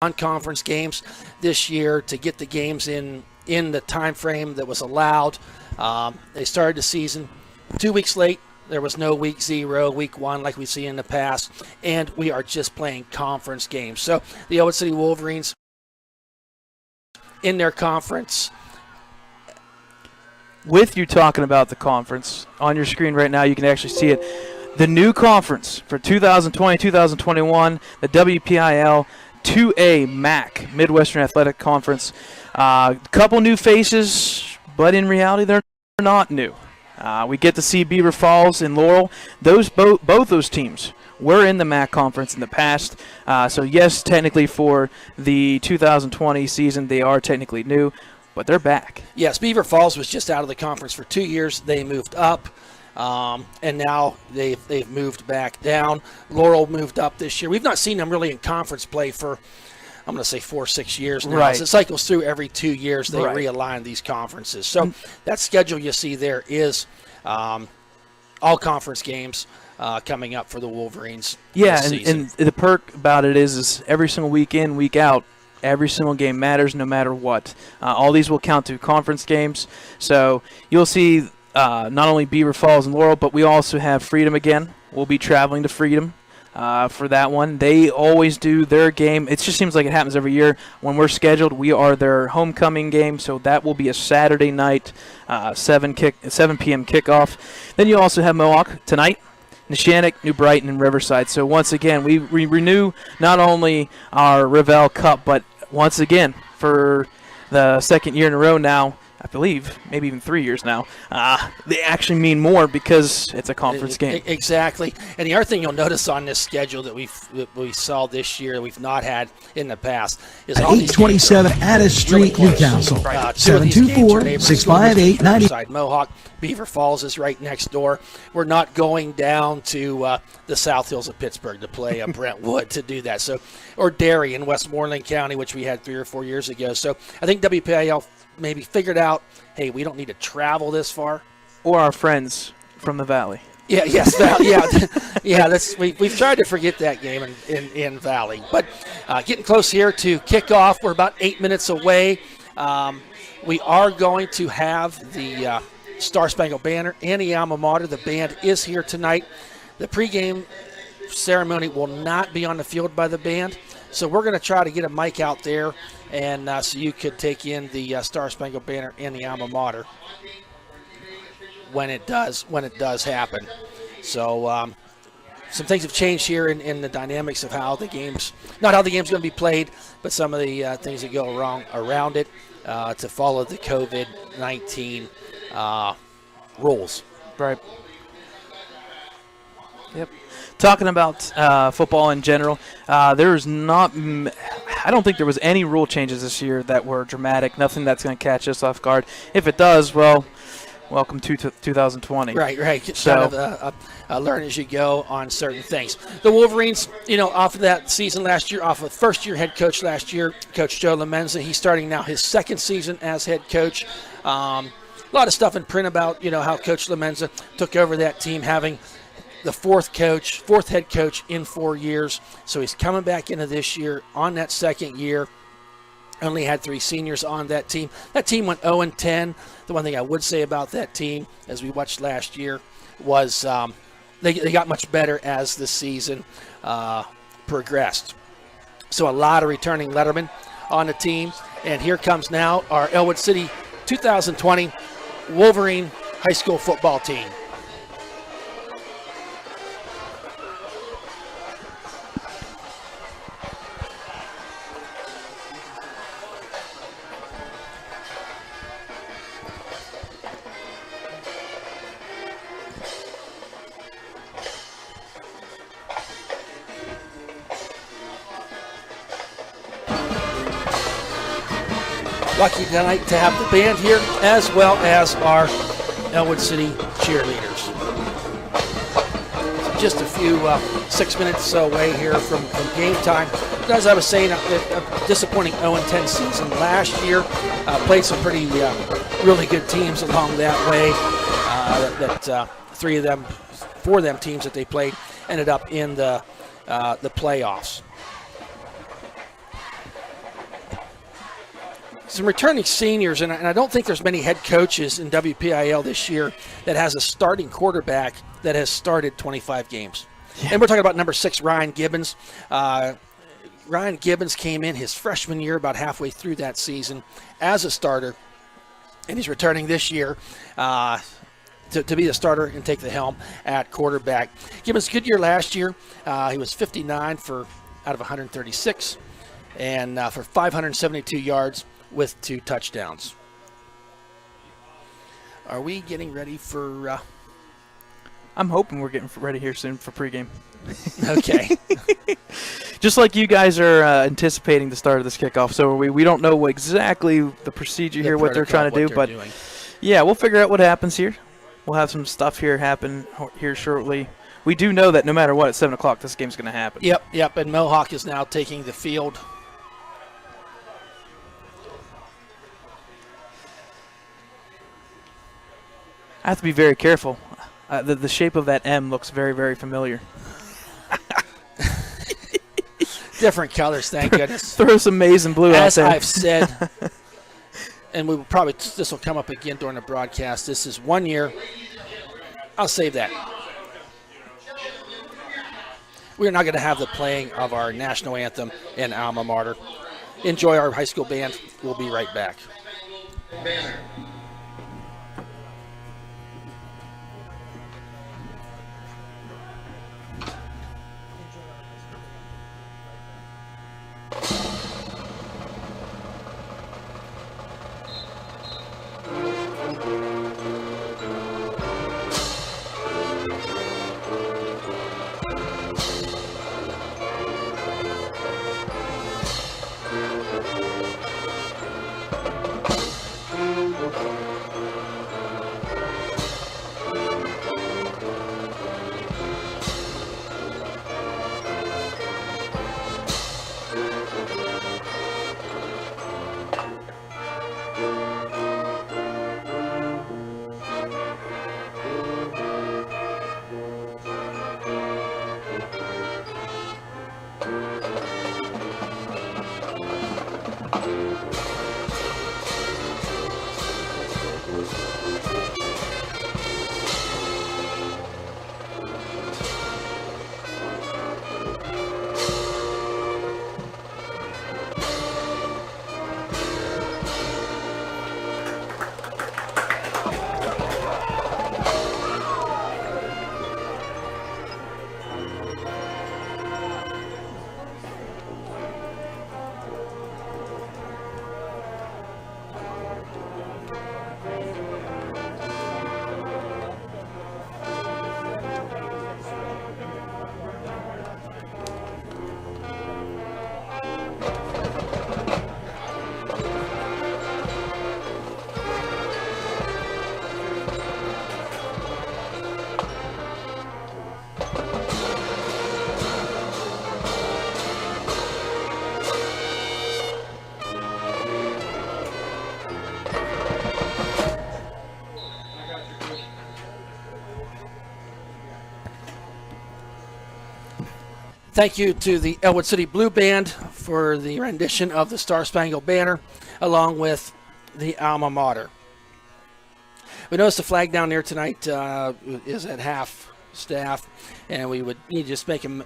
non-conference games this year to get the games in the time frame that was allowed. They started the season 2 weeks late. There was no week 0, week 1 like we see in the past, and we are just playing conference games. So the Ellwood City Wolverines in their conference. With you talking about the conference, on your screen right now you can actually see it. The new conference for 2020-2021, the WPIL 2A MAC, Midwestern Athletic Conference. Couple new faces, but in reality they're not new. We get to see Beaver Falls and Laurel. Both those teams were in the MAC conference in the past. So yes, technically for the 2020 season they are technically new, but they're back. Yes, Beaver Falls was just out of the conference for 2 years. They moved up, and now they've moved back down. Laurel moved up this year. We've not seen them really in conference play for, I'm going to say 4 or 6 years now. Right. So it cycles through every 2 years. They Right. realign these conferences. So that schedule you see there is all conference games coming up for the Wolverines. Yeah, this season. and the perk about it is every single week in, week out, every single game matters no matter what. All these will count to conference games. So you'll see not only Beaver Falls and Laurel, but we also have Freedom again. We'll be traveling to Freedom for that one. They always do their game. It just seems like it happens every year. When we're scheduled, we are their homecoming game, so that will be a Saturday night, 7 p.m. kickoff. Then you also have Mohawk tonight, Neshannock, New Brighton, and Riverside. So once again, we renew not only our Revell Cup, but once again, for the second year in a row now, I believe, maybe even 3 years now, they actually mean more because it's a conference game. Exactly. And the other thing you'll notice on this schedule that we saw this year that we've not had in the past is at all 827 Addis Street, really Newcastle. 724-658-90. Mohawk, Beaver Falls is right next door. We're not going down to the South Hills of Pittsburgh to play Brentwood to do that. So, or Derry in Westmoreland County, which we had 3 or 4 years ago. So I think WPIL maybe figured out, hey, we don't need to travel this far. Or our friends from the Valley. Yeah, yes, Valley. Yeah. We've tried to forget that game in Valley, but getting close here to kickoff. We're about 8 minutes away. We are going to have the Star Spangled Banner and the Alma Mater. The band is here tonight. The pregame ceremony will not be on the field by the band, so we're going to try to get a mic out there, and so you could take in the Star Spangled Banner and the Alma Mater when it does happen. So some things have changed here in the dynamics of how the game's not how the game's going to be played, but some of the things that go wrong around it to follow the COVID-19 rules. Right. Yep. Talking about football in general, I don't think there was any rule changes this year that were dramatic. Nothing that's going to catch us off guard. If it does, well, welcome to 2020. Right. Just kind of learn as you go on certain things. The Wolverines, off of that season last year, off of first-year head coach last year, Coach Joe LaMenza. He's starting now his second season as head coach. A lot of stuff in print about, how Coach LaMenza took over that team, having the fourth head coach in 4 years. So he's coming back into this year on that second year. Only had 3 seniors on that team. That team went 0-10. The one thing I would say about that team, as we watched last year, was they got much better as the season progressed. So a lot of returning lettermen on the team. And here comes now our Ellwood City 2020 Wolverine high school football team. Lucky tonight to have the band here, as well as our Ellwood City cheerleaders. So just a few 6 minutes away here from game time. But as I was saying, a disappointing 0-10 season last year. Played some pretty really good teams along that way. That 4 of them teams that they played ended up in the playoffs. some returning seniors, and I don't think there's many head coaches in WPIL this year that has a starting quarterback that has started 25 games. Yeah. And we're talking about number 6, Ryan Gibbons. Ryan Gibbons came in his freshman year about halfway through that season as a starter, and he's returning this year to be the starter and take the helm at quarterback. Gibbons, good year last year. He was 59 out of 136, and for 572 yards with 2 touchdowns. Are we getting ready for... I'm hoping we're getting ready here soon for pregame. Okay. Just like you guys are anticipating the start of this kickoff, so we don't know exactly the procedure here, what they're trying to do, but yeah, we'll figure out what happens here. We'll have some stuff here happen here shortly. We do know that no matter what, at 7 o'clock, this game's going to happen. Yep, and Mohawk is now taking the field. I have to be very careful. The shape of that M looks very, very familiar. Different colors, thank goodness. Throw some maize and blue out there. As I've said, and we will probably, this will come up again during the broadcast, this is 1 year. I'll save that. We are not going to have the playing of our national anthem in Alma Mater. Enjoy our high school band. We'll be right back. Banner. Thank you to the Ellwood City Blue Band for the rendition of the Star Spangled Banner, along with the Alma Mater. We noticed the flag down there tonight is at half staff, and we would need to just make a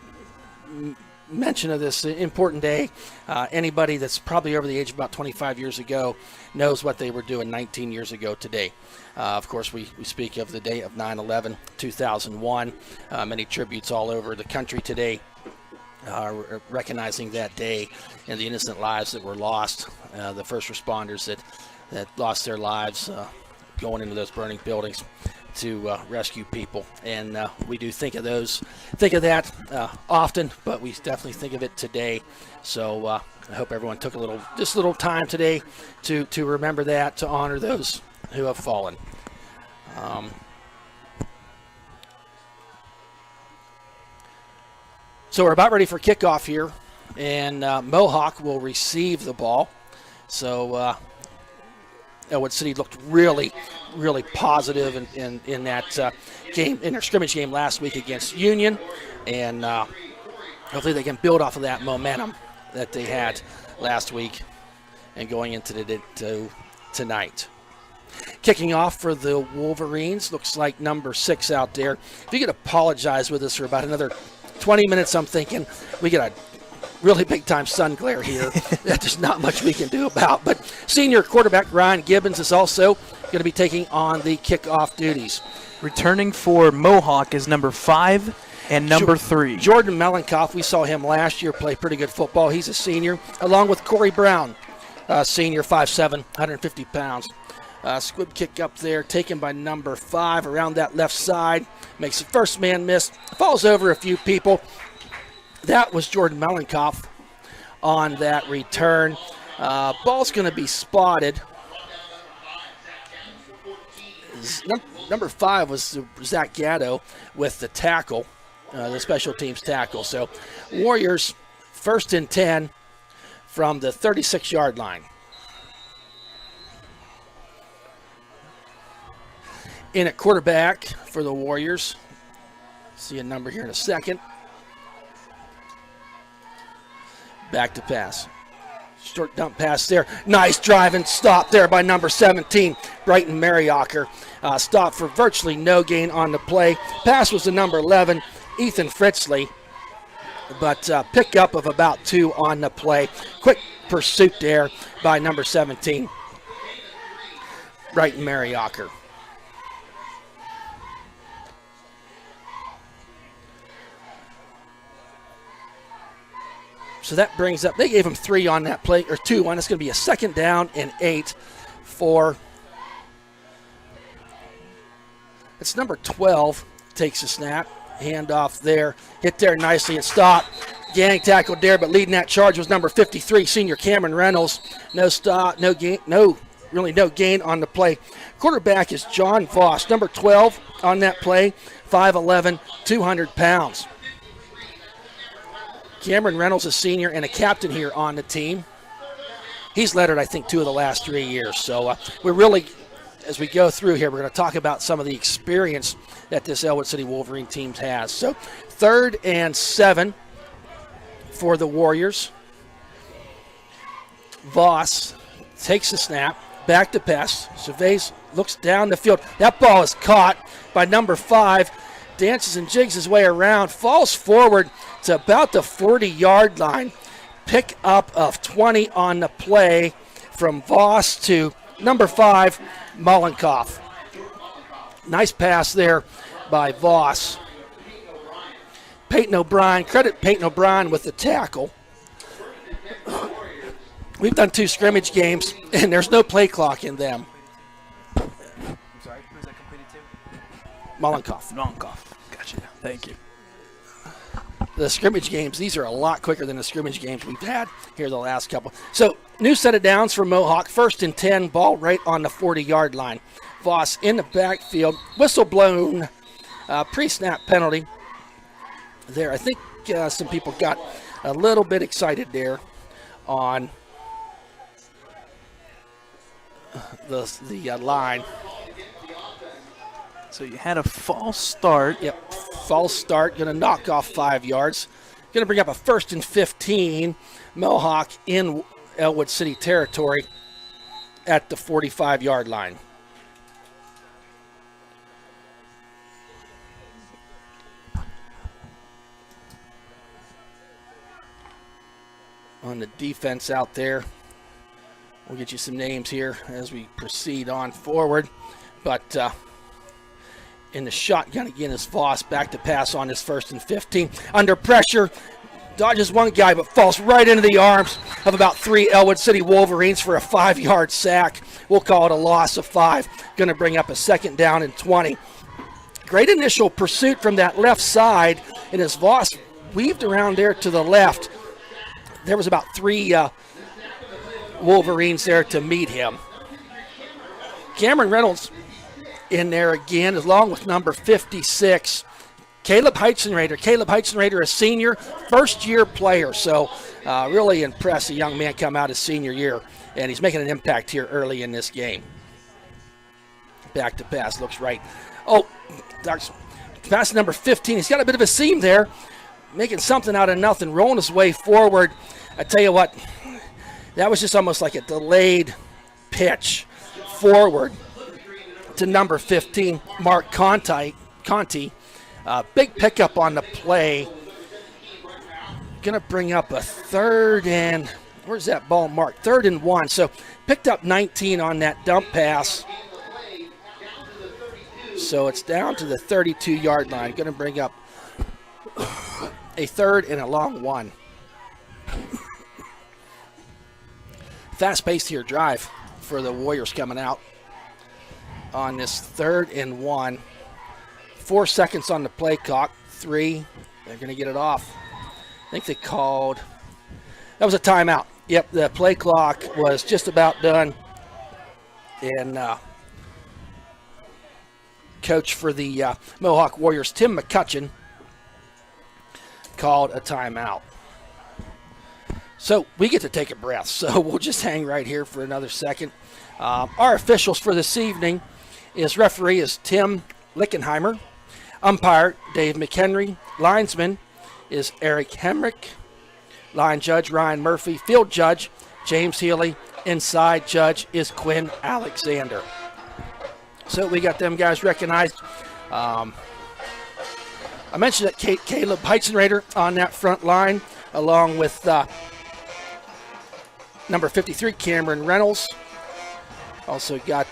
mention of this important day. Anybody that's probably over the age of about 25 years ago knows what they were doing 19 years ago today. Of course, we speak of the day of 9/11, 2001. Many tributes all over the country today recognizing that day and the innocent lives that were lost, the first responders that lost their lives going into those burning buildings to rescue people. And we do think of that often, but we definitely think of it today. So I hope everyone took a little time today to remember that, to honor those who have fallen. So we're about ready for kickoff here, and Mohawk will receive the ball. So Ellwood City looked really, really positive in that game, in their scrimmage game last week against Union, and hopefully they can build off of that momentum that they had last week and going into tonight. Kicking off for the Wolverines, looks like number 6 out there. If you could apologize with us for about another 20 minutes, I'm thinking we get a really big-time sun glare here that there's not much we can do about. But senior quarterback Ryan Gibbons is also going to be taking on the kickoff duties. Returning for Mohawk is number 5 and number 3. Jordan Melenkoff, we saw him last year play pretty good football. He's a senior, along with Corey Brown, senior, 5'7", 150 pounds. Squib kick up there, taken by number 5 around that left side. Makes the first man miss, falls over a few people. That was Jordan Melenkoff on that return. Ball's going to be spotted. Number 5 was Zach Gatto with the tackle, the special teams tackle. So Warriors 1st and 10 from the 36-yard line. In at quarterback for the Warriors. See a number here in a second. Back to pass. Short dump pass there. Nice drive and stop there by number 17, Brighton Mariacker. Stop for virtually no gain on the play. Pass was to number 11, Ethan Fritzley. But pickup of about 2 on the play. Quick pursuit there by number 17, Brighton Mariacker. So that brings up, they gave him 3 on that play, or 2 on. It's going to be a 2nd down and 8 for, it's number 12, takes a snap, handoff there, hit there nicely and stop. Gang tackled there, but leading that charge was number 53, senior Cameron Reynolds. No stop, no gain, no gain on the play. Quarterback is John Voss, number 12 on that play, 5'11", 200 pounds. Cameron Reynolds, a senior and a captain here on the team. He's led it, I think, 2 of the last 3 years. So we're really, as we go through here, we're going to talk about some of the experience that this Ellwood City Wolverine team has. So 3rd and 7 for the Warriors. Voss takes the snap, back to pass, surveys, looks down the field. That ball is caught by number 5, dances and jigs his way around, falls forward to about the 40-yard line. Pick up of 20 on the play from Voss to number 5, Melenkoff. Nice pass there by Voss. Peyton O'Brien, credit Peyton O'Brien with the tackle. We've done 2 scrimmage games, and there's no play clock in them. I'm sorry, who's that completed to? Melenkoff. Gotcha. Thank you. The scrimmage games, these are a lot quicker than the scrimmage games we've had here the last couple. So, new set of downs for Mohawk. 1st and 10, ball right on the 40-yard line. Voss in the backfield. Whistle blown. Pre-snap penalty there. I think some people got a little bit excited there on the line. So you had a false start. Yep, false start. Going to knock off 5 yards. Going to bring up a 1st and 15. Mohawk in Ellwood City territory at the 45-yard line. On the defense out there, we'll get you some names here as we proceed on forward. But in the shotgun again is Voss, back to pass on his 1st and 15. Under pressure, dodges one guy but falls right into the arms of about 3 Ellwood City Wolverines for a 5-yard sack. We'll call it a loss of 5. Going to bring up a 2nd down and 20. Great initial pursuit from that left side, and as Voss weaved around there to the left, there was about 3 Wolverines there to meet him. Cameron Reynolds in there again, along with number 56, Caleb Heitzenrader. Caleb Heitzenrader, a senior, 1st-year player. So really impressed, a young man come out his senior year, and he's making an impact here early in this game. Back to pass, looks right. Oh, pass number 15. He's got a bit of a seam there, making something out of nothing, rolling his way forward. I tell you what, That was just almost like a delayed pitch forward to number 15, Mark Conti. Big pickup on the play. Going to bring up a third and, where's that ball marked? 3rd and 1. So picked up 19 on that dump pass. So it's down to the 32-yard line. Going to bring up a 3rd and a long 1. Fast-paced here drive for the Warriors coming out on this 3rd and 1. 4 seconds on the play clock. 3. They're going to get it off. I think they called. That was a timeout. Yep, the play clock was just about done. And coach for the Mohawk Warriors, Tim McCutcheon, called a timeout. So we get to take a breath. So we'll just hang right here for another second. Our officials for this evening referee is Tim Lickenheimer. Umpire, Dave McHenry. Linesman is Eric Hemrick. Line judge, Ryan Murphy. Field judge, James Healy. Inside judge is Quinn Alexander. So we got them guys recognized. I mentioned that Caleb Heitzenrader on that front line, along with number 53, Cameron Reynolds. Also got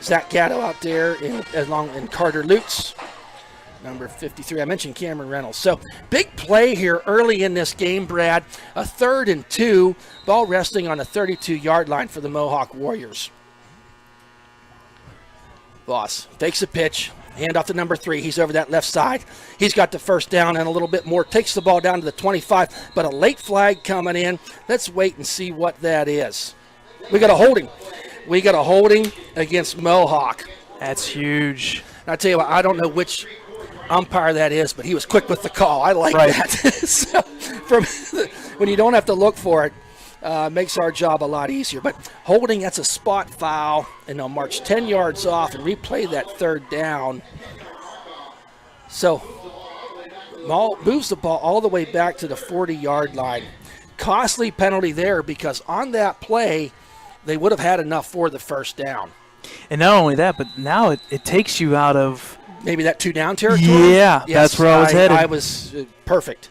Zach Gatto out there, and Carter Lutz, number 53. I mentioned Cameron Reynolds. So big play here early in this game, Brad. A 3rd and 2, ball resting on the 32-yard line for the Mohawk Warriors. Voss takes a pitch, hand off to number 3. He's over that left side. He's got the first down and a little bit more. Takes the ball down to the 25, but a late flag coming in. Let's wait and see what that is. We got a holding. We got a holding against Mohawk. That's huge. And I tell you what, I don't know which umpire that is, but he was quick with the call. I like that. So when you don't have to look for it, makes our job a lot easier. But holding, that's a spot foul, and they'll march 10 yards off and replay that 3rd down. So moves the ball all the way back to the 40-yard line. Costly penalty there, because on that play, they would have had enough for the first down. And not only that, but now it takes you out of maybe that 2-down territory. Yeah, yes, that's where I was headed. I was perfect.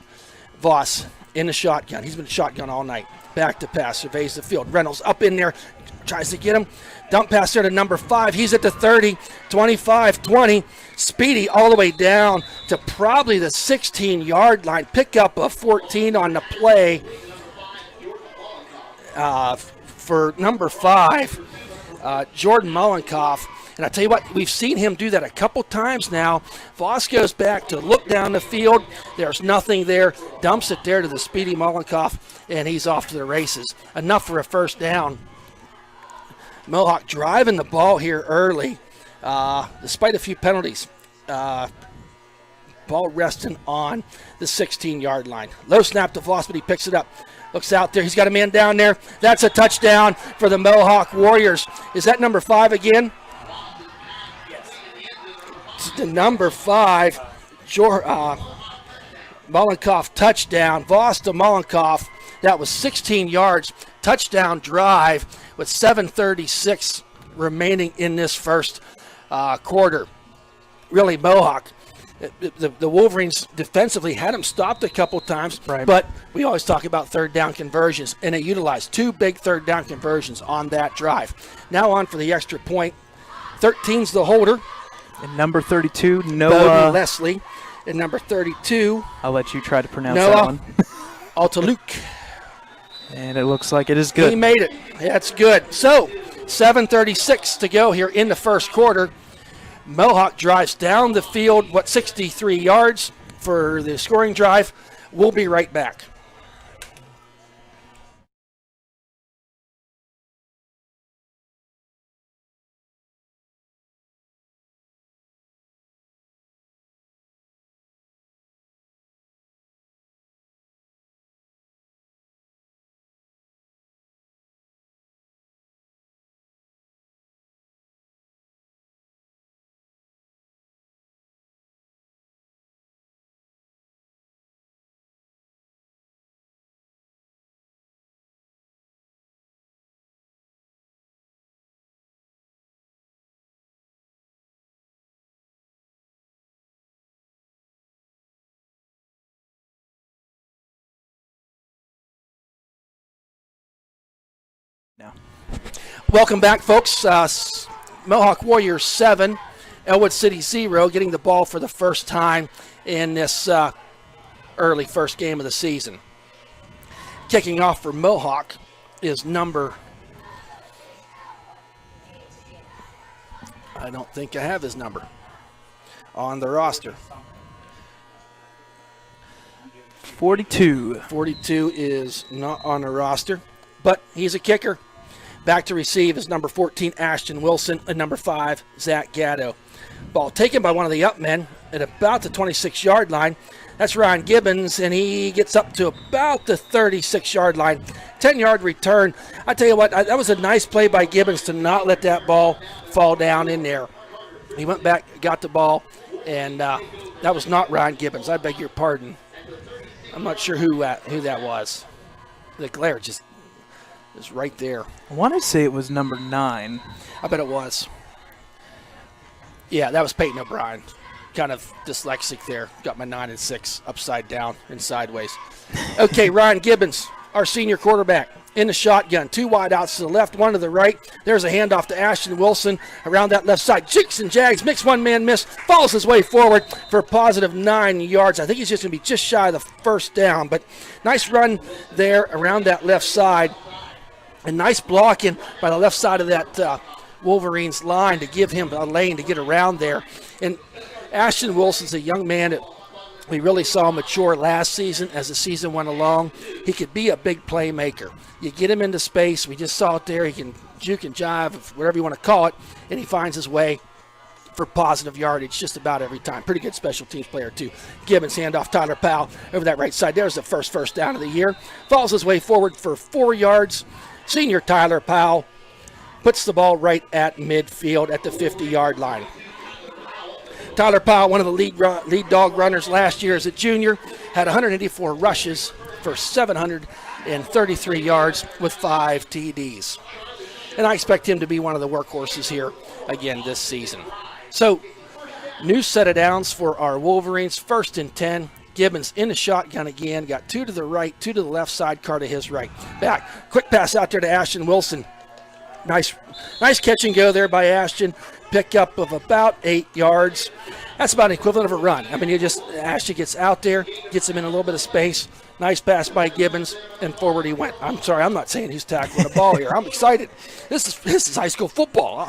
Voss in the shotgun. He's been shotgun all night. Back to pass, surveys the field. Reynolds up in there, tries to get him. Dump pass there to number 5. He's at the 30, 25, 20. Speedy all the way down to probably the 16-yard line. Pick up a 14 on the play for number 5, Jordan Mollenkoff. And I tell you what, we've seen him do that a couple times now. Voss goes back to look down the field. There's nothing there. Dumps it there to the speedy Mollenkoff, and he's off to the races. Enough for a first down. Mohawk driving the ball here early, despite a few penalties. Ball resting on the 16-yard line. Low snap to Voss, but he picks it up. Looks out there. He's got a man down there. That's a touchdown for the Mohawk Warriors. Is that number 5 again? The number 5, Mollenkoff touchdown. Voss to Mollenkoff. That was 16 yards. Touchdown drive with 7:36 remaining in this first quarter. Really, Mohawk. The Wolverines defensively had them stopped a couple times, right. But we always talk about 3rd down conversions, and they utilized 2 big 3rd down conversions on that drive. Now on for the extra point. 13's the holder. And number 32, Noah. Bowden Leslie. And number 32. I'll let you try to pronounce Noah that one. Altaluk. And it looks like it is good. He made it. That's good. So, 7:36 to go here in the first quarter. Mohawk drives down the field, 63 yards for the scoring drive. We'll be right back. now. Welcome back, folks. Mohawk Warriors 7, Ellwood City 0, getting the ball for the first time in this early first game of the season. Kicking off for Mohawk is number, I don't think I have his number on the roster. 42. 42 is not on the roster, but he's a kicker. Back to receive is number 14, Ashton Wilson, and number 5, Zach Gatto. Ball taken by one of the up men at about the 26-yard line. That's Ryan Gibbons, and he gets up to about the 36-yard line. 10-yard return. I tell you what, that was a nice play by Gibbons to not let that ball fall down in there. He went back, got the ball, and that was not Ryan Gibbons. I beg your pardon. I'm not sure who that was. The glare just is right there. I want to say it was number 9. I bet it was. Yeah, that was Peyton O'Brien. Kind of dyslexic there. Got my 9 and 6 upside down and sideways. Okay, Ryan Gibbons, our senior quarterback, in the shotgun. 2 wide outs to the left, 1 to the right. There's a handoff to Ashton Wilson around that left side. Jigs and jags, mixed one-man miss, follows his way forward for a positive 9 yards. I think he's just going to be just shy of the first down, but nice run there around that left side. And nice blocking by the left side of that Wolverines line to give him a lane to get around there. And Ashton Wilson's a young man that we really saw mature last season as the season went along. He could be a big playmaker. You get him into space. We just saw it there. He can juke and jive, whatever you want to call it, and he finds his way for positive yardage just about every time. Pretty good special teams player, too. Gibbons handoff Tyler Powell over that right side. There's the first down of the year. Follows his way forward for 4 yards. Senior Tyler Powell puts the ball right at midfield at the 50-yard line. Tyler Powell, one of the lead dog runners last year as a junior, had 184 rushes for 733 yards with 5 TDs. And I expect him to be one of the workhorses here again this season. So, new set of downs for our Wolverines. 1st and 10. Gibbons in the shotgun again. Got 2 to the right, 2 to the left side, Carr to his right. Back. Quick pass out there to Ashton Wilson. Nice catch and go there by Ashton. Pick up of about 8 yards. That's about an equivalent of a run. I mean, Ashton gets out there, gets him in a little bit of space. Nice pass by Gibbons, and forward he went. I'm sorry, I'm not saying he's tackling the ball here. I'm excited. This is high school football.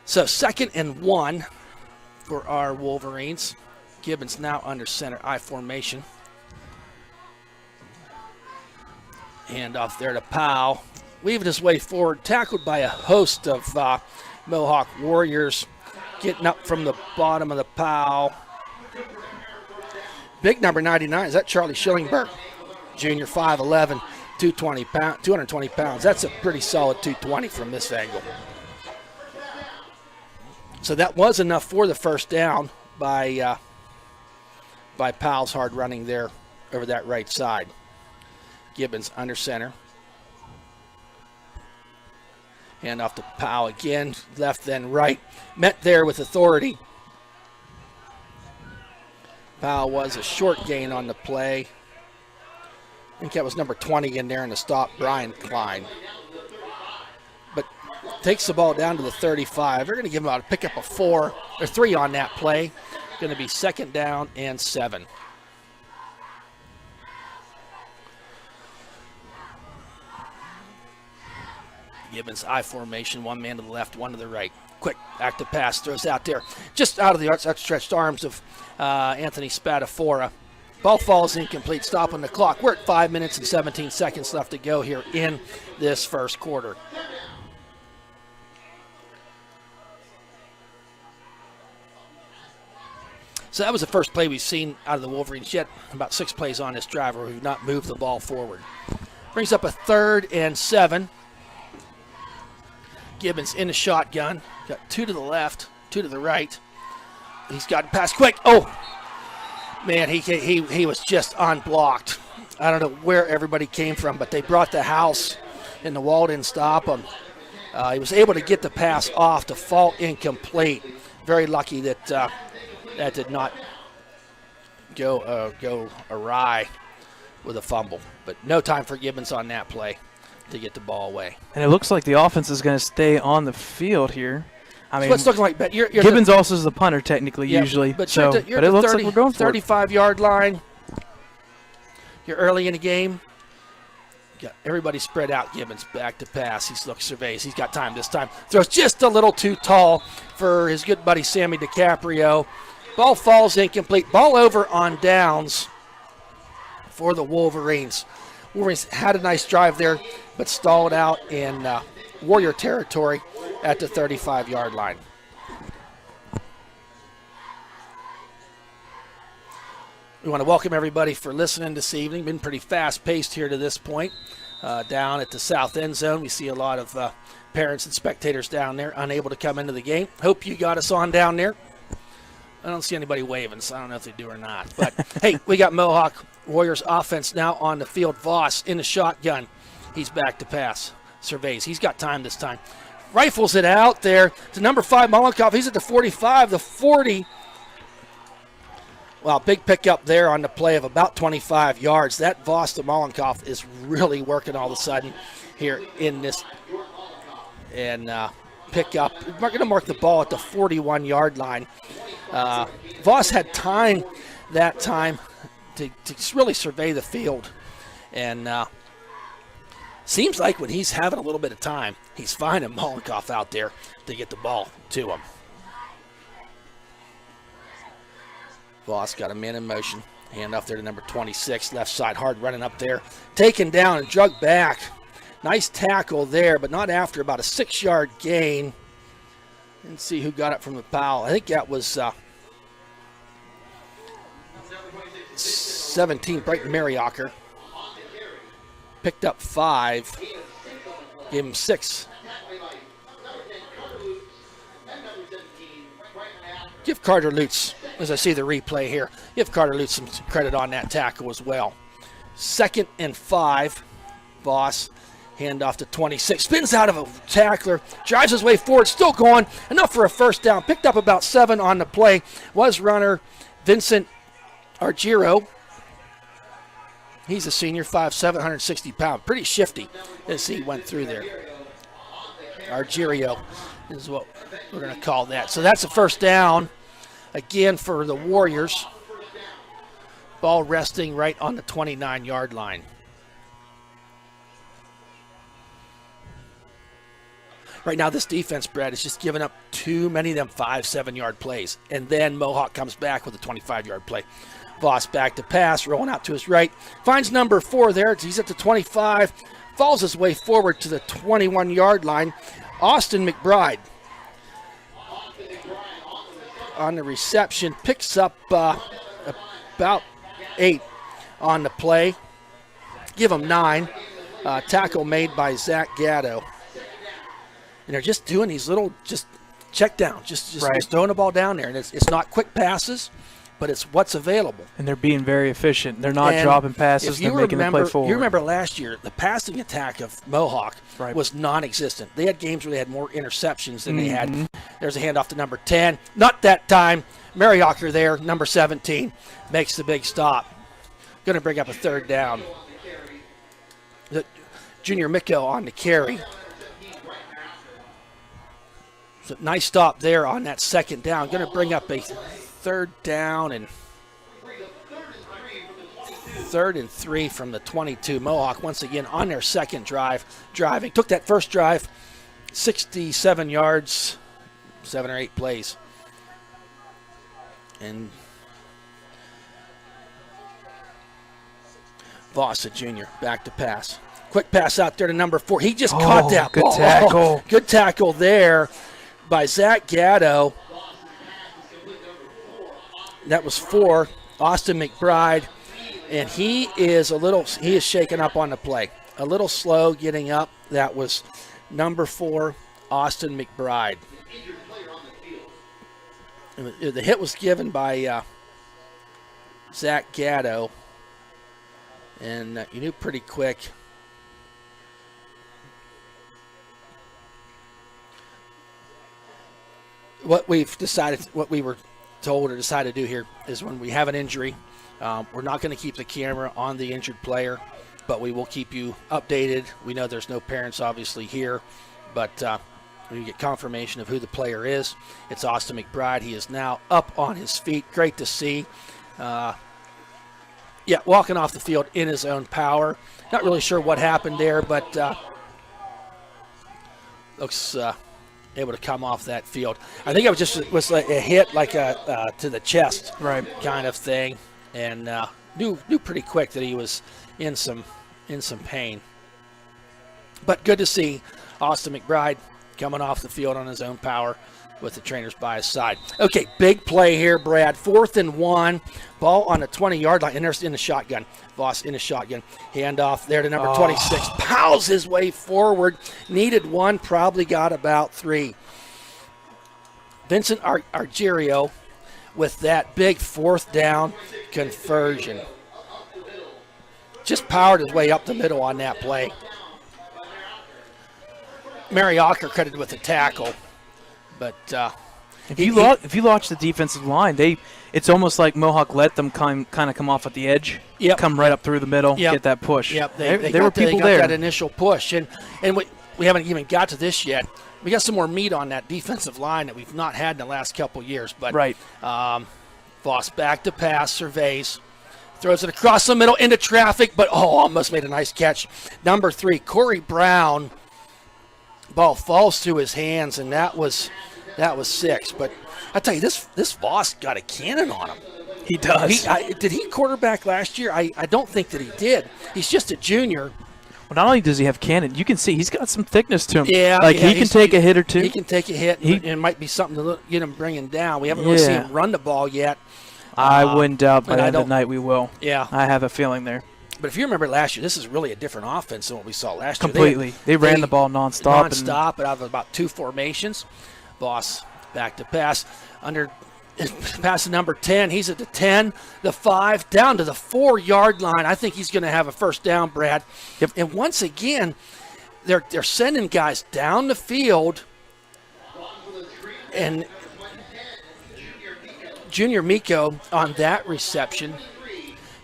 So 2nd and 1 for our Wolverines. Gibbons now under center I formation. Hand off there to Powell. Weaving his way forward, tackled by a host of Mohawk Warriors. Getting up from the bottom of the Powell. Big number 99, is that Charlie Schillingberg? Junior, 5'11", 220 pounds. That's a pretty solid 220 from this angle. So that was enough for the first down by Powell's hard running there over that right side. Gibbons under center. Hand off to Powell again, left then right. Met there with authority. Powell was a short gain on the play. I think that was number 20 in there in the stop, Brian Klein. But takes the ball down to the 35. They're going to give him a pickup of 4 or 3 on that play. Going to be 2nd down and 7. Gibbons I formation, 1 man to the left, 1 to the right. Quick active pass, throws out there, just out of the outstretched arms of Anthony Spadafora. Ball falls incomplete, stopping the clock. We're at 5 minutes and 17 seconds left to go here in this first quarter. So that was the first play we've seen out of the Wolverines yet. About 6 plays on this drive where we've not moved the ball forward. Brings up a 3rd and 7. Gibbons in the shotgun. Got 2 to the left, 2 to the right. He's got to pass quick. Oh, man, he was just unblocked. I don't know where everybody came from, but they brought the house, and the wall didn't stop him. He was able to get the pass off to fall incomplete. Very lucky that that did not go awry. with a fumble. But no time for Gibbons on that play to get the ball away. And it looks like the offense is going to stay on the field here. I mean, so it's looking like you're Gibbons also is the punter technically usually. But so, it looks like we're going for 35-yard line. You're early in the game. Got everybody spread out. Gibbons back to pass. Surveys. He's got time this time. Throws just a little too tall for his good buddy Sammy DiCaprio. Ball falls incomplete. Ball over on downs for the Wolverines. Wolverines had a nice drive there, but stalled out in Warrior territory at the 35-yard line. We want to welcome everybody for listening this evening. Been pretty fast-paced here to this point. Down at the south end zone, we see a lot of parents and spectators down there unable to come into the game. Hope you got us on down there. I don't see anybody waving, so I don't know if they do or not. But, hey, we got Mohawk Warriors offense now on the field. Voss in the shotgun. He's back to pass. Surveys. He's got time this time. Rifles it out there to number 5, Mollenkoff. He's at the 45, the 40. Wow, big pickup there on the play of about 25 yards. That Voss to Mollenkoff is really working all of a sudden here in this. And pick up. We're going to mark the ball at the 41-yard line. Voss had time that time to really survey the field. And seems like when he's having a little bit of time, he's finding Mollenkoff out there to get the ball to him. Voss got a man in motion. Hand off there to number 26, left side, hard running up there. Taken down and drugged back. Nice tackle there, but not after about a 6-yard gain. Didn't see who got it from the foul. I think that was 17, Brighton Mariacker. Picked up 5. Gave him 6. Give Carter Lutz, as I see the replay here, give Carter Lutz some credit on that tackle as well. 2nd and 5. Voss, hand off to 26. Spins out of a tackler, drives his way forward, still going. Enough for a first down. Picked up about 7 on the play. Was runner Vincent Argiro. He's a senior, 5'7", 160 pounds. Pretty shifty as he went through there. Argiro is what we're going to call that. So that's a first down. Again for the Warriors. Ball resting right on the 29-yard line. Right now this defense, Brad, is just giving up too many of them 5-7-yard plays. And then Mohawk comes back with a 25-yard play. Voss back to pass, rolling out to his right. Finds number 4 there. He's at the 25. Falls his way forward to the 21-yard line. Austin McBride on the reception, picks up about 8 on the play. Give him 9. Tackle made by Zach Gatto. And they're just doing these little check down, just throwing the ball down there. And it's not quick passes, but it's what's available. And they're being very efficient. They're not dropping passes. They're making them play forward. You remember last year, the passing attack of Mohawk was non-existent. They had games where they had more interceptions than they had. There's a handoff to number 10. Not that time. Mariacker there, number 17, makes the big stop. Going to bring up a 3rd down. Junior Micko on the carry. So nice stop there on that 2nd down. Going to bring up a 3rd down and 3rd and 3 from the 22. Mohawk once again on their 2nd drive. Driving. Took that first drive, 67 yards, 7 or 8 plays. And Voss, a junior, back to pass. Quick pass out there to number 4. He just caught that good ball. tackle. Good tackle there by Zach Gatto. That was 4, Austin McBride, and he is shaken up on the play. A little slow getting up. That was number 4, Austin McBride. The hit was given by Zach Gatto, and you knew pretty quick. What we've decided, what we were told or decided to do here is when we have an injury, we're not going to keep the camera on the injured player, but we will keep you updated. We know there's no parents obviously here, but when you get confirmation of who the player is, it's Austin McBride. He is now up on his feet. Great to see. Walking off the field in his own power. Not really sure what happened there, but looks able to come off that field. I think it was like a hit, like to the chest, Right. kind of thing, and knew pretty quick that he was in some pain. But good to see Austin McBride coming off the field on his own power with the trainers by his side. Okay, big play here, Brad. 4th and 1. Ball on the 20-yard line. And there's in the shotgun. Voss in the shotgun. Handoff there to number 26. Pows his way forward. Needed 1, probably got about 3. Vincent Argerio with that big 4th down conversion. Just powered his way up the middle on that play. Mariacker credited with the tackle. But if you watch the defensive line, it's almost like Mohawk let them kind of come off at the edge, come right up through the middle, get that push. Yep, there were people there. That initial push, and we haven't even got to this yet. We got some more meat on that defensive line that we've not had in the last couple years. But right, Voss back to pass, surveys, throws it across the middle into traffic, but almost made a nice catch. Number 3, Corey Brown. Ball falls through his hands, and that was 6. But I tell you, this Voss got a cannon on him. He does. Did he quarterback last year? I don't think that he did. He's just a junior. Well, not only does he have cannon, you can see he's got some thickness to him. Yeah, he can take a hit or two. He can take a hit, and it might be something to get him bringing down. We haven't really seen him run the ball yet. I wouldn't doubt by the end of the night we will. Yeah. I have a feeling there. But if you remember last year, this is really a different offense than what we saw last year. Completely. They ran the ball nonstop. Nonstop, out of about 2 formations. Voss back to pass. Pass to number 10. He's at the 10, the 5, down to the 4-yard line. I think he's going to have a first down, Brad. Yep. And once again, they're sending guys down the field. And Junior Miko on that reception.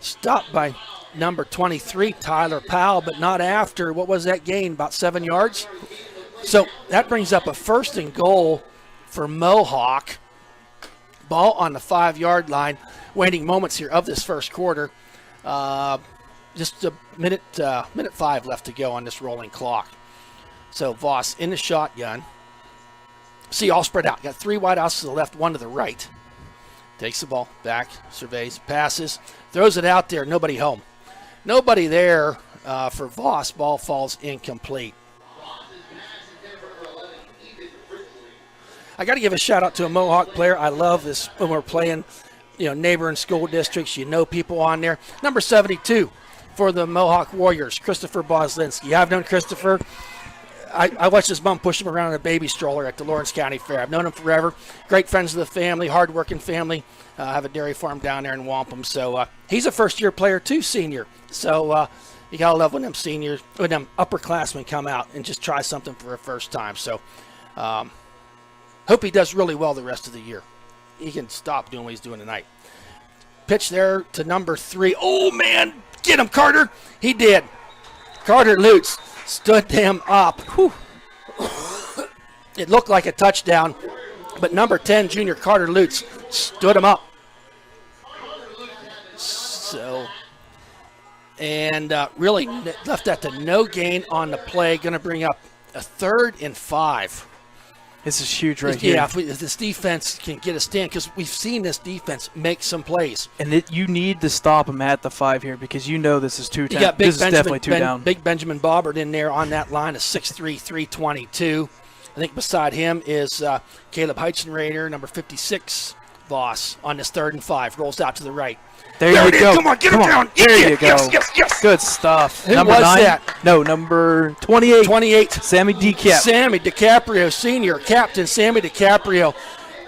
Stopped by number 23, Tyler Powell, but not after. What was that gain? About 7 yards? So that brings up a 1st and goal for Mohawk. Ball on the 5-yard line. Waning moments here of this first quarter. Just a minute 5 left to go on this rolling clock. So Voss in the shotgun. See, all spread out. Got 3 wideouts to the left, 1 to the right. Takes the ball back, surveys, passes, throws it out there. Nobody home. Nobody there for Voss. Ball falls incomplete. I got to give a shout out to a Mohawk player. I love this when we're playing, neighboring school districts. People on there. Number 72 for the Mohawk Warriors, Christopher Boslinski. I've known Christopher. I watched his mom push him around in a baby stroller at the Lawrence County Fair. I've known him forever. Great friends of the family, hardworking family. Have a dairy farm down there in Wampum. So he's a first-year player too, senior. So you got to love when them seniors, when them upperclassmen come out and just try something for a first time. So hope he does really well the rest of the year. He can stop doing what he's doing tonight. Pitch there to number 3. Oh, man. Get him, Carter. He did. Carter Lutz stood him up. Whew. It looked like a touchdown, but number 10, junior Carter Lutz, stood him up. So, and really left that to no gain on the play. Going to bring up a 3rd and 5. This is huge right here. Yeah, if this defense can get a stand, because we've seen this defense make some plays. And you need to stop them at the 5 here, because this is 2 down. This is definitely 2 down. Big Benjamin Bobbert in there on that line, is 6'3", 322. I think beside him is Caleb Heitzenrader, number 56, Voss, on this 3rd and 5. Rolls out to the right. There you go. Come on, get him down. There you go. Yes. Good stuff. Who number was 9? that? No, number 28. 28. Sammy DeCap. Sammy DiCaprio, senior captain Sammy DiCaprio,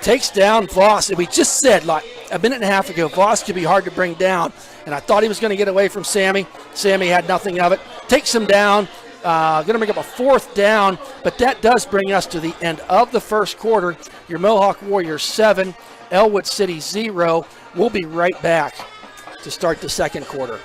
takes down Voss. And we just said, like a minute and a half ago, Voss could be hard to bring down. And I thought he was going to get away from Sammy. Sammy had nothing of it. Takes him down going to make up a 4th down, but that does bring us to the end of the first quarter. Your Mohawk Warriors 7, Ellwood City 0. We'll be right back to start the second quarter.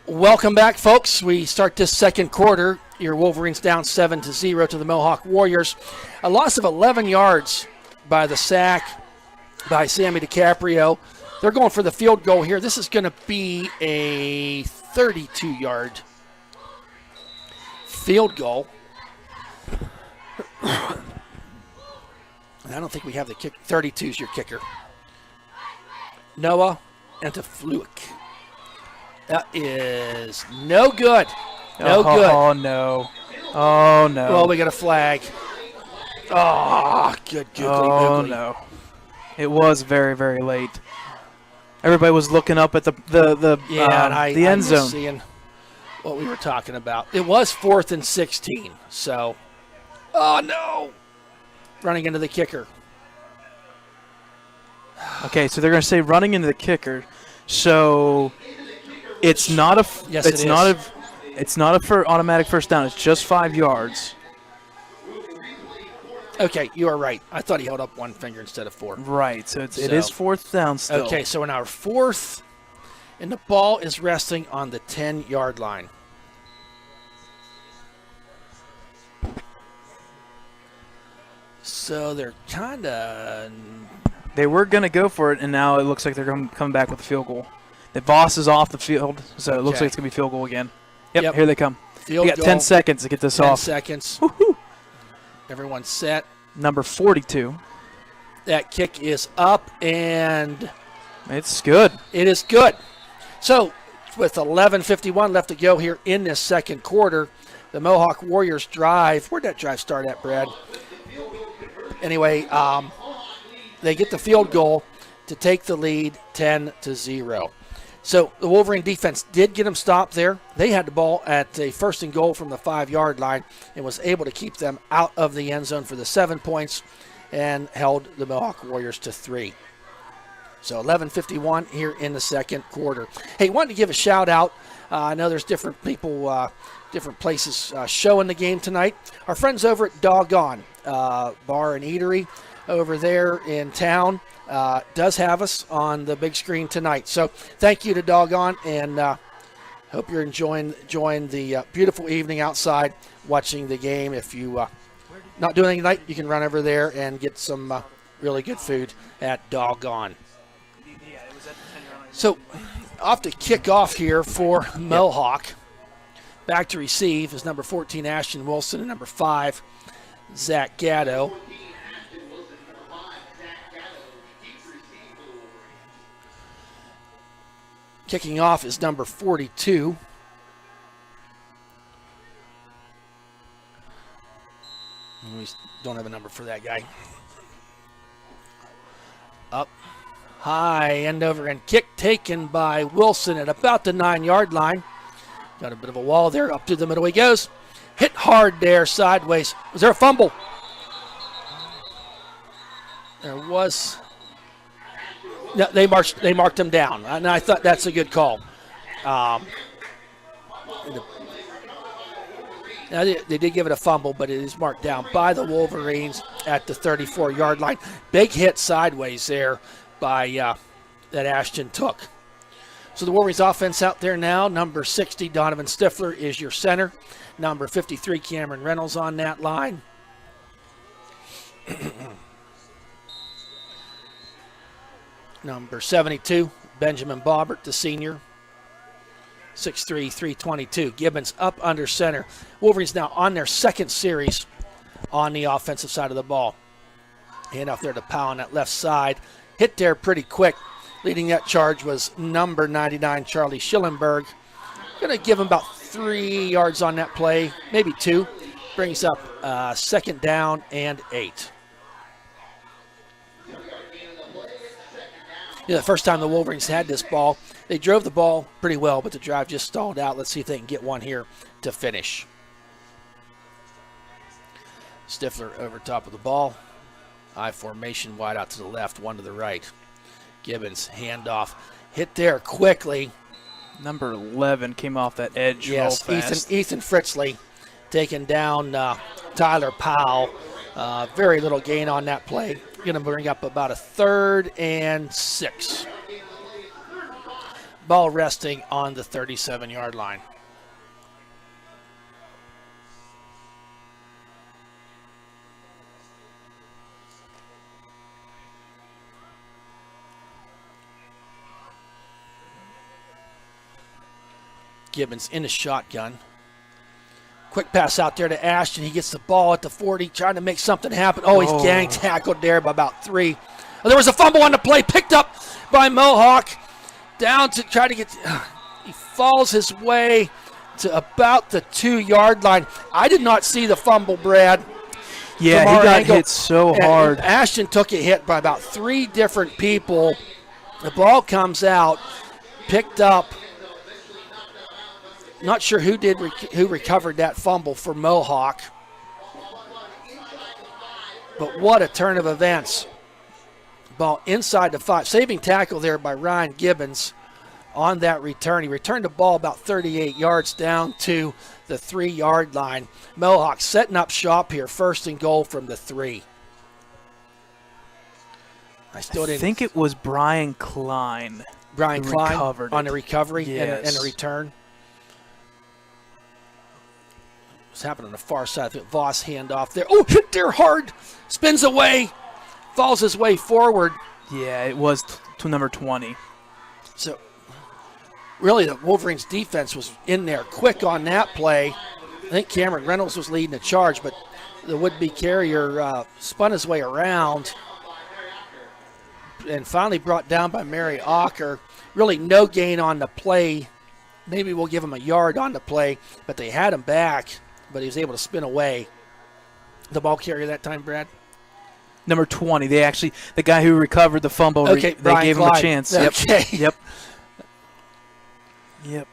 Welcome back, folks. We start this second quarter. Your Wolverines down 7-0 to the Mohawk Warriors. A loss of 11 yards by the sack by Sammy DiCaprio. They're going for the field goal here. This is going to be a 32-yard field goal. I don't think we have the kick. 32 is your kicker. Noah Antefluik. That is no good. No good. Oh, no. Oh, no. Well, we got a flag. Oh, good googly Oh, moogly. no. It was very, very late. Everybody was looking up at the end zone. Was seeing what we were talking about. It was 4th and 16. So, oh, no. Running into the kicker. Okay, so they're going to say running into the kicker. So it's not a Yes, it's it not is. it's not a automatic first down. It's just 5 yards. Okay, you are right. I thought he held up one finger instead of 4. Right. So it is 4th down still. Okay, so in our 4th, and the ball is resting on the 10-yard line. So they're kind of... They were going to go for it, and now it looks like they're coming back with a field goal. The Voss is off the field, so it looks Okay. like it's going to be field goal again. Yep, Yep. here they come. Field We got goal, 10 seconds to get this 10 off. seconds. Woo-hoo. Everyone's set. Number 42. That kick is up, and It's good. it is good. So with 11:51 left to go here in this second quarter, the Mohawk Warriors drive. Where'd that drive start at, Brad? Anyway, they get the field goal to take the lead 10-0. So the Wolverine defense did get them stopped there. They had the ball at a 1st and goal from the 5-yard line and was able to keep them out of the end zone for the 7 points and held the Mohawk Warriors to 3. So 11:51 here in the second quarter. Hey, wanted to give a shout out. I know there's different people, different places showing the game tonight. Our friends over at Doggone Bar and Eatery over there in town does have us on the big screen tonight. So thank you to Doggone, and hope you're enjoying the beautiful evening outside watching the game. If you not doing anything tonight, you can run over there and get some really good food at Doggone. So off to kick off here for Mohawk. Back to receive is number 14, Ashton Wilson, and number 5, Zach Gatto. Kicking off is number 42. We don't have a number for that guy. Up high, end over, and kick taken by Wilson at about the 9-yard line. Got a bit of a wall there. Up to the middle he goes. Hit hard there, sideways. Was there a fumble? There was. No, they marked him down, and I thought that's a good call. Now they did give it a fumble, but it is marked down by the Wolverines at the 34-yard line. Big hit sideways there by that Ashton took. So the Wolverines offense out there now. Number 60, Donovan Stifler, is your center. Number 53, Cameron Reynolds on that line. Number 72, Benjamin Bobbert, the senior. 6'3", 322. Gibbons up under center. Wolverines now on their second series on the offensive side of the ball. Hand off there to Powell on that left side. Hit there pretty quick. Leading that charge was number 99, Charlie Schillenberg. Going to give him about 3 yards on that play, maybe 2. Brings up second down and 8. The first time the Wolverines had this ball, they drove the ball pretty well, but the drive just stalled out. Let's see if they can get one here to finish. Stifler over top of the ball. I formation, wide out to the left, one to the right. Gibbons, handoff. Hit there quickly. Number 11 came off that edge real fast. Ethan Fritzley taking down Tyler Powell. Very little gain on that play. Going to bring up about a 3rd and 6. Ball resting on the 37-yard line. Gibbons in a shotgun. Quick pass out there to Ashton. He gets the ball at the 40, trying to make something happen. Oh, he's gang tackled there by about 3. Oh, there was a fumble on the play, picked up by Mohawk. Down to try to get, he falls his way to about the 2-yard line. I did not see the fumble, Brad. Yeah, he got hit so hard. And Ashton took a hit by about 3 different people. The ball comes out, picked up. Not sure who recovered that fumble for Mohawk. But what a turn of events. Ball inside the 5. Saving tackle there by Ryan Gibbons on that return. He returned the ball about 38 yards down to the 3-yard line. Mohawk setting up shop here, 1st and goal from the 3. I think it was Brian Klein. Brian Klein recovered on the recovery yes. and the return. What's happening on the far side? I think Voss handoff there. Oh, hit there hard. Spins away. Falls his way forward. Yeah, it was to number 20. So, really, the Wolverines' defense was in there quick on that play. I think Cameron Reynolds was leading the charge, but the would-be carrier spun his way around and finally brought down by Mary Ocker. Really no gain on the play. Maybe we'll give him a yard on the play, but they had him back, but he was able to spin away. The ball carrier that time, Brad? Number 20. The guy who recovered the fumble, okay, they gave him a chance. Okay. Yep.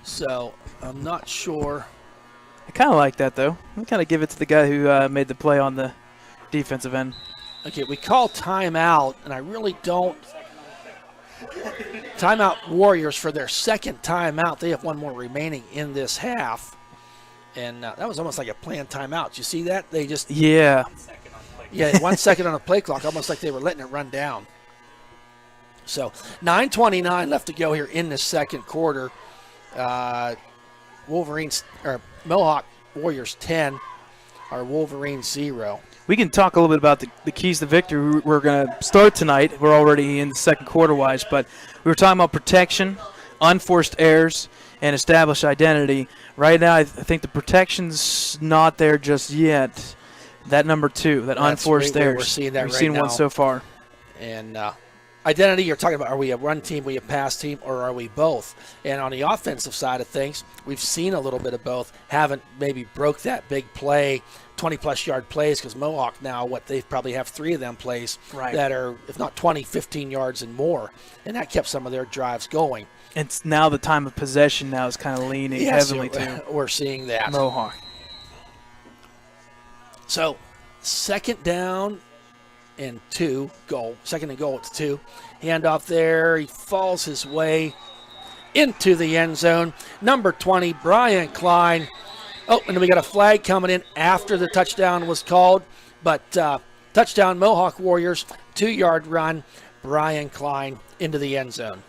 So, I'm not sure. I kind of like that, though. We kind of give it to the guy who made the play on the defensive end. Okay, we call timeout, and I really don't. Timeout Warriors for their second timeout. They have one more remaining in this half. And that was almost like a planned timeout. You see that? They just. Yeah. 1 second on the play clock, almost like they were letting it run down. So 9:29 left to go here in the second quarter. Mohawk Warriors 10, our Wolverines 0. We can talk a little bit about the keys to victory. We're going to start tonight. We're already in the second quarter-wise, but we were talking about protection, unforced errors, and established identity. Right now, I think the protection's not there just yet. That number 2, that unforced errors. We're seeing that We've right seen now. one so far. And identity, you're talking about, are we a run team, are we a pass team, or are we both? And on the offensive side of things, we've seen a little bit of both. Haven't maybe broke that big play, 20-plus yard plays, because Mohawk now, they probably have 3 of them plays that are, if not 20, 15 yards and more. And that kept some of their drives going. It's now the time of possession now is kind of leaning heavily to we're seeing that. Mohawk. So, second down and 2, goal. Second and goal, it's 2. Handoff there. He falls his way into the end zone. Number 20, Brian Klein. Oh, and then we got a flag coming in after the touchdown was called. But touchdown, Mohawk Warriors, 2-yard run. Brian Klein into the end zone.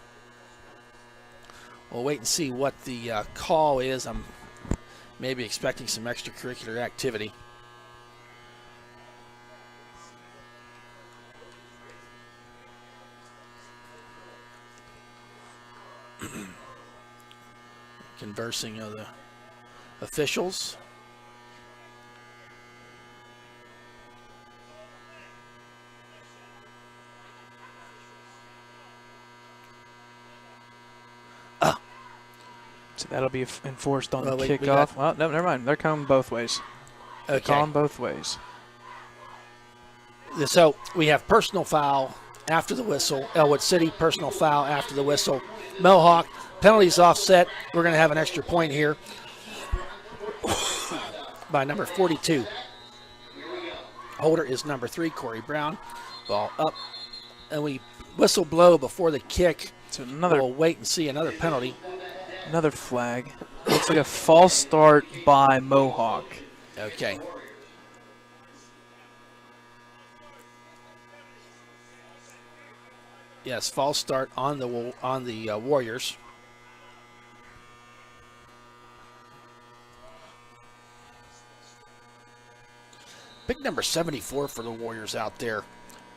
We'll wait and see what the call is. I'm maybe expecting some extracurricular activity. Conversing of the officials. So that'll be enforced on the we kickoff. Well, no, never mind. They're coming both ways. They're Okay. calling both ways. So we have personal foul after the whistle. Ellwood City, personal foul after the whistle. Mohawk, penalties offset. We're going to have an extra point here by number 42. Holder is number 3, Corey Brown. Ball up. And we whistle blow before the kick. So another We'll wait and see another penalty. Another flag. Looks like a false start by Mohawk. Okay. Yes, false start on the Warriors. Big number 74 for the Warriors out there.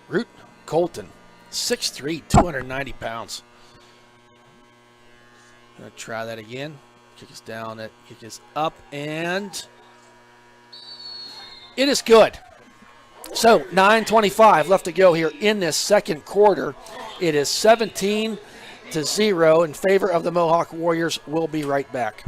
Root Colton, 6'3", 290 pounds. Gonna try that again. Kick is down, kick is up, and it is good. So 9:25 left to go here in this second quarter. It is 17-0 in favor of the Mohawk Warriors. We'll be right back.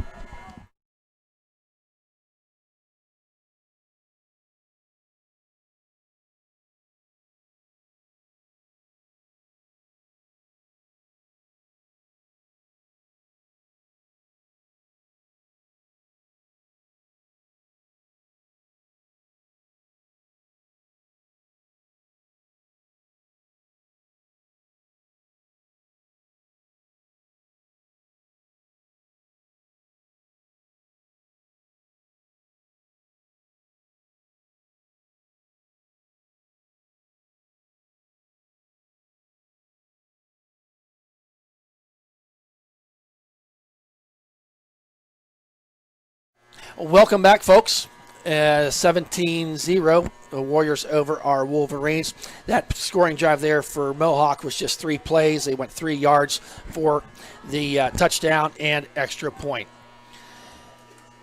Welcome back, folks. 17-0, the Warriors over our Wolverines. That scoring drive there for Mohawk was just 3 plays. They went 3 yards for the touchdown and extra point.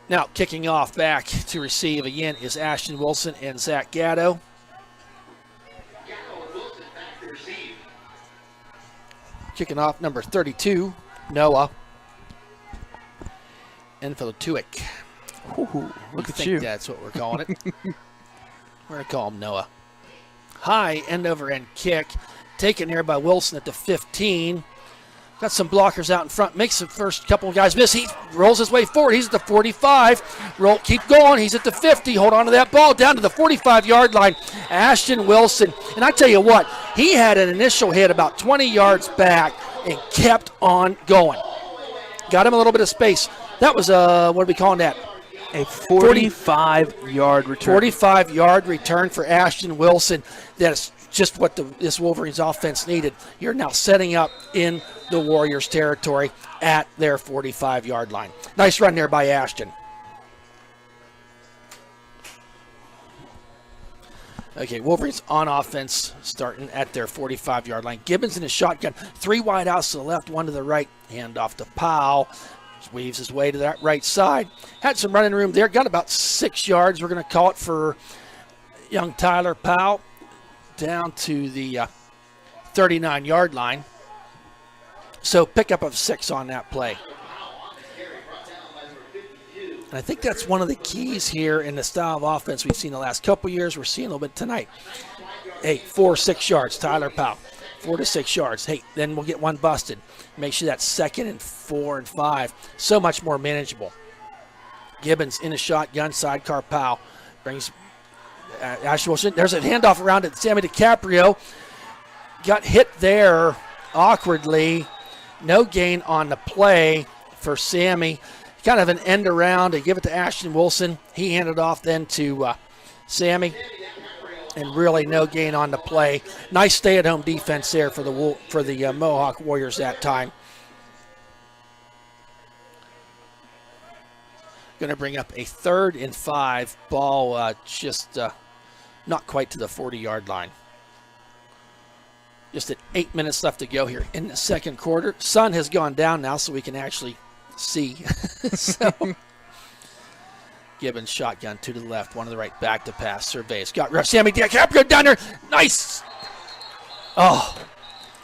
Now, kicking off back to receive again is Ashton Wilson and Zach Gatto. Kicking off number 32, Noah. And for the Tuick. Look at think you. That's what we're calling it. We're going to call him Noah. High end-over-end kick. Taken there by Wilson at the 15. Got some blockers out in front. Makes the first couple of guys miss. He rolls his way forward. He's at the 45. Keep going. He's at the 50. Hold on to that ball. Down to the 45-yard line. Ashton Wilson. And I tell you what, he had an initial hit about 20 yards back and kept on going. Got him a little bit of space. That was, what are we calling that? A 45-yard return. 45-yard return for Ashton Wilson. That's just what this Wolverines offense needed. You're now setting up in the Warriors territory at their 45-yard line. Nice run there by Ashton. Okay, Wolverines on offense starting at their 45-yard line. Gibbons in his shotgun. 3 wide outs to the left, 1 to the right. Hand off to Powell. Weaves his way to that right side. Had some running room there. Got about 6 yards. We're going to call it for young Tyler Powell down to the 39-yard line. So pickup of 6 on that play. And I think that's one of the keys here in the style of offense we've seen the last couple years. We're seeing a little bit tonight. Hey, 4 or 6 yards, Tyler Powell. 4 to 6 yards. Hey, then we'll get 1 busted. Make sure that's 2nd and 4 and 5. So much more manageable. Gibbons in a shotgun, sidecar Powell. Brings Ashton Wilson. There's a handoff around it. Sammy DiCaprio got hit there awkwardly. No gain on the play for Sammy. Kind of an end around to give it to Ashton Wilson. He handed off then to Sammy. And really no gain on the play. Nice stay-at-home defense there for the Mohawk Warriors that time. Going to bring up a 3rd and 5 ball, just not quite to the 40-yard line. Just at 8 minutes left to go here in the second quarter. Sun has gone down now, so we can actually see. So Gibbons shotgun, 2 to the left, 1 to the right, back to pass. Surveys. Got ref Sammy DiCaprio down there. Nice. Oh.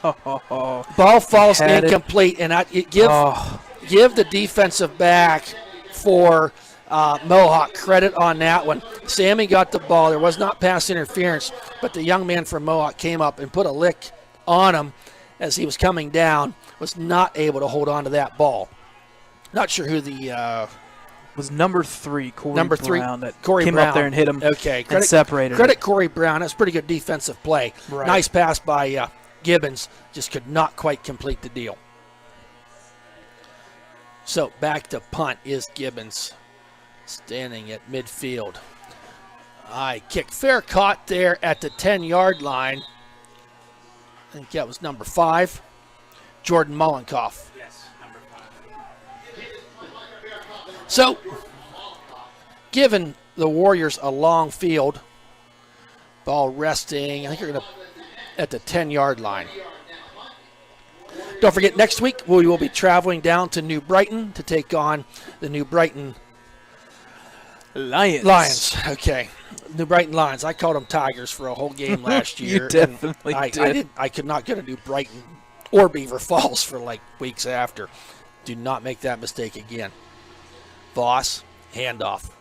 Ball falls incomplete, and give the defensive back for Mohawk credit on that one. Sammy got the ball. There was not pass interference, but the young man from Mohawk came up and put a lick on him as he was coming down, was not able to hold on to that ball. Not sure who the was number 3, Corey Brown, that Corey came Brown up there and hit him and separated. Credit Corey Brown. That's pretty good defensive play. Right. Nice pass by Gibbons. Just could not quite complete the deal. So back to punt is Gibbons, standing at midfield. High kick. Fair caught there at the 10-yard line. I think that was number 5, Jordan Mollenkoff. So, given the Warriors a long field, ball resting, I think you're going to at the 10-yard line. Don't forget, next week we will be traveling down to New Brighton to take on the New Brighton Lions. Okay, New Brighton Lions. I called them Tigers for a whole game last year. You definitely did. I could not go to New Brighton or Beaver Falls for like weeks after. Do not make that mistake again. Voss, handoff.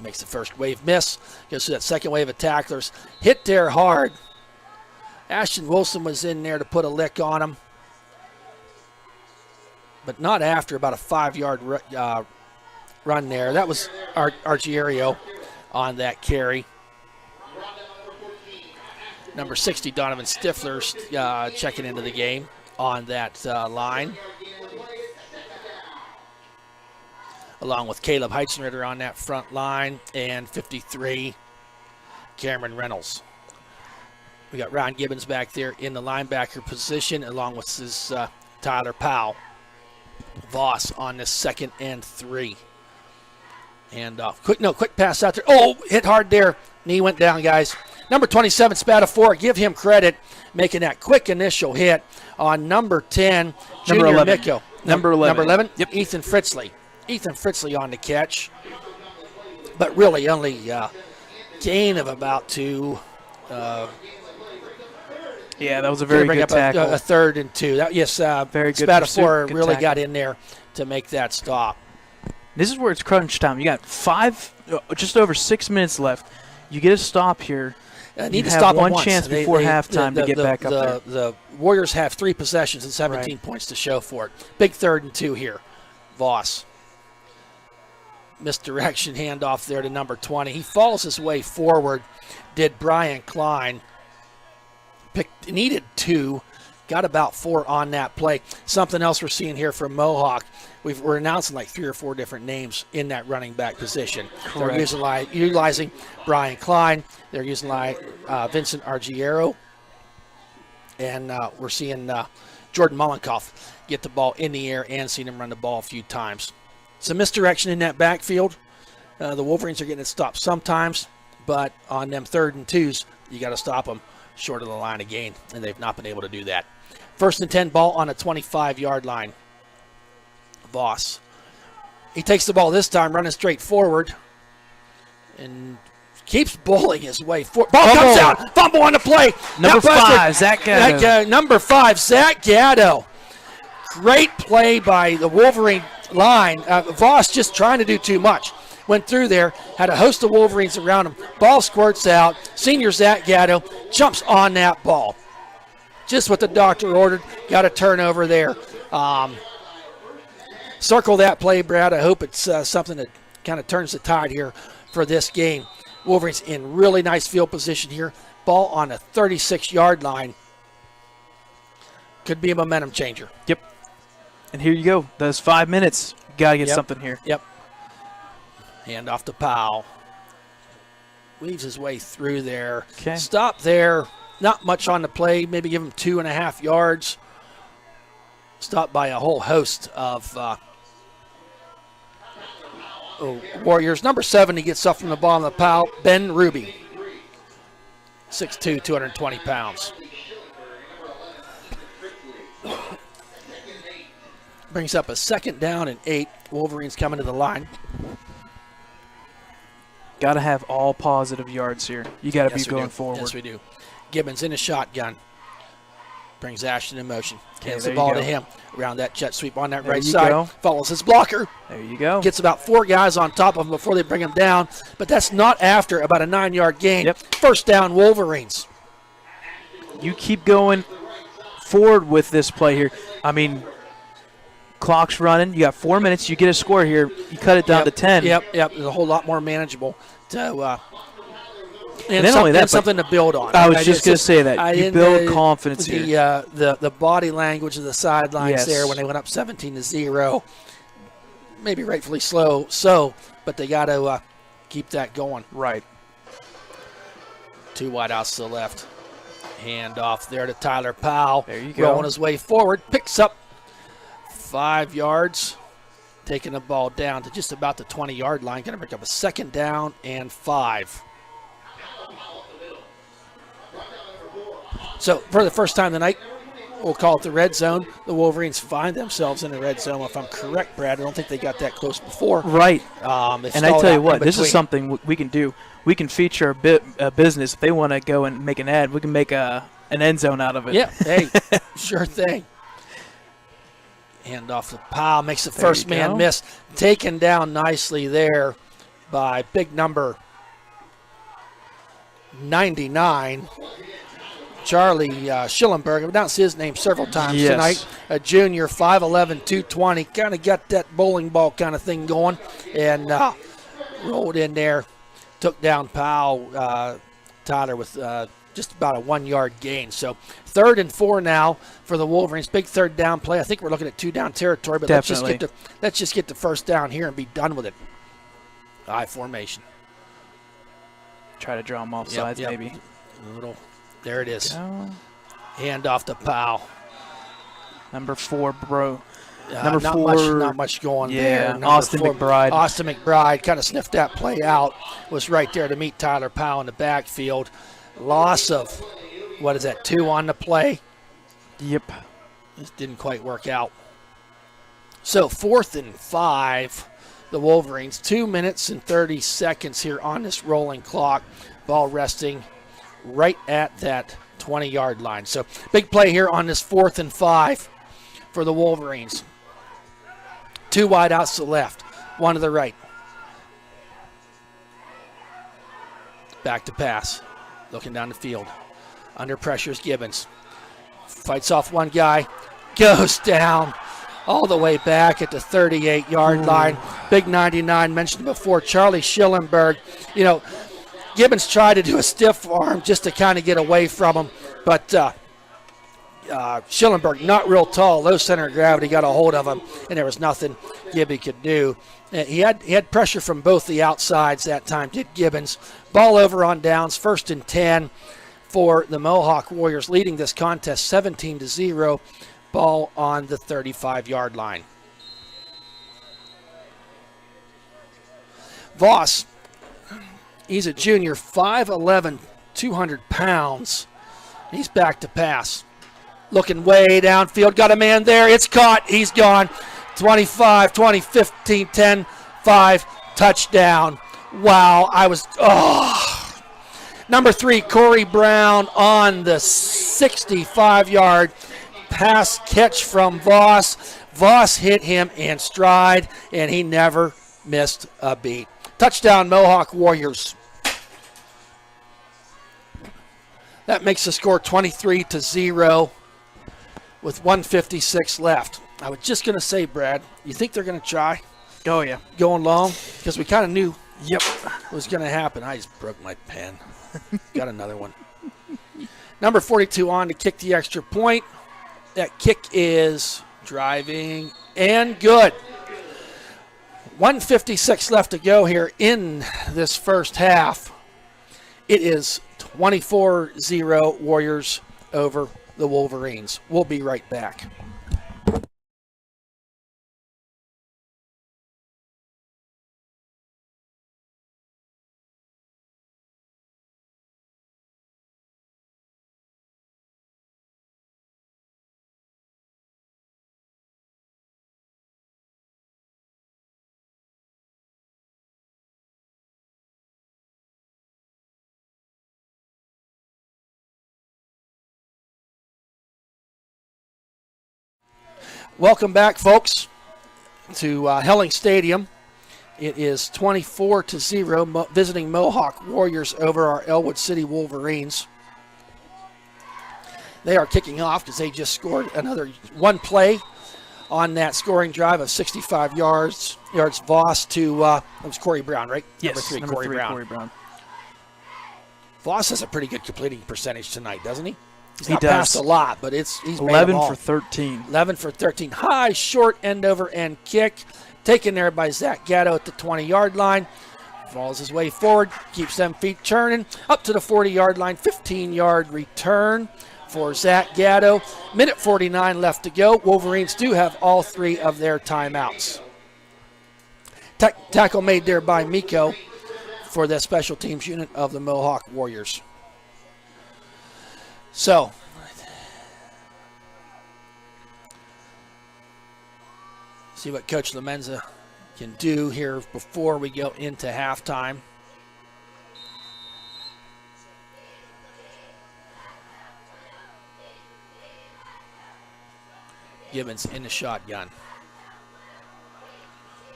Makes the first wave miss. Goes to that second wave of tacklers. Hit there hard. Ashton Wilson was in there to put a lick on him. But not after about a 5-yard run there. That was Argiero on that carry. Number 60, Donovan Stifler, checking into the game on that line. Along with Caleb Heitzenritter on that front line, and 53, Cameron Reynolds. We got Ron Gibbons back there in the linebacker position, along with his Tyler Powell. Voss on this 2nd and 3. And quick pass out there. Oh, hit hard there. Knee went down, guys. Number 27, Spatafor, give him credit, making that quick initial hit on number 10, Number 11. Micko. Number 11. Number 11? Yep. Ethan Fritzley on the catch, but really only gain of about 2. Yeah, that was a very good tackle. A 3rd and 2. Very good Spatafor pursuit, really good got in there to make that stop. This is where it's crunch time. You got just over 6 minutes left. You get a stop here. Need to have stop one once. chance before halftime to get back up there. The Warriors have 3 possessions and 17 points to show for it. Big 3rd and 2 here. Voss. Misdirection handoff there to number 20. He follows his way forward. Did Brian Klein. Needed 2. Got about 4 on that play. Something else we're seeing here from Mohawk. We're announcing like 3 or 4 different names in that running back position. Correct. They're utilizing Brian Klein. They're using Vincent Argiero. And we're seeing Jordan Mollenkoff get the ball in the air and seeing him run the ball a few times. Some misdirection in that backfield. The Wolverines are getting it stopped sometimes, but on them 3rd and 2s, you got to stop them short of the line of gain, and they've not been able to do that. 1st and 10, ball on a 25-yard line. Voss. He takes the ball this time, running straight forward, and keeps bowling his way forward. Ball comes out. Fumble on the play. Number 5, Zach Gatto. Number 5, Zach Gatto. Great play by the Wolverine line. Voss just trying to do too much. Went through there, had a host of Wolverines around him. Ball squirts out. Senior Zach Gatto jumps on that ball. Just what the doctor ordered. Got a turnover there. Circle that play, Brad. I hope it's something that kind of turns the tide here for this game. Wolverines in really nice field position here. Ball on a 36-yard line. Could be a momentum changer. Yep. And here you go. Those 5 minutes. Got to get something here. Yep. Hand off to Powell. Weaves his way through there. Okay. Stop there. Not much on the play. Maybe give him 2.5 yards. Stopped by a whole host of Warriors. Number 7, he gets up from the bottom of the Powell. Ben Ruby. 6'2", 220 pounds. Brings up a 2nd down and 8. Wolverines coming to the line. Got to have all positive yards here. You got to be going forward. Yes, we do. Gibbons in a shotgun. Brings Ashton in motion. Hands the there ball you to go. him. Around that jet sweep on that There right you side. go. Follows his blocker. There you go. Gets about 4 guys on top of him before they bring him down. But that's not after about a 9-yard gain. Yep. 1st down, Wolverines. You keep going forward with this play here. I mean, clock's running. You got 4 minutes. You get a score here. You cut it down to 10. Yep. It's a whole lot more manageable to And not only that, but something to build on. I was just going to say that. You build confidence here. The body language of the sidelines Yes. there when they went up 17-0, maybe rightfully slow, but they got to keep that going. Right. 2 wide outs to the left. Hand off there to Tyler Powell. There you go. Rolling his way forward. Picks up 5 yards. Taking the ball down to just about the 20-yard line. Going to pick up a 2nd down and 5. So for the first time tonight, we'll call it the red zone. The Wolverines find themselves in the red zone. If I'm correct, Brad, I don't think they got that close before. Right. And I tell you what, this is something we can do. We can feature a business. If they want to go and make an ad, we can make an end zone out of it. Yeah, hey, sure thing. Hand off to Powell, makes the first man miss. Taken down nicely there by big number 99. Charlie Schillenberg. I've announced his name several times tonight. A junior, 5'11", 220. Kind of got that bowling ball kind of thing going. And rolled in there. Took down Powell, Tyler, with just about a 1-yard gain. So 3rd and 4 now for the Wolverines. Big 3rd down play. I think we're looking at 2-down territory. But let's just get the 1st down here and be done with it. I formation. Try to draw them off sides, maybe. There it is. Hand off to Powell. Number 4, bro. Number 4. Not much going there. Austin McBride. Austin McBride kind of sniffed that play out. Was right there to meet Tyler Powell in the backfield. Loss of, 2 on the play? Yep. This didn't quite work out. So 4th and 5, the Wolverines. 2 minutes and 30 seconds here on this rolling clock. Ball resting right at that 20-yard line. So big play here on this 4th and 5 for the Wolverines. 2 wide outs to the left, 1 to the right. Back to pass. Looking down the field. Under pressure is Gibbons. Fights off 1 guy. Goes down all the way back at the 38-yard line. Big 99 mentioned before. Charlie Schillenberg. Gibbons tried to do a stiff arm just to kind of get away from him, but Schillenberg, not real tall, low center of gravity, got a hold of him, and there was nothing Gibby could do. He had pressure from both the outsides that time, did Gibbons. Ball over on downs, 1st and 10 for the Mohawk Warriors, leading this contest 17-0. Ball on the 35-yard line. Voss. He's a junior, 5'11", 200 pounds. He's back to pass. Looking way downfield. Got a man there. It's caught. He's gone. 25, 20, 15, 10, 5. Touchdown. Wow. Number 3, Corey Brown on the 65-yard pass catch from Voss. Voss hit him in stride, and he never missed a beat. Touchdown, Mohawk Warriors. That makes the score 23-0 with 1:56 left. I was just going to say, Brad, you think they're going to try? Oh, yeah. Going long? Because we kind of knew it was going to happen. I just broke my pen. Got another one. Number 42 on to kick the extra point. That kick is driving and good. 1:56 left to go here in this first half. It is 24-0 Warriors over the Wolverines. We'll be right back. Welcome back, folks, to Helling Stadium. It is 24-0, visiting Mohawk Warriors over our Ellwood City Wolverines. They are kicking off because they just scored another one play on that scoring drive of 65 yards. Voss to, it was Corey Brown, right? Yes, number three, Corey Brown. Voss has a pretty good completing percentage tonight, doesn't he? He's not passed a lot, but he's 11 for 13. 11 for 13. High, short, end over end kick. Taken there by Zach Gatto at the 20-yard line. Falls his way forward, keeps them feet turning. Up to the 40-yard line, 15-yard return for Zach Gatto. Minute 49 left to go. Wolverines do have all 3 of their timeouts. Tackle made there by Miko for the special teams unit of the Mohawk Warriors. So, see what Coach Lamenza can do here before we go into halftime. Gibbons in the shotgun.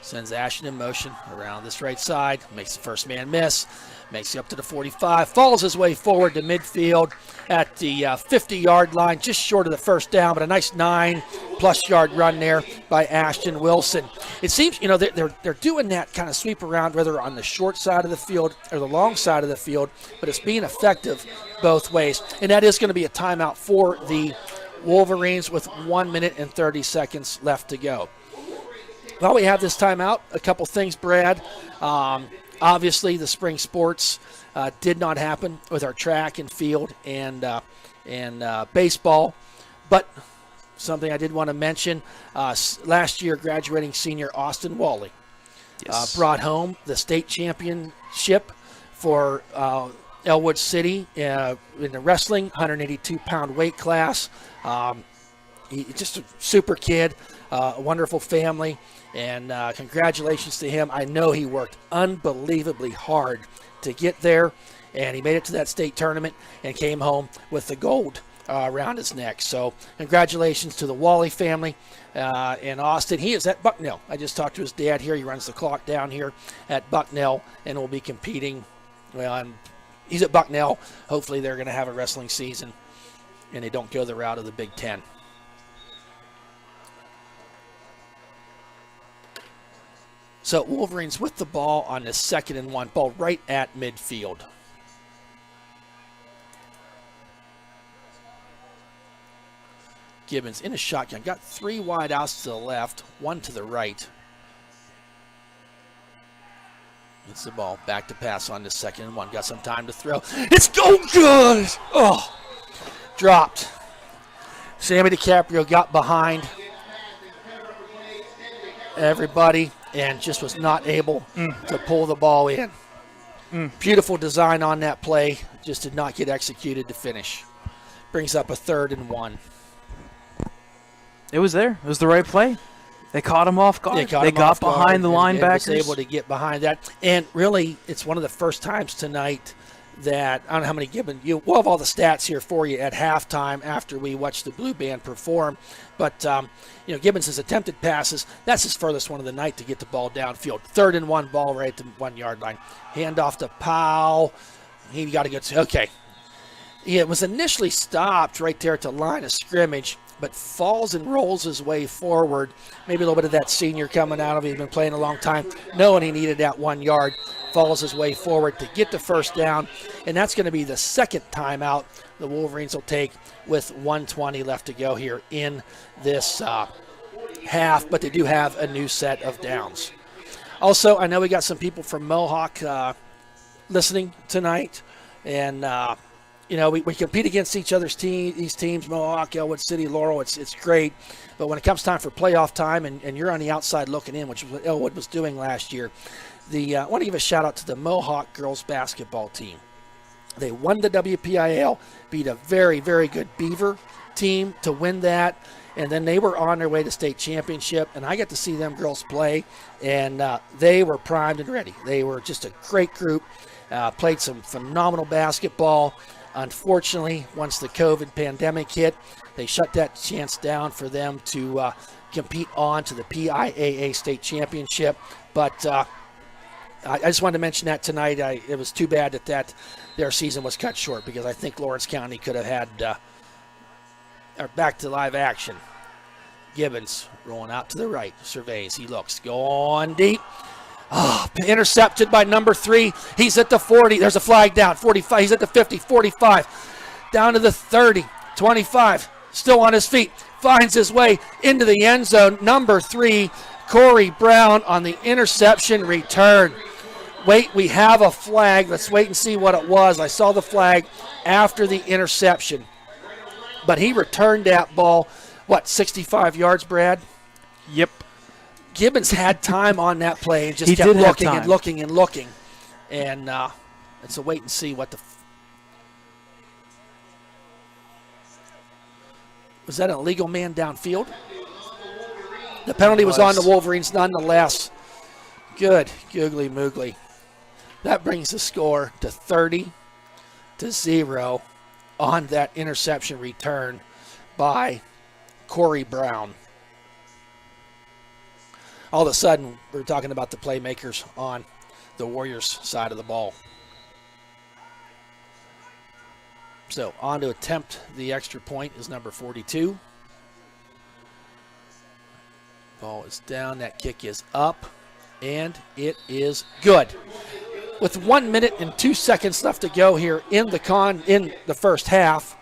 Sends Ashton in motion around this right side. Makes the first man miss. Makes it up to the 45. Falls his way forward to midfield at the 50-yard line, just short of the first down, but a nice 9+ yard run there by Ashton Wilson. It seems, they're doing that kind of sweep around, whether on the short side of the field or the long side of the field, but it's being effective both ways. And that is going to be a timeout for the Wolverines with 1 minute and 30 seconds left to go. While we have this timeout, a couple things, Brad. Obviously, the spring sports did not happen with our track and field and baseball, but something I did want to mention, last year graduating senior Austin Wally brought home the state championship for Ellwood City in the wrestling, 182-pound weight class. He's just a super kid, a wonderful family, and congratulations to him. I know he worked unbelievably hard to get there, and he made it to that state tournament and came home with the gold around his neck. So congratulations to the Wally family in Austin. He is at Bucknell. I just talked to his dad here. He runs the clock down here at Bucknell and will be competing. Well, he's at Bucknell. Hopefully they're going to have a wrestling season and they don't go the route of the Big Ten. So Wolverines with the ball on the 2nd and 1, ball right at midfield. Gibbons in a shotgun, got 3 wide outs to the left, 1 to the right. Gets the ball back to pass on the 2nd and 1, got some time to throw. It's go good! Oh, dropped. Sammy DiCaprio got behind everybody and just was not able to pull the ball in. Beautiful design on that play, just did not get executed to finish. Brings up a 3rd and 1. It was there. It was the right play. They caught him off guard. They got behind the linebackers. And was able to get behind that. And really, it's one of the first times tonight that, I don't know how many Gibbons, we'll have all the stats here for you at halftime after we watch the Blue Band perform. But, Gibbons has attempted passes. That's his furthest one of the night to get the ball downfield. 3rd and 1, ball right at the 1 yard line. Hand off to Powell. He got to go to, okay. It was initially stopped right there at the line of scrimmage, but falls and rolls his way forward. Maybe a little bit of that senior coming out of him. He's been playing a long time, knowing he needed that 1 yard. Falls his way forward to get the first down, and that's going to be the second timeout the Wolverines will take with 1:20 left to go here in this half, but they do have a new set of downs. Also, I know we got some people from Mohawk listening tonight, and we compete against each other's these teams, Mohawk, Ellwood City, Laurel. It's great. But when it comes time for playoff time and you're on the outside looking in, which is what Ellwood was doing last year, I want to give a shout-out to the Mohawk girls basketball team. They won the WPIAL, beat a very, very good Beaver team to win that, and then they were on their way to state championship, and I got to see them girls play, and they were primed and ready. They were just a great group, played some phenomenal basketball. Unfortunately, once the COVID pandemic hit, they shut that chance down for them to compete on to the PIAA state championship. But I just wanted to mention that tonight. It was too bad that their season was cut short, because I think Lawrence County could have had back to live action. Gibbons rolling out to the right, surveys, he looks, going deep. Oh, intercepted by number 3. He's at the 40. There's a flag down. 45. He's at the 50, 45. Down to the 30, 25. Still on his feet. Finds his way into the end zone. Number 3, Corey Brown on the interception return. Wait, we have a flag. Let's wait and see what it was. I saw the flag after the interception. But he returned that ball, 65 yards, Brad? Yep. Gibbons had time on that play and just He kept did have looking time. and looking and looking. And it's a wait and see what the... Was that an illegal man downfield? The penalty was on the Wolverines nonetheless. Good, googly moogly. That brings the score to 30-0 on that interception return by Corey Brown. All of a sudden, we're talking about the playmakers on the Warriors side of the ball. So on to attempt the extra point is number 42. Ball is down, that kick is up, and it is good. With 1 minute and 2 seconds left to go here in the first half,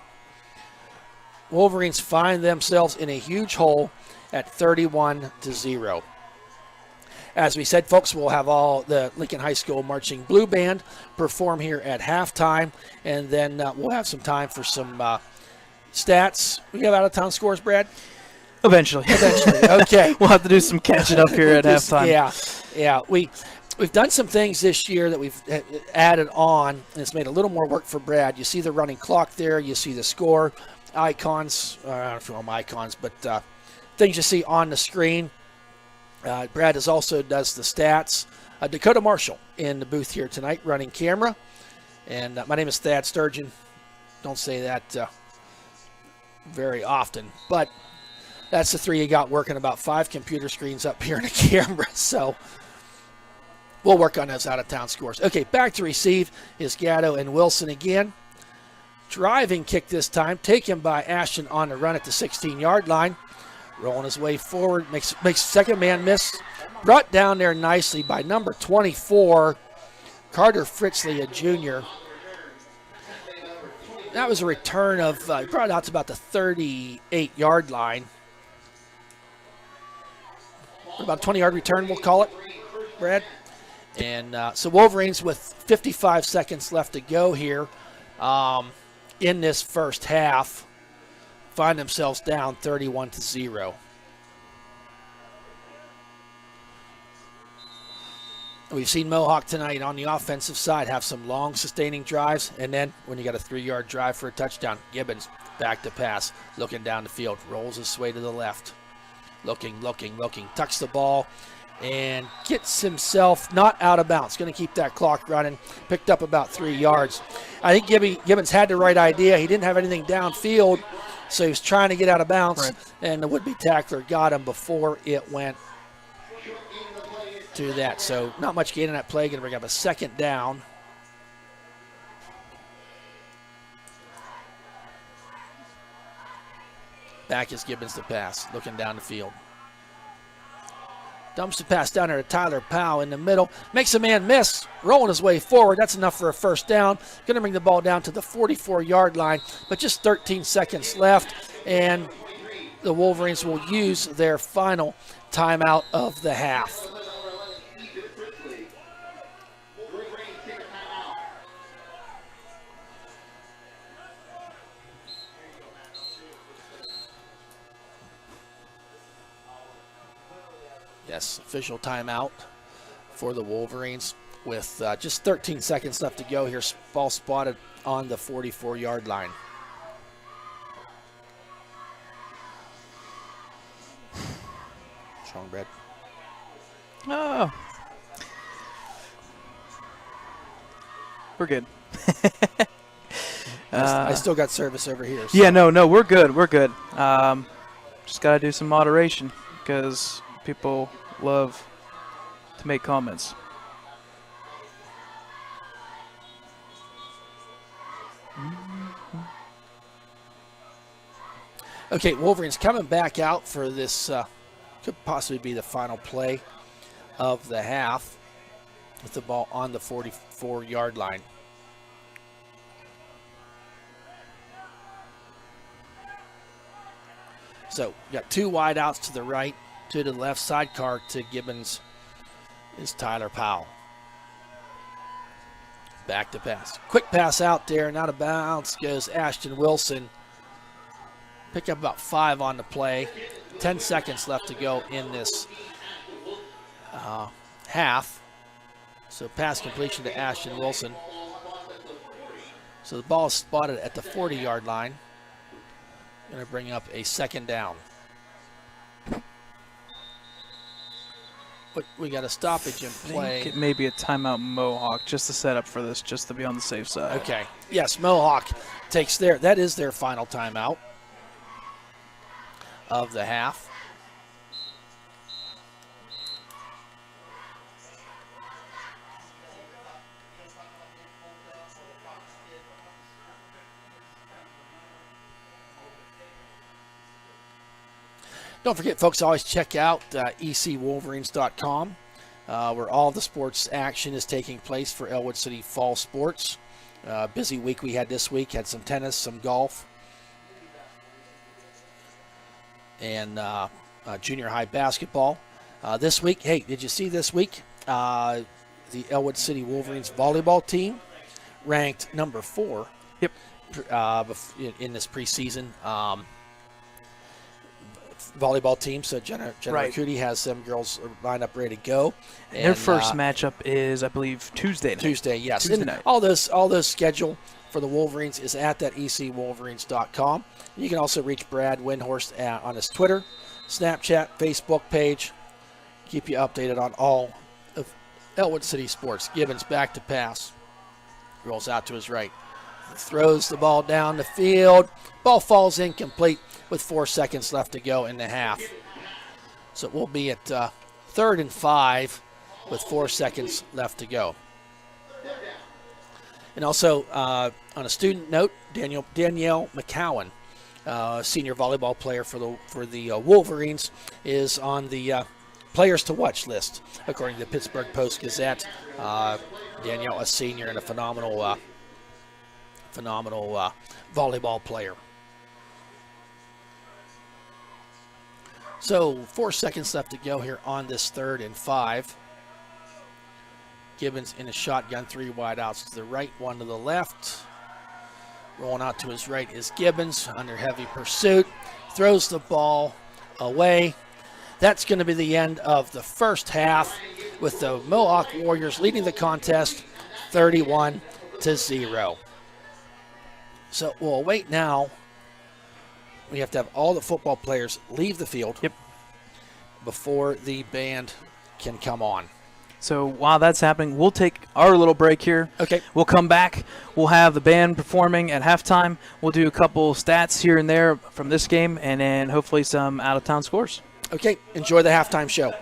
Wolverines find themselves in a huge hole at 31-0. As we said, folks, we'll have all the Lincoln High School Marching Blue Band perform here at halftime, and then we'll have some time for some stats. We have out-of-town scores, Brad? Eventually. Okay. We'll have to do some catching up here at halftime. Yeah. We've done some things this year that we've added on, and it's made a little more work for Brad. You see the running clock there. You see the score icons. I don't know if you want them icons, but things you see on the screen. Brad also does the stats. Dakota Marshall in the booth here tonight running camera. And my name is Thad Sturgeon. Don't say that very often. But that's the 3 you got working, about 5 computer screens up here and a camera. So we'll work on those out-of-town scores. Okay, back to receive is Gatto and Wilson again. Driving kick this time, taken by Ashton on the run at the 16-yard line. Rolling his way forward, makes second man miss. Brought down there nicely by number 24, Carter Fritzley, a junior. That was a return of, he brought it out to about the 38-yard line. About a 20-yard return, we'll call it, Brad. And so Wolverines with 55 seconds left to go here in this first half find themselves down 31-0. We've seen Mohawk tonight on the offensive side have some long sustaining drives, and then when you got a 3-yard drive for a touchdown, Gibbons back to pass, looking down the field, rolls his way to the left, looking, tucks the ball, and gets himself not out of bounds. Going to keep that clock running. Picked up about 3 yards. I think Gibbons had the right idea. He didn't have anything downfield, so he was trying to get out of bounds, right, and the would-be tackler got him before it went to that. So not much gain in that play. Going to bring up a second down. Back is Gibbons to pass, looking down the field. Dumps the pass down there to Tyler Powell in the middle. Makes a man miss, rolling his way forward. That's enough for a first down. Going to bring the ball down to the 44-yard line, but just 13 seconds left, and the Wolverines will use their final timeout of the half. Yes, official timeout for the Wolverines with just 13 seconds left to go here. Ball spotted on the 44-yard line. Strong bread. Oh. We're good. I still got service over here. So. Yeah, no, we're good. We're good. Just got to do some moderation. because people love to make comments. Okay, Wolverines coming back out for this, could possibly be the final play of the half with the ball on the 44-yard line. So we got 2 wide outs to the right, 2 to the left, sidecar to Gibbons is Tyler Powell. Back to pass. Quick pass out there, and out of bounds goes Ashton Wilson. Pick up about 5 on the play. 10 seconds left to go in this half. So pass completion to Ashton Wilson. So the ball is spotted at the 40-yard line. Going to bring up a second down. But we got a stoppage in play. I think it may be a timeout Mohawk, just to set up for this, just to be on the safe side. Okay. Yes, Mohawk takes that is their final timeout of the half. Don't forget, folks, always check out ecwolverines.com, where all the sports action is taking place for Ellwood City Fall Sports. Busy week we had this week. Had some tennis, some golf, and junior high basketball. This week, hey, did you see this week? The Ellwood City Wolverines volleyball team ranked number 4. Yep. In this preseason. Volleyball team, so Jenna Right. Cootie has them girls lined up ready to go. And their first matchup is, I believe, Tuesday night. Tuesday, yes. Tuesday And night. all those schedule for the Wolverines is at that ecwolverines.com. You can also reach Brad Windhorst on his Twitter, Snapchat, Facebook page. Keep you updated on all of Ellwood City sports. Gibbons back to pass. Rolls out to his right. Throws the ball down the field. Ball falls incomplete with 4 seconds left to go in the half. So we'll be at 3rd and 5 with 4 seconds left to go. And also, on a student note, Danielle McCowan, senior volleyball player for the Wolverines, is on the players to watch list, according to the Pittsburgh Post-Gazette. Danielle, a senior and a phenomenal volleyball player. So 4 seconds left to go here on this 3rd and 5. Gibbons in a shotgun, 3 wide outs to the right, 1 to the left. Rolling out to his right is Gibbons under heavy pursuit. Throws the ball away. That's going to be the end of the first half, with the Mohawk Warriors leading the contest 31-0. So we'll wait now. We have to have all the football players leave the field before the band can come on. So while that's happening, we'll take our little break here. Okay. We'll come back. We'll have the band performing at halftime. We'll do a couple stats here and there from this game, and then hopefully some out-of-town scores. Okay. Enjoy the halftime show.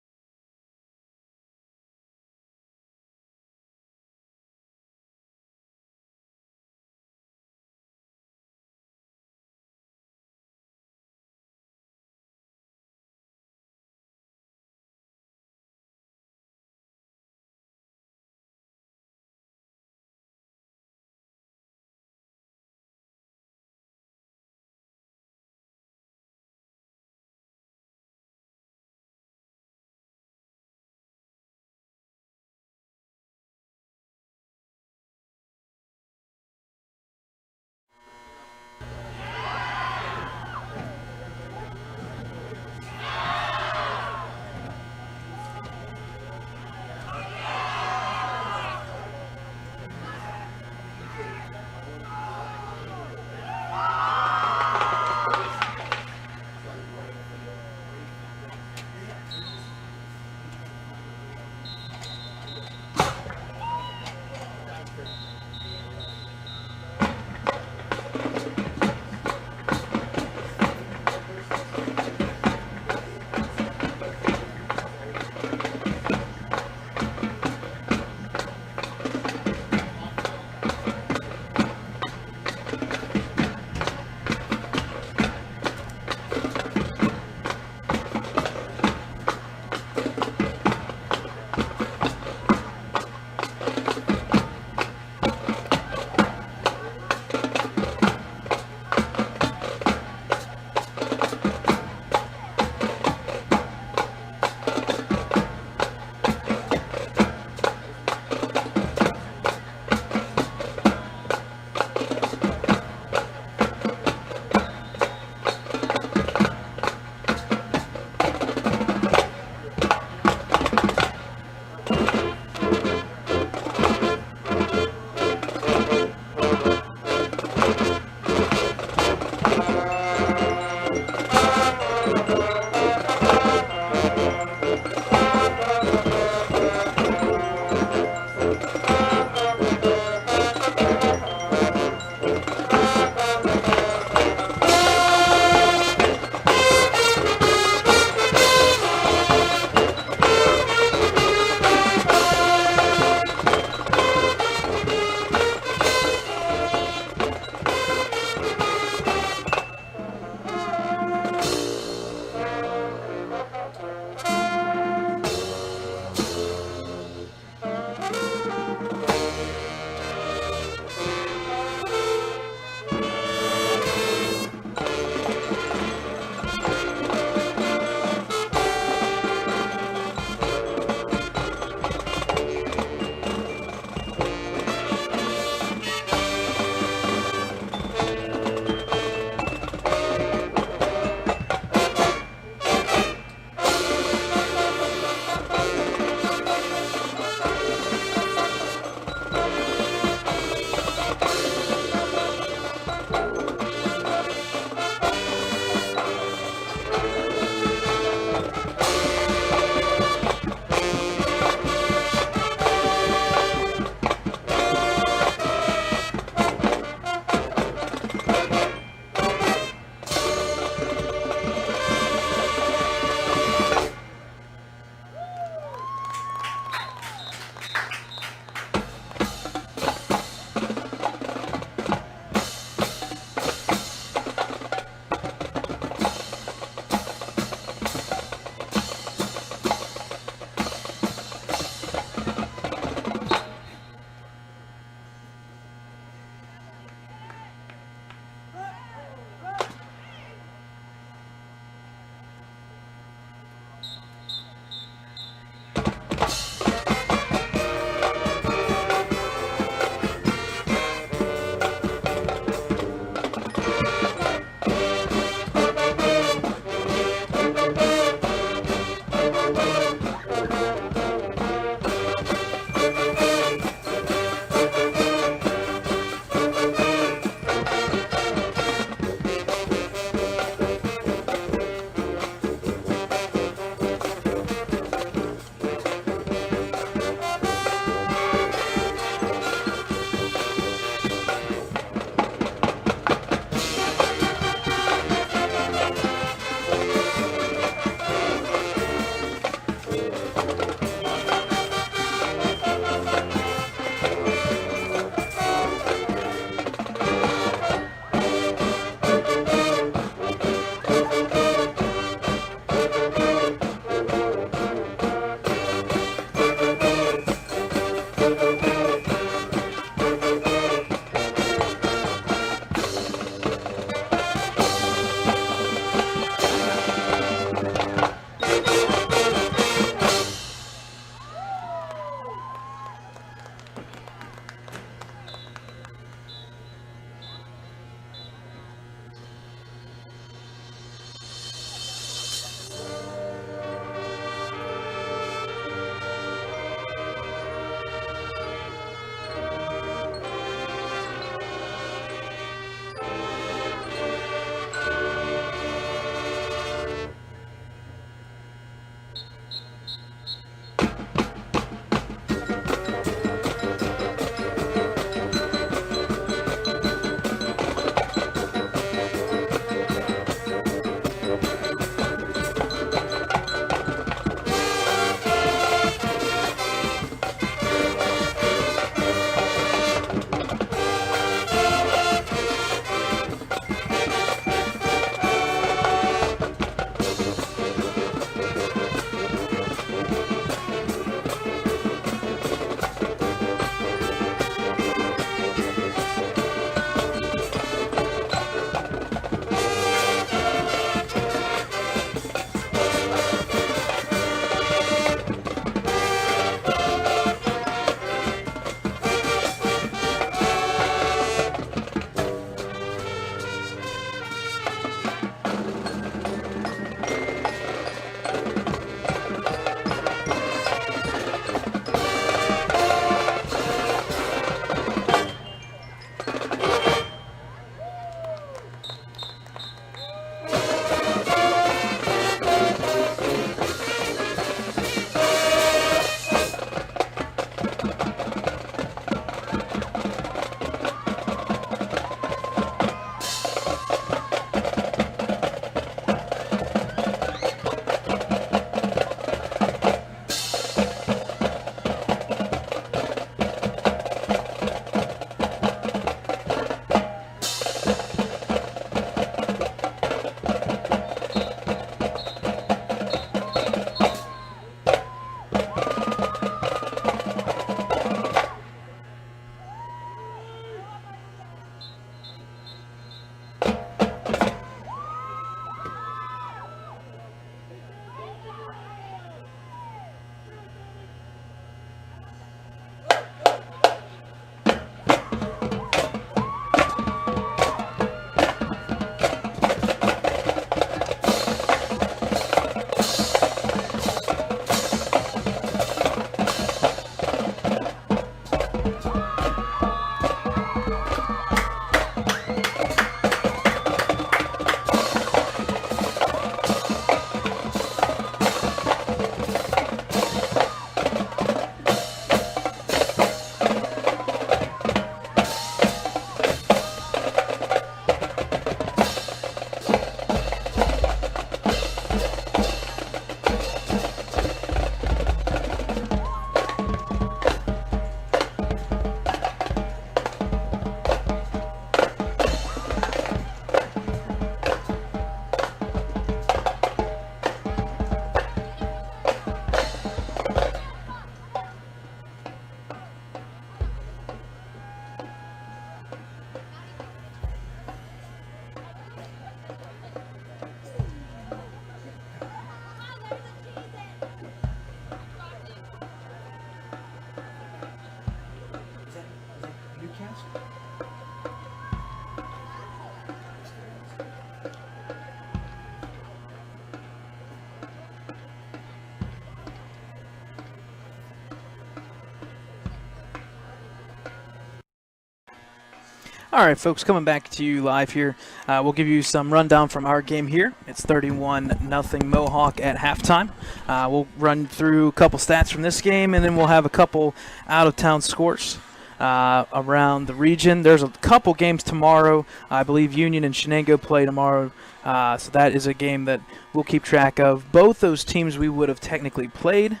All right, folks, coming back to you live here. We'll give you some rundown from our game here. It's 31-0 Mohawk at halftime. We'll run through a couple stats from this game, and then we'll have a couple out-of-town scores around the region. There's a couple games tomorrow. I believe Union and Shenango play tomorrow, so that is a game that we'll keep track of. Both those teams we would have technically played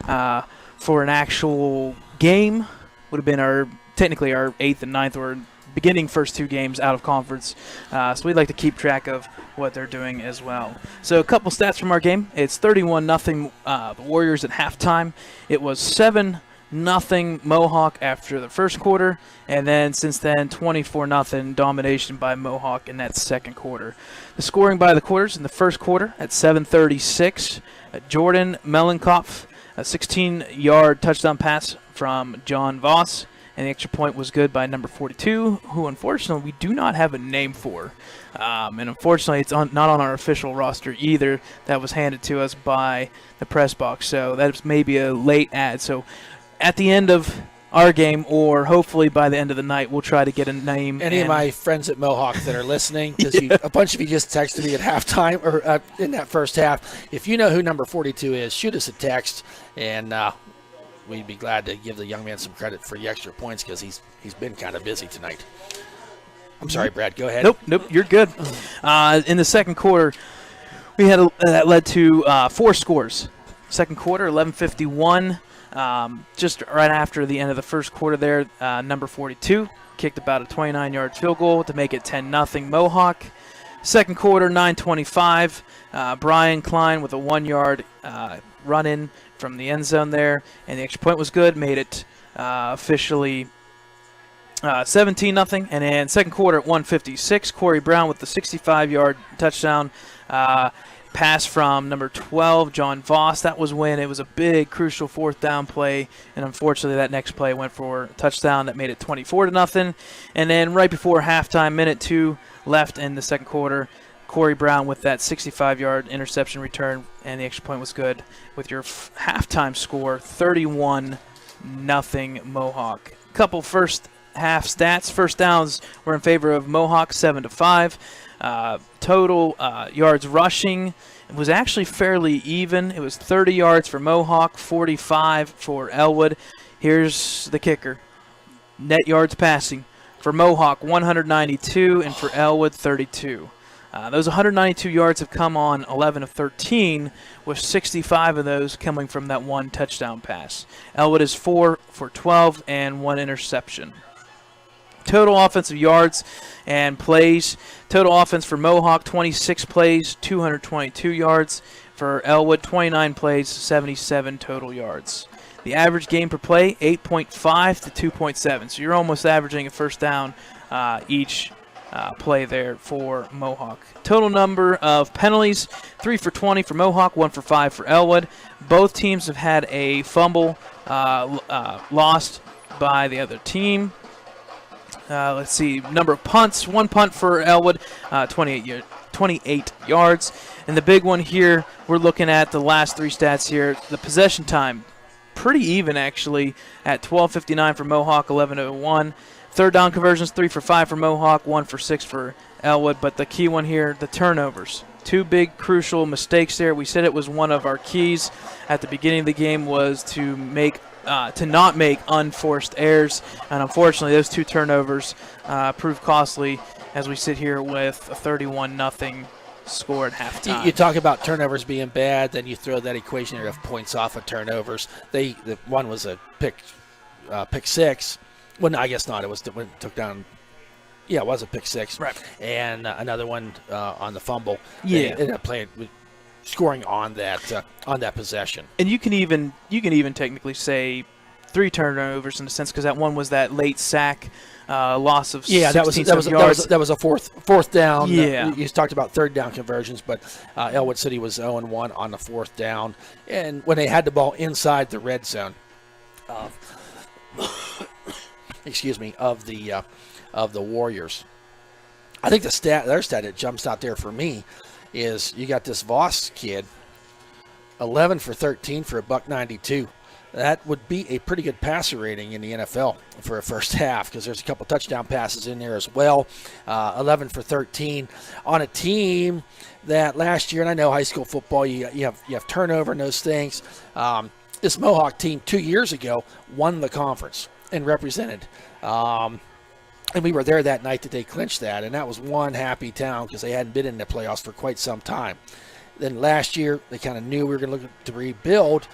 for an actual game would have been technically our 8th and 9th or beginning first two games out of conference. So we'd like to keep track of what they're doing as well. So a couple stats from our game. It's 31-0 the Warriors at halftime. It was 7-0 Mohawk after the first quarter, and then since then 24-0 domination by Mohawk in that second quarter. The scoring by the quarters in the first quarter at 7:36, Jordan Melenkopf, a 16-yard touchdown pass from John Voss. And the extra point was good by number 42, who unfortunately we do not have a name for. And unfortunately it's not on our official roster either. That was handed to us by the press box. So that's maybe a late add. So at the end of our game, or hopefully by the end of the night, we'll try to get a name. Any of my friends at Mohawk that are listening, because a bunch of you just texted me at halftime or in that first half. If you know who number 42 is, shoot us a text, and we'd be glad to give the young man some credit for the extra points because he's been kind of busy tonight. I'm sorry, Brad. Go ahead. Nope, you're good. In the second quarter, we had that led to 4 scores. Second quarter, 11:51. Just right after the end of the first quarter there, number 42 kicked about a 29-yard field goal to make it 10-0 Mohawk. Second quarter, 9:25. Brian Klein with a 1-yard run-in from the end zone there, and the extra point was good, made it officially 17-0. And then second quarter at 1:56, Corey Brown with the 65-yard touchdown pass from number 12, John Voss. That was when it was a big, crucial fourth down play, and unfortunately that next play went for a touchdown that made it 24-0. And then right before halftime, minute 2 left in the second quarter, Corey Brown with that 65-yard interception return, and the extra point was good with your halftime score, 31-0 Mohawk. Couple first half stats. First downs were in favor of Mohawk, 7-5. Total yards rushing was actually fairly even. It was 30 yards for Mohawk, 45 for Ellwood. Here's the kicker. Net yards passing for Mohawk, 192, and for Ellwood, 32. Those 192 yards have come on 11 of 13, with 65 of those coming from that one touchdown pass. Ellwood is 4 for 12 and 1 interception. Total offensive yards and plays. Total offense for Mohawk, 26 plays, 222 yards. For Ellwood, 29 plays, 77 total yards. The average game per play, 8.5 to 2.7. So you're almost averaging a first down each play there for Mohawk. Total number of penalties, 3 for 20 for Mohawk, 1 for 5 for Ellwood. Both teams have had a fumble lost by the other team. Let's see, number of punts, 1 punt for Ellwood, 28 yards. And the big one here, we're looking at the last 3 stats here. The possession time, pretty even, actually, at 12:59 for Mohawk, 11:01. Third down conversions, 3 for 5 for Mohawk, 1 for 6 for Ellwood. But the key one here, the turnovers. 2 big crucial mistakes there. We said it was one of our keys at the beginning of the game was to not make unforced errors. And unfortunately, those 2 turnovers proved costly as we sit here with a 31-0 score at halftime. You talk about turnovers being bad, then you throw that equation here of points off of turnovers. The one was a pick six. Well, no, I guess not. It was when it took down. Yeah, it was a pick six. Right. And another one on the fumble. Yeah. They ended up scoring on that possession. And you can even technically say 3 turnovers in a sense, because that one was that late sack loss of 16 yards. That was a fourth down. Yeah. You talked about third down conversions, but Ellwood City was 0-1 on the fourth down, and when they had the ball inside the red zone, of the Warriors. I think their stat that jumps out there for me is you got this Voss kid, 11 for 13 for $192. That would be a pretty good passer rating in the NFL for a first half, because there's a couple touchdown passes in there as well. 11 for 13 on a team that last year, and I know high school football, you have turnover and those things. This Mohawk team 2 years ago won the conference and represented. And we were there that night that they clinched that, and that was one happy town because they hadn't been in the playoffs for quite some time. Then last year, they kind of knew we were going to look to rebuild,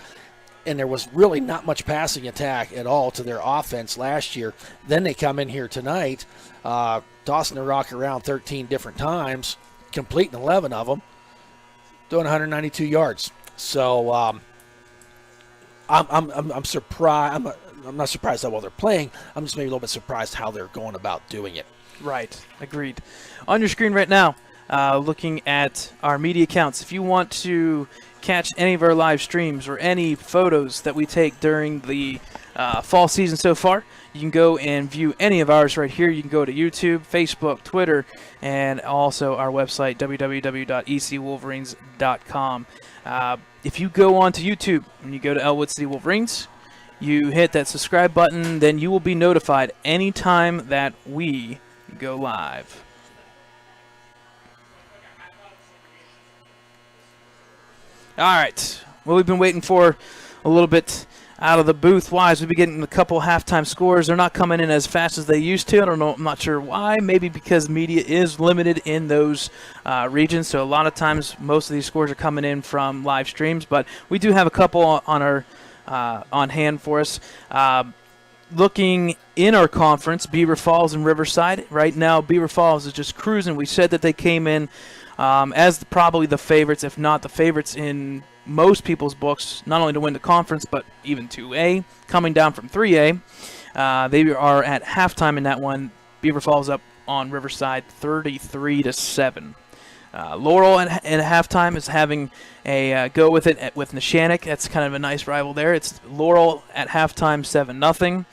and there was really not much passing attack at all to their offense last year. Then they come in here tonight, tossing the rock around 13 different times, completing 11 of them, doing 192 yards. So I'm surprised. I'm not surprised how well they're playing. I'm just maybe a little bit surprised how they're going about doing it. Right. Agreed. On your screen right now, looking at our media accounts. If you want to catch any of our live streams or any photos that we take during the fall season so far, you can go and view any of ours right here. You can go to YouTube, Facebook, Twitter, and also our website, www.ecwolverines.com. If you go onto YouTube and you go to Ellwood City Wolverines, you hit that subscribe button, then you will be notified anytime that we go live. All right. Well, we've been waiting for a little bit out of the booth-wise. We've been getting a couple halftime scores. They're not coming in as fast as they used to. I don't know. I'm not sure why. Maybe because media is limited in those regions. So a lot of times, most of these scores are coming in from live streams. But we do have a couple on our on hand for us. Looking in our conference, Beaver Falls and Riverside. Right now, Beaver Falls is just cruising. We said that they came in as probably the favorites, if not the favorites in most people's books, not only to win the conference, but even 2A, coming down from 3A. They are at halftime in that one. Beaver Falls up on Riverside 33-7. Laurel at halftime is having a go with it with Neshannock. That's kind of a nice rival there. It's Laurel at halftime 7-0.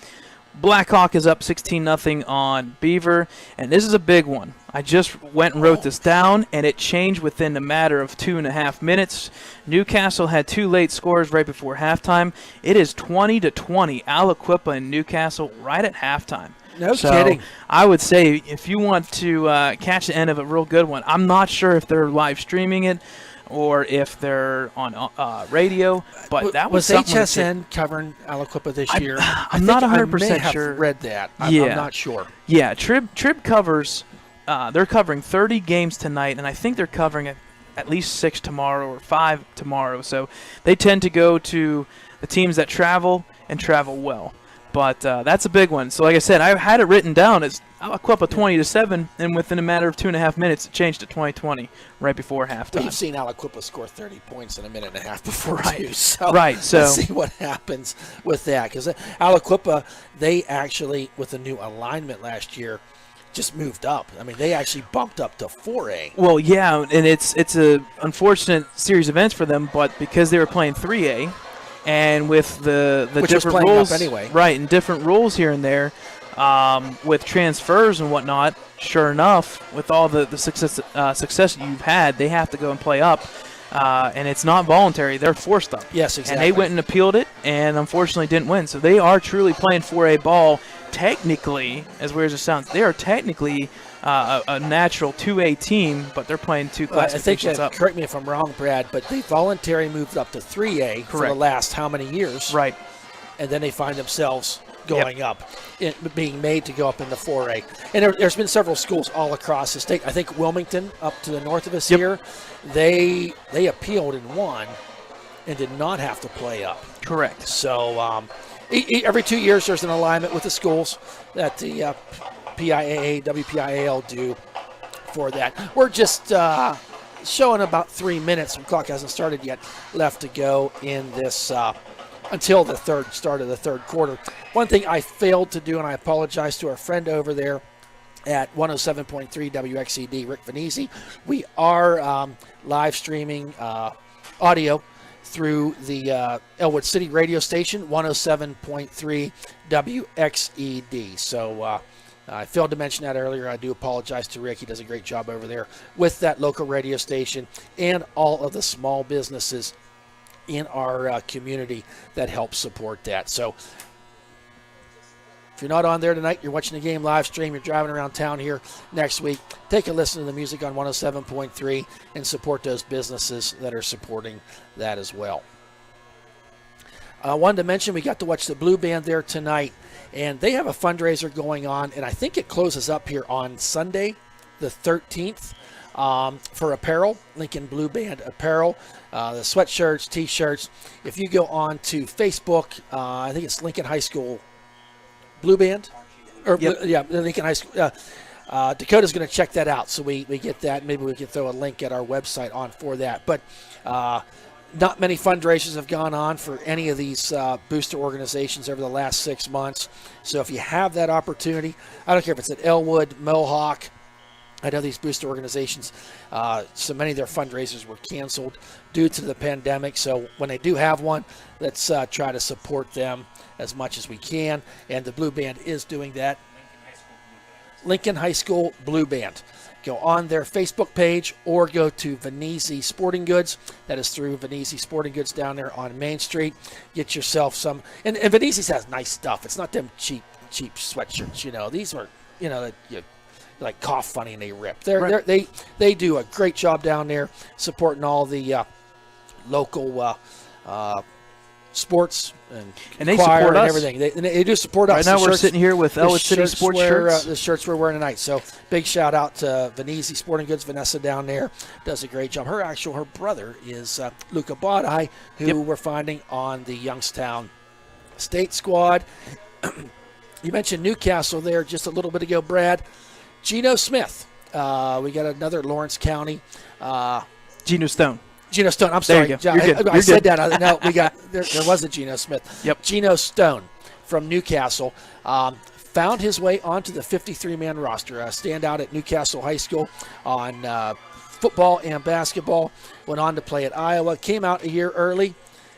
Blackhawk is up 16-0 on Beaver, and this is a big one. I just went and wrote this down, and it changed within a matter of 2.5 minutes. Newcastle had 2 late scores right before halftime. It is 20-20, Aliquippa and Newcastle right at halftime. No kidding. I would say if you want to catch the end of a real good one, I'm not sure if they're live streaming it or if they're on radio, but that was HSN covering Aliquippa this year. I'm not 100% sure. I've read that. I'm not sure. Yeah, Trib covers. They're covering 30 games tonight, and I think they're covering at least 6 tomorrow or 5 tomorrow. So they tend to go to the teams that travel and travel well. But that's a big one. So like I said, I had it written down as Aliquippa 20-7, and within a matter of 2.5 minutes, it changed to 20-20 right before halftime. We've seen Aliquippa score 30 points in a minute and a half before, too. So let's see what happens with that. Because Aliquippa, they actually, with the new alignment last year, just moved up. I mean, they actually bumped up to 4A. Well, yeah, and it's a unfortunate series of events for them, but because they were playing 3A, and with the different rules, anyway. Right, and different rules here and there, with transfers and whatnot, sure enough, with all the success you've had, they have to go and play up. and it's not voluntary. They're forced up. Yes, exactly. And they went and appealed it, and unfortunately didn't win. So they are truly playing 4A ball. Technically, as weird as it sounds, they are technically a natural 2A team, but they're playing two classifications up. Correct me if I'm wrong, Brad, but they voluntarily moved up to 3A for the last how many years? Right. And then they find themselves going up, being made to go up into 4A. And there's been several schools all across the state. I think Wilmington, up to the north of us here, they appealed and won and did not have to play up. Correct. So every 2 years there's an alignment with the schools that the PIAA, WPIAL do for that. We're just showing about 3 minutes. The clock hasn't started yet left to go in this until the start of the third quarter. One thing I failed to do, and I apologize to our friend over there at 107.3 WXED, Rick Venezzi. We are live streaming audio through the Ellwood City radio station, 107.3 WXED. So I failed to mention that earlier. I do apologize to Rick. He does a great job over there with that local radio station and all of the small businesses in our community that help support that. So if you're not on there tonight, you're watching the game live stream, you're driving around town here next week, take a listen to the music on 107.3 and support those businesses that are supporting that as well. I wanted to mention we got to watch the Blue Band there tonight, and they have a fundraiser going on, and I think it closes up here on Sunday, the 13th, for apparel, Lincoln Blue Band apparel, the sweatshirts, T-shirts. If you go on to Facebook, I think it's Lincoln High School Blue Band, or Lincoln High School. Dakota's going to check that out, so we get that. Maybe we can throw a link at our website on for that. But not many fundraisers have gone on for any of these booster organizations over the last 6 months. So if you have that opportunity, I don't care if it's at Ellwood, Mohawk. I know these booster organizations, so many of their fundraisers were canceled due to the pandemic. So when they do have one, let's try to support them as much as we can. And the Blue Band is doing that. Lincoln High School Blue Band. Go on their Facebook page or go to Venezzi Sporting Goods. That is through Venezzi Sporting Goods down there on Main Street. Get yourself some. And Venezzi's has nice stuff. It's not them cheap sweatshirts. You know, these are, you know, like cough funny and they rip. They do a great job down there supporting all the local sports and they choir support and us. Everything. They do support us. Right now we're sitting here with Ellwood City sports shirts. The shirts we're wearing tonight. So big shout out to Venezzi Sporting Goods. Vanessa down there does a great job. Her brother is Luca Bodai, who we're finding on the Youngstown State squad. You mentioned Newcastle there just a little bit ago, Brad. Geno Smith. We got another Lawrence County. Geno Stone. Geno Stone. I'm sorry. You're good. I said that. No, we got there was a Geno Smith. Yep. Geno Stone from Newcastle found his way onto the 53-man roster. Standout at Newcastle High School on football and basketball. Went on to play at Iowa. Came out a year early,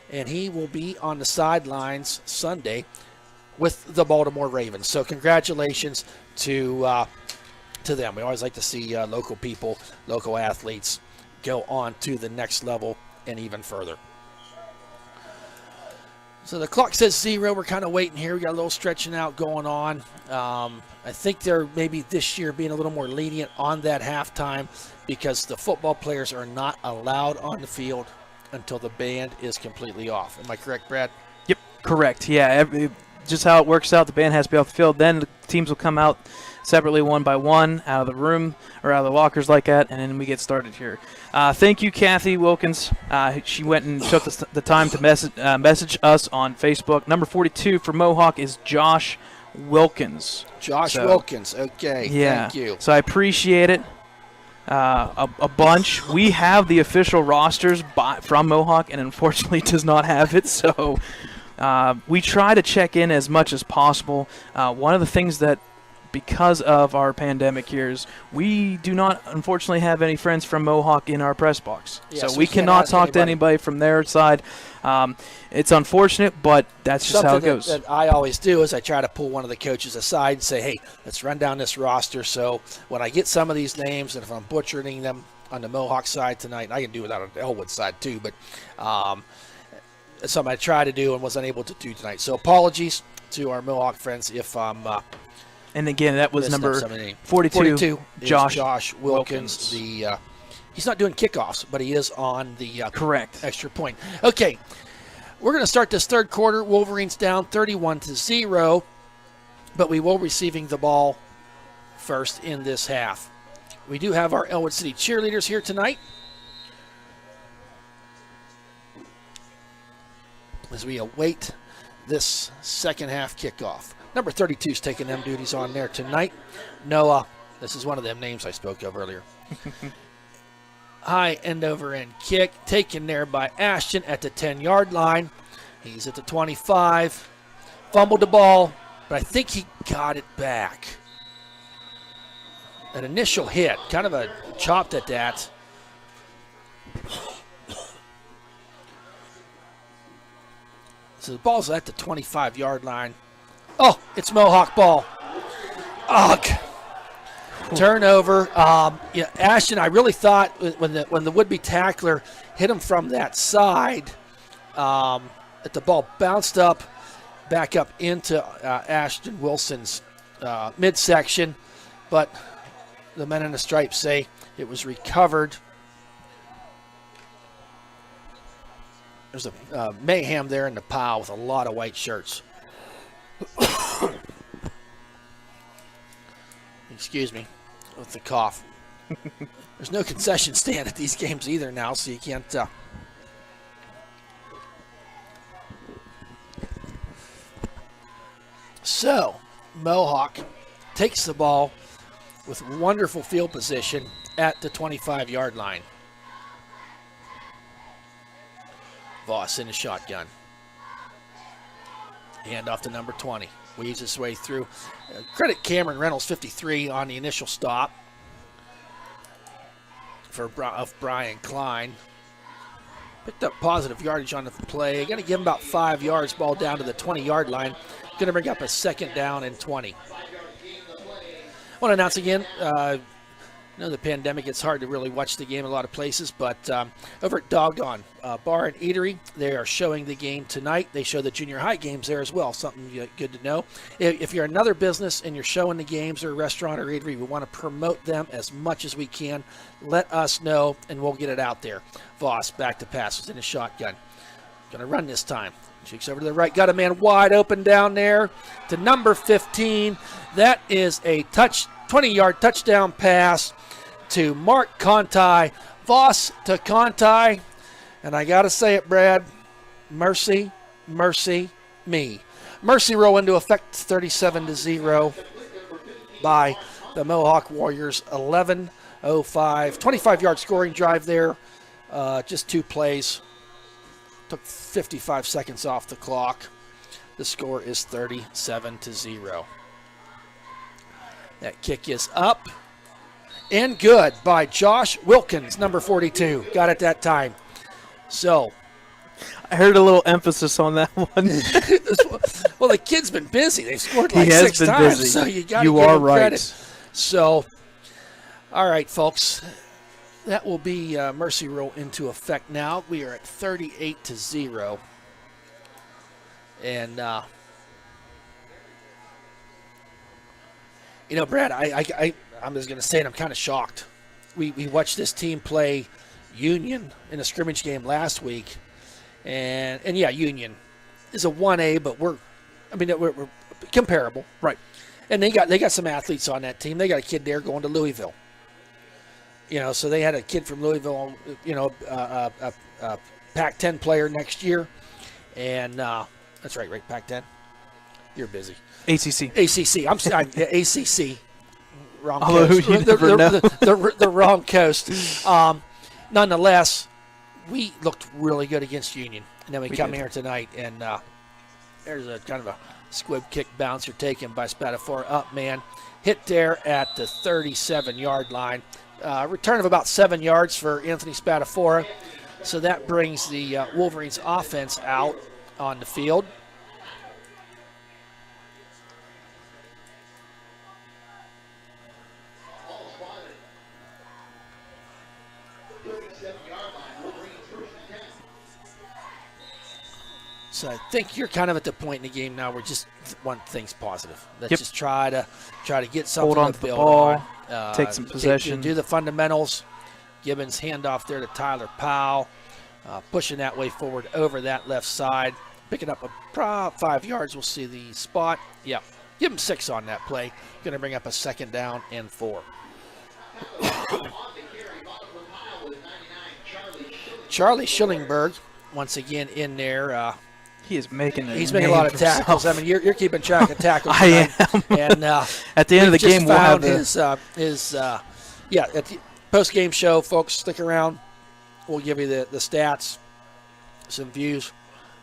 and he will be on the sidelines Sunday with the Baltimore Ravens. So congratulations to them. We always like to see local people, local athletes go on to the next level and even further. So the clock says 0. We're kind of waiting here. We got a little stretching out going on. I think they're maybe this year being a little more lenient on that halftime because the football players are not allowed on the field until the band is completely off. Am I correct, Brad? Yep, correct. Yeah, just how it works out, the band has to be off the field. Then the teams will come out separately one by one out of the room or out of the lockers like that, and then we get started here. Thank you, Kathy Wilkins. She went and took the time to message us on Facebook. Number 42 for Mohawk is Josh Wilkins. Wilkins. Okay, yeah. Thank you. So I appreciate it a bunch. We have the official rosters from Mohawk, and unfortunately does not have it, so we try to check in as much as possible. One of the things that, because of our pandemic years, we do not, unfortunately, have any friends from Mohawk in our press box. Yeah, so we cannot talk to anybody from their side. It's unfortunate, but that's just how it goes. That I always do is I try to pull one of the coaches aside and say, hey, let's run down this roster. So when I get some of these names, and if I'm butchering them, on the Mohawk side tonight. I can do it on the Ellwood side too, but it's something I tried to do and was unable to do tonight. So apologies to our Mohawk friends if I'm And again, that was number 42, 42 is Josh Wilkins. He's not doing kickoffs, but he is on the correct extra point. Okay, we're going to start this third quarter. Wolverines down 31-0, but we will be receiving the ball first in this half. We do have our Ellwood City cheerleaders here tonight as we await this second half kickoff. Number 32 is taking them duties on there tonight. Noah, this is one of them names I spoke of earlier. High end over end kick taken there by Ashton at the 10-yard line. He's at the 25. Fumbled the ball, but I think he got it back. An initial hit, kind of a chopped at that. So the ball's at the 25-yard line. Oh, it's Mohawk ball. Ugh. Turnover. Ashton, I really thought when the would-be tackler hit him from that side, that the ball bounced up, back up into Ashton Wilson's midsection, but the men in the stripes say it was recovered. There's a mayhem there in the pile with a lot of white shirts. Excuse me with the cough. There's no concession stand at these games either now, so you can't. So, Mohawk takes the ball with wonderful field position at the 25-yard line. Voss in the shotgun. Hand off to number 20. Weaves his way through. Credit Cameron Reynolds, 53, on the initial stop of Brian Klein. Picked up positive yardage on the play. Going to give him about 5 yards. Ball down to the 20-yard line. Going to bring up a second down and 20. I want to announce again, the pandemic, it's hard to really watch the game in a lot of places, but over at Doggone Bar and Eatery, they are showing the game tonight. They show the junior high games there as well, something good to know. If you're another business and you're showing the games or a restaurant or eatery, we want to promote them as much as we can. Let us know, and we'll get it out there. Voss back to pass, was in a shotgun. Going to run this time. Cheeks over to the right, got a man wide open down there to number 15. That is a 20-yard touchdown pass to Mark Conti. Voss to Conti. And I got to say it, Brad. Mercy, mercy me. Mercy roll into effect 37-0 by the Mohawk Warriors. 11:05. 25-yard scoring drive there. Just 2 plays. Took 55 seconds off the clock. The score is 37-0. That kick is up and good by Josh Wilkins, number 42. Got it that time. So, I heard a little emphasis on that one. well, the kid's been busy. They've scored like 6 times, busy. So you got to give him credit. So, all right, folks. That will be mercy roll into effect now. We are at 38-0. And, Brad, I'm just going to say it. I'm kind of shocked. We watched this team play Union in a scrimmage game last week. And yeah, Union is a 1A, but we're comparable. Right. And they got some athletes on that team. They got a kid there going to Louisville. So they had a kid from Louisville, a Pac-10 player next year. And that's right, Pac-10? You're busy. ACC. I'm sorry, ACC. Wrong Although coast. you never know. The wrong coast. Nonetheless, we looked really good against Union. And then we come here tonight, and there's a kind of a squib kick bouncer taken by Spatafora. Up, man. Hit there at the 37-yard line. Return of about 7 yards for Anthony Spatafora. So that brings the Wolverines offense out on the field. So I think you're kind of at the point in the game now where just want things positive. Let's Yep. just try to get something Hold on to to the build ball, on. take some possession. Do the fundamentals. Gibbons handoff there to Tyler Powell, pushing that way forward over that left side, picking up a 5 yards. We'll see the spot. Yeah, give him 6 on that play. Going to bring up a 2nd down and 4. Charlie Schillingberg once again in there. He is making He's making a lot of tackles. I mean, you're keeping track of tackles. I am. And at the end of the game, we'll have his at the post-game show, folks. Stick around. We'll give you the stats, some views,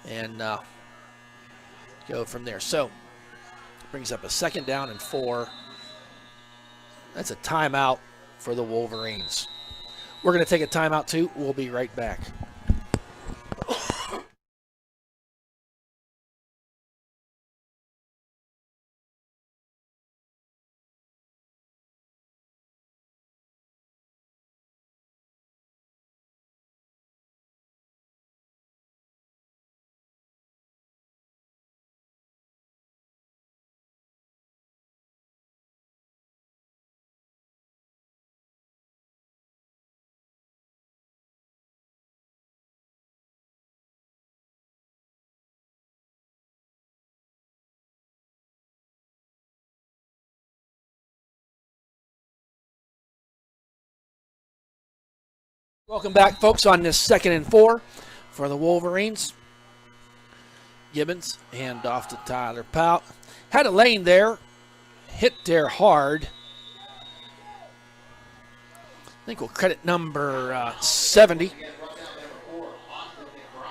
and go from there. So, brings up a 2nd down and 4. That's a timeout for the Wolverines. We're going to take a timeout, too. We'll be right back. Welcome back, folks, on this 2nd and 4 for the Wolverines. Gibbons, hand off to Tyler Powell. Had a lane there, hit there hard. I think we'll credit number 70.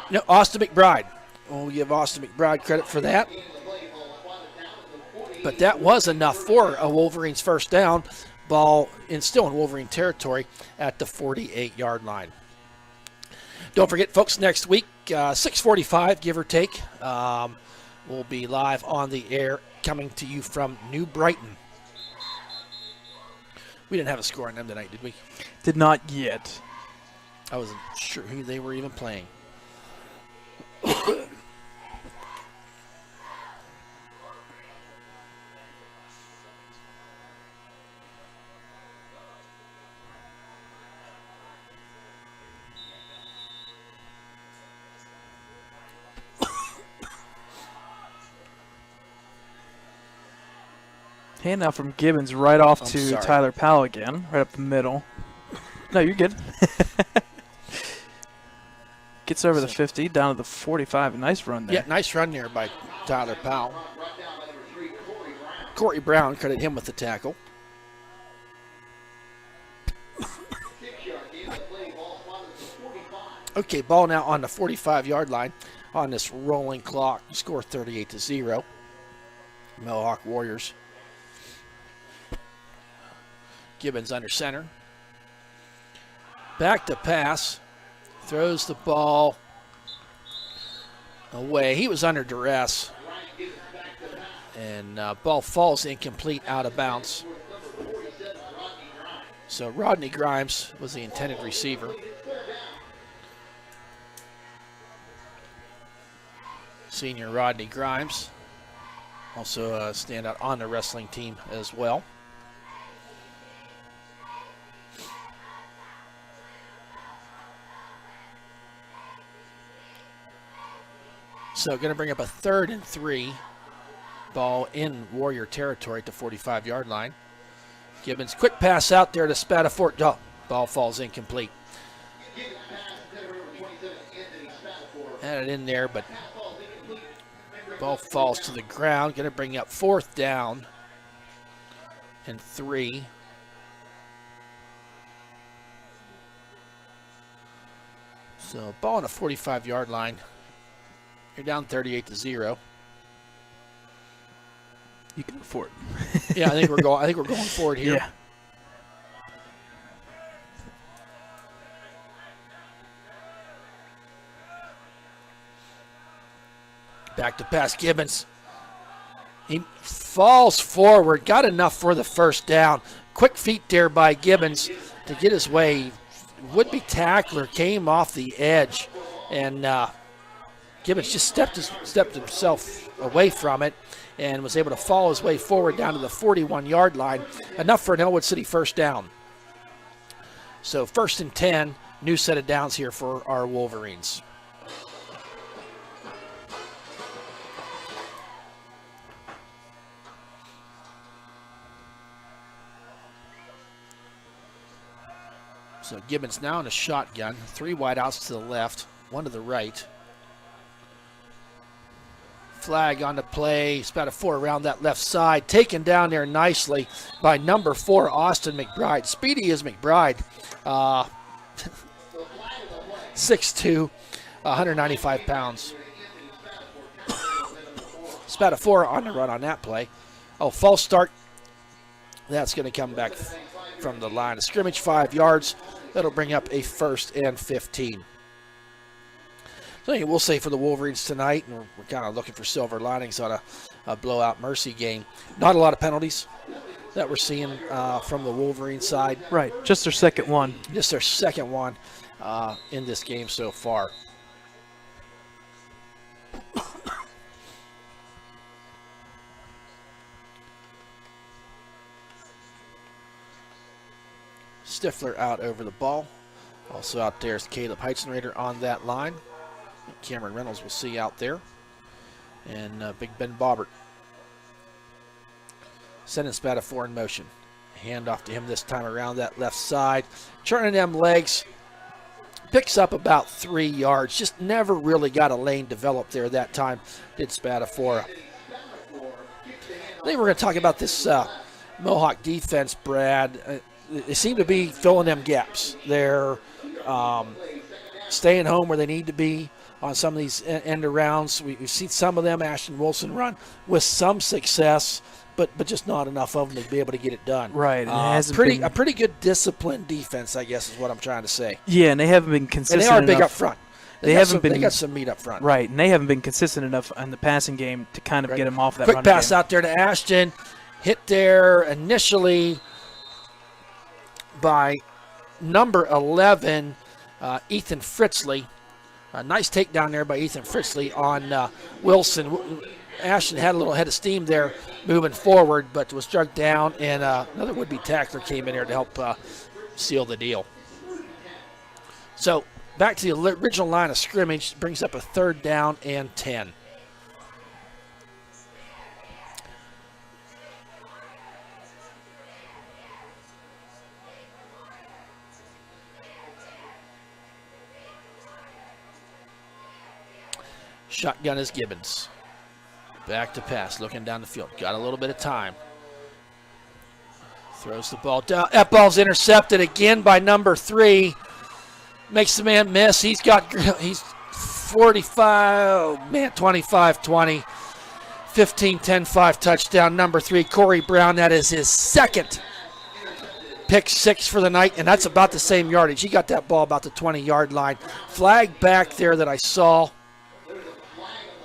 No, Austin McBride. We'll give Austin McBride credit for that. But that was enough for a Wolverines 1st down. Ball still in Wolverine territory at the 48-yard line. Don't forget, folks, next week, 6:45, give or take, we'll be live on the air coming to you from New Brighton. We didn't have a score on them tonight, did we? Did not yet. I wasn't sure who they were even playing. Handoff from Gibbons right off to sorry. Tyler Powell again, right up the middle. No, you're good. Gets over the 50, down to the 45. A nice run there. Yeah, nice run there by Tyler Powell. Corey Brown, credit him with the tackle. Okay, ball now on the 45-yard line on this rolling clock. Score 38-0. Mohawk Warriors. Gibbons under center. Back to pass. Throws the ball away. He was under duress. And ball falls incomplete out of bounds. So Rodney Grimes was the intended receiver. Senior Rodney Grimes. Also a standout on the wrestling team as well. So going to bring up a 3rd and 3. Ball in Warrior territory at the 45-yard line. Gibbons, quick pass out there to Spatafort. Oh, ball falls incomplete. Had it in there, but ball falls to the ground. Going to bring up 4th down and 3. So ball on the 45-yard line. You're down 38-0. You can go for it. Yeah, I think we're going forward here. Yeah. Back to pass, Gibbons. He falls forward, got enough for the 1st down. Quick feet there by Gibbons to get his way. Would-be tackler came off the edge and Gibbons just stepped himself away from it and was able to follow his way forward down to the 41-yard line, enough for an Ellwood City first down. So 1st and 10, new set of downs here for our Wolverines. So Gibbons now in a shotgun, 3 wideouts to the left, 1 to the right. Flag on the play, Spadafore around that left side, taken down there nicely by number 4, Austin McBride. Speedy is McBride, 6'2", 195 pounds. Spadafore on the run on that play. Oh, false start. That's going to come back from the line of scrimmage, 5 yards. That'll bring up a 1st and 15. So anyway, we'll say for the Wolverines tonight, and we're kind of looking for silver linings on a blowout Mercy game. Not a lot of penalties that we're seeing from the Wolverine side. Right, just their second one. Just their second one in this game so far. Stifler out over the ball. Also out there is Caleb Heitzenrader on that line. Cameron Reynolds we'll see out there. And Big Ben Bobbert. Sending Spadafore in motion. Hand off to him this time around that left side. Turning them legs. Picks up about 3 yards. Just never really got a lane developed there that time, did Spadafore. I think we're going to talk about this Mohawk defense, Brad. They seem to be filling them gaps. They're staying home where they need to be on some of these end arounds. We've seen some of them, Ashton Wilson, run with some success, but just not enough of them to be able to get it done. Right. A pretty good disciplined defense, I guess, is what I'm trying to say. Yeah, and they haven't been consistent And they are big enough. up front. They got some meat up front. Right, and they haven't been consistent enough in the passing game to kind of get them off that Quick run pass game. out there to Ashton. Hit there initially by number 11, Ethan Fritzley. A nice takedown there by Ethan Fritzley on Wilson. Ashton had a little head of steam there moving forward, but was struck down, and another would-be tackler came in there to help seal the deal. So back to the original line of scrimmage, brings up a 3rd down and 10. Shotgun is Gibbons. Back to pass, looking down the field. Got a little bit of time. Throws the ball down. That ball's intercepted again by number 3. Makes the man miss. He's 45, 25-20. 15-10-5 touchdown. Number 3, Corey Brown. That is his 2nd pick 6 for the night, and that's about the same yardage. He got that ball about the 20-yard line. Flag back there that I saw.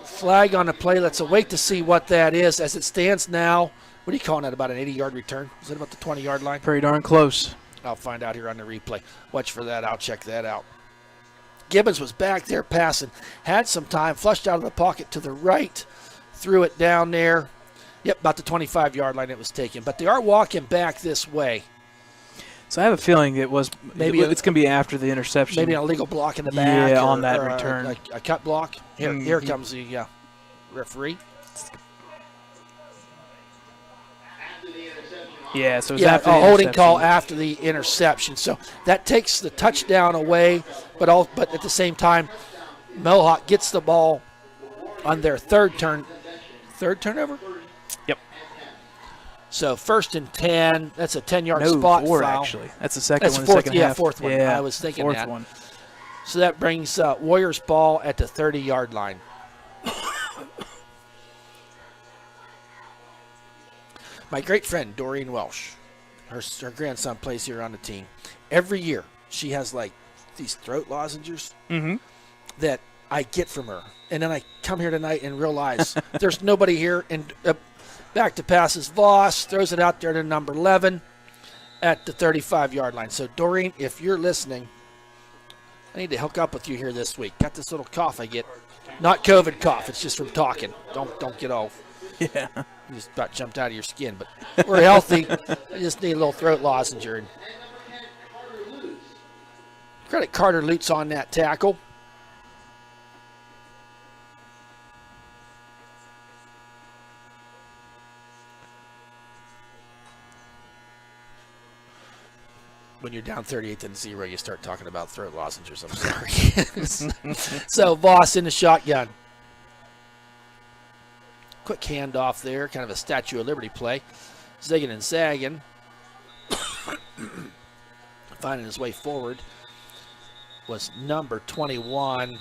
Flag on the play. Let's wait to see what that is. As it stands now, what are you calling that, about an 80-yard return? Is it about the 20-yard line? Pretty darn close. I'll find out here on the replay. Watch for that. I'll check that out. Gibbons was back there passing. Had some time. Flushed out of the pocket to the right. Threw it down there. Yep, about the 25-yard line it was taken. But they are walking back this way. So I have a feeling it's going to be after the interception. Maybe an illegal block in the back. Yeah, on that return. A cut block. Here comes the referee. Yeah, so it's after a the holding interception. call after the interception. So that takes the touchdown away, but at the same time, Mohawk gets the ball on their third turnover? Yep. So 1st and 10. That's a 10-yard spot four, foul. actually. That's the second one. Fourth, second half. Fourth one. Yeah, I was thinking fourth that. one. So that brings Warriors ball at the 30-yard line. My great friend, Doreen Welsh, her grandson plays here on the team. Every year, she has like these throat lozenges that I get from her. And then I come here tonight and realize there's nobody here. And back to passes Voss, throws it out there to number 11 at the 35-yard line. So, Doreen, if you're listening, I need to hook up with you here this week. Got this little cough I get Not COVID cough. It's just from talking. Don't get all. Yeah. You just about jumped out of your skin. But we're healthy. I just need a little throat lozenge. And credit Carter Lutz on that tackle. When you're down 38-0, you start talking about throat lozenges. I'm sorry. So Voss in the shotgun. Quick handoff there, kind of a Statue of Liberty play. Zigging and zagging. Finding his way forward was number 21.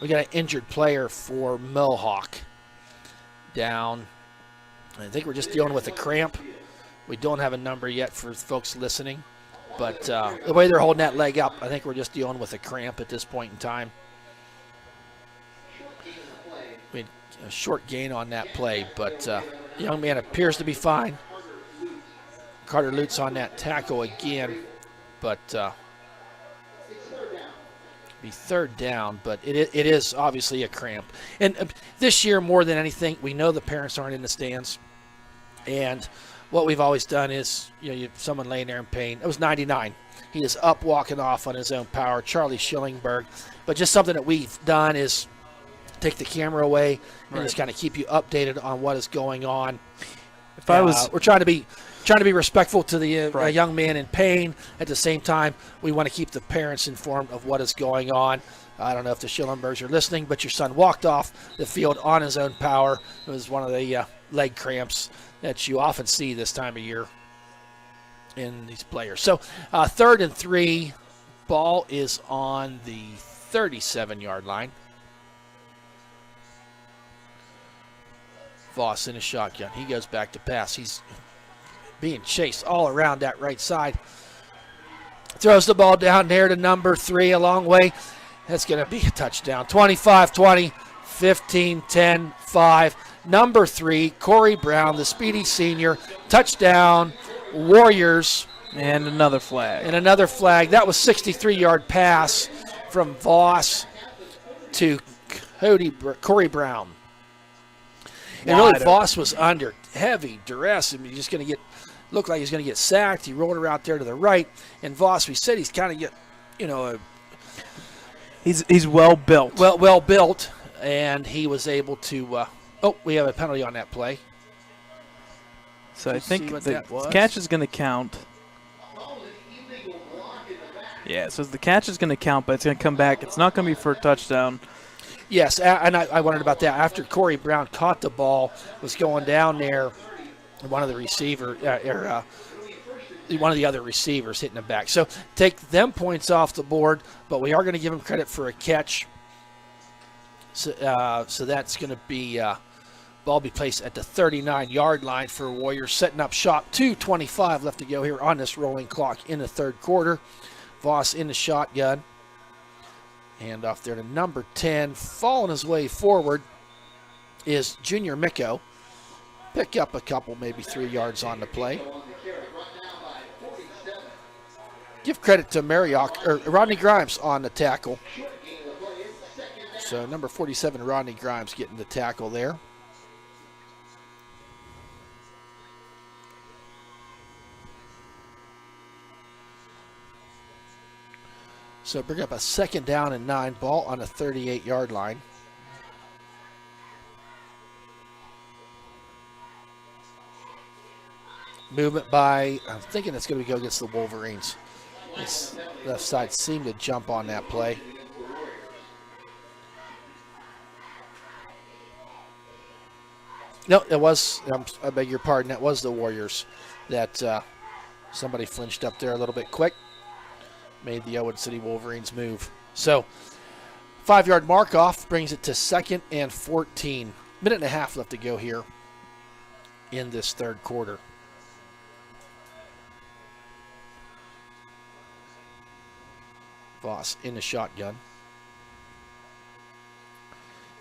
We got an injured player for Mohawk. Down. I think we're just dealing with a cramp. We don't have a number yet for folks listening. But the way they're holding that leg up, I think we're just dealing with a cramp at this point in time. We had a short gain on that play, but the young man appears to be fine. Carter Lutz on that tackle again, but be third down, but it is obviously a cramp. And this year, more than anything, we know the parents aren't in the stands. And what we've always done is, you have someone laying there in pain. It was 99. He is up, walking off on his own power. Charlie Schillingberg. But just something that we've done is take the camera away and just kind of keep you updated on what is going on. If I was, we're trying to be respectful to the young man in pain. At the same time, we want to keep the parents informed of what is going on. I don't know if the Schillingbergs are listening, but your son walked off the field on his own power. It was one of the leg cramps that you often see this time of year in these players. So 3rd and 3, ball is on the 37-yard line. Voss in a shotgun. He goes back to pass. He's being chased all around that right side. Throws the ball down there to number 3 a long way. That's going to be a touchdown. 25-20, 15-10, 5. Number 3, Corey Brown, the speedy senior. Touchdown, Warriors. and another flag. And another flag. That was 63-yard pass from Voss to Corey Brown. And really, Voss was under heavy duress. I mean, he's going to looked like he's going to get sacked. He rolled her out there to the right. And Voss, we said he's kind of he's well built. Well built, and he was able to. We have a penalty on that play. So I think the catch is going to count. Yeah, so the catch is going to count, but it's going to come back. It's not going to be for a touchdown. Yes, and I wondered about that. After Corey Brown caught the ball, was going down there, one of the other receivers hitting him back. So take them points off the board, but we are going to give him credit for a catch. So that's going to be ball be placed at the 39-yard line for Warriors, setting up shop. 2:25 left to go here on this rolling clock in the third quarter. Voss in the shotgun. Hand off there to number 10. Following his way forward is Junior Micko. Pick up a couple, maybe 3 yards on the play. Give credit to Rodney Grimes on the tackle. So number 47, Rodney Grimes, getting the tackle there. So bring up a 2nd down and 9, ball on a 38-yard line. Movement by, I'm thinking it's going to go against the Wolverines. This left side seemed to jump on that play. No, it was, I beg your pardon, that was the Warriors. That somebody flinched up there a little bit quick. Made the Ellwood City Wolverines move. So 5-yard mark off brings it to 2nd and 14. Minute and a half left to go here in this third quarter. Voss in the shotgun.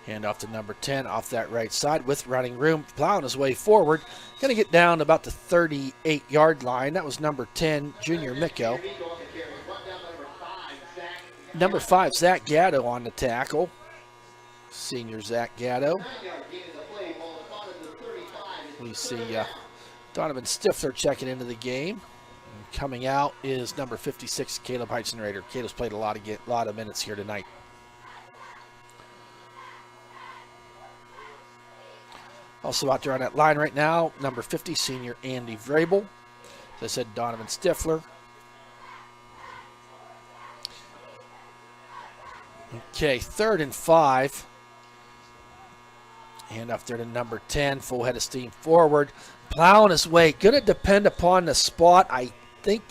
Hand off to number 10 off that right side with running room, plowing his way forward. Going to get down to about the 38-yard line. That was number 10, Junior Micko. Number 5, Zach Gatto on the tackle. Senior Zach Gatto. We see Donovan Stifler checking into the game. And coming out is number 56, Caleb Heitzenrader. Caleb's played a lot of minutes here tonight. Also out there on that line right now, number 50, senior Andy Vrabel. As I said, Donovan Stifler. Okay, 3rd and 5. Hand off there to number 10, full head of steam forward. Plowing his way. Going to depend upon the spot. I think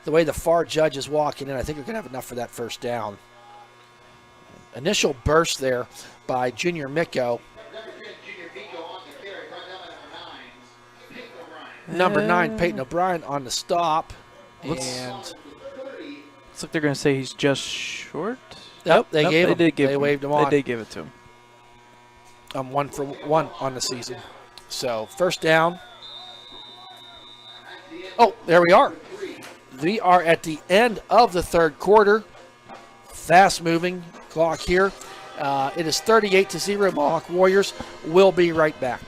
the way the far judge is walking in, I think we're going to have enough for that first down. Initial burst there by Junior Micko. Number 9, Peyton O'Brien on the stop. Looks like they're going to say he's just short. Yep, they waved him on. They did give it to him. 1 for 1 on the season. So first down. Oh, there we are. We are at the end of the 3rd quarter. Fast moving clock here. It is 38-0. Mohawk Warriors will be right back.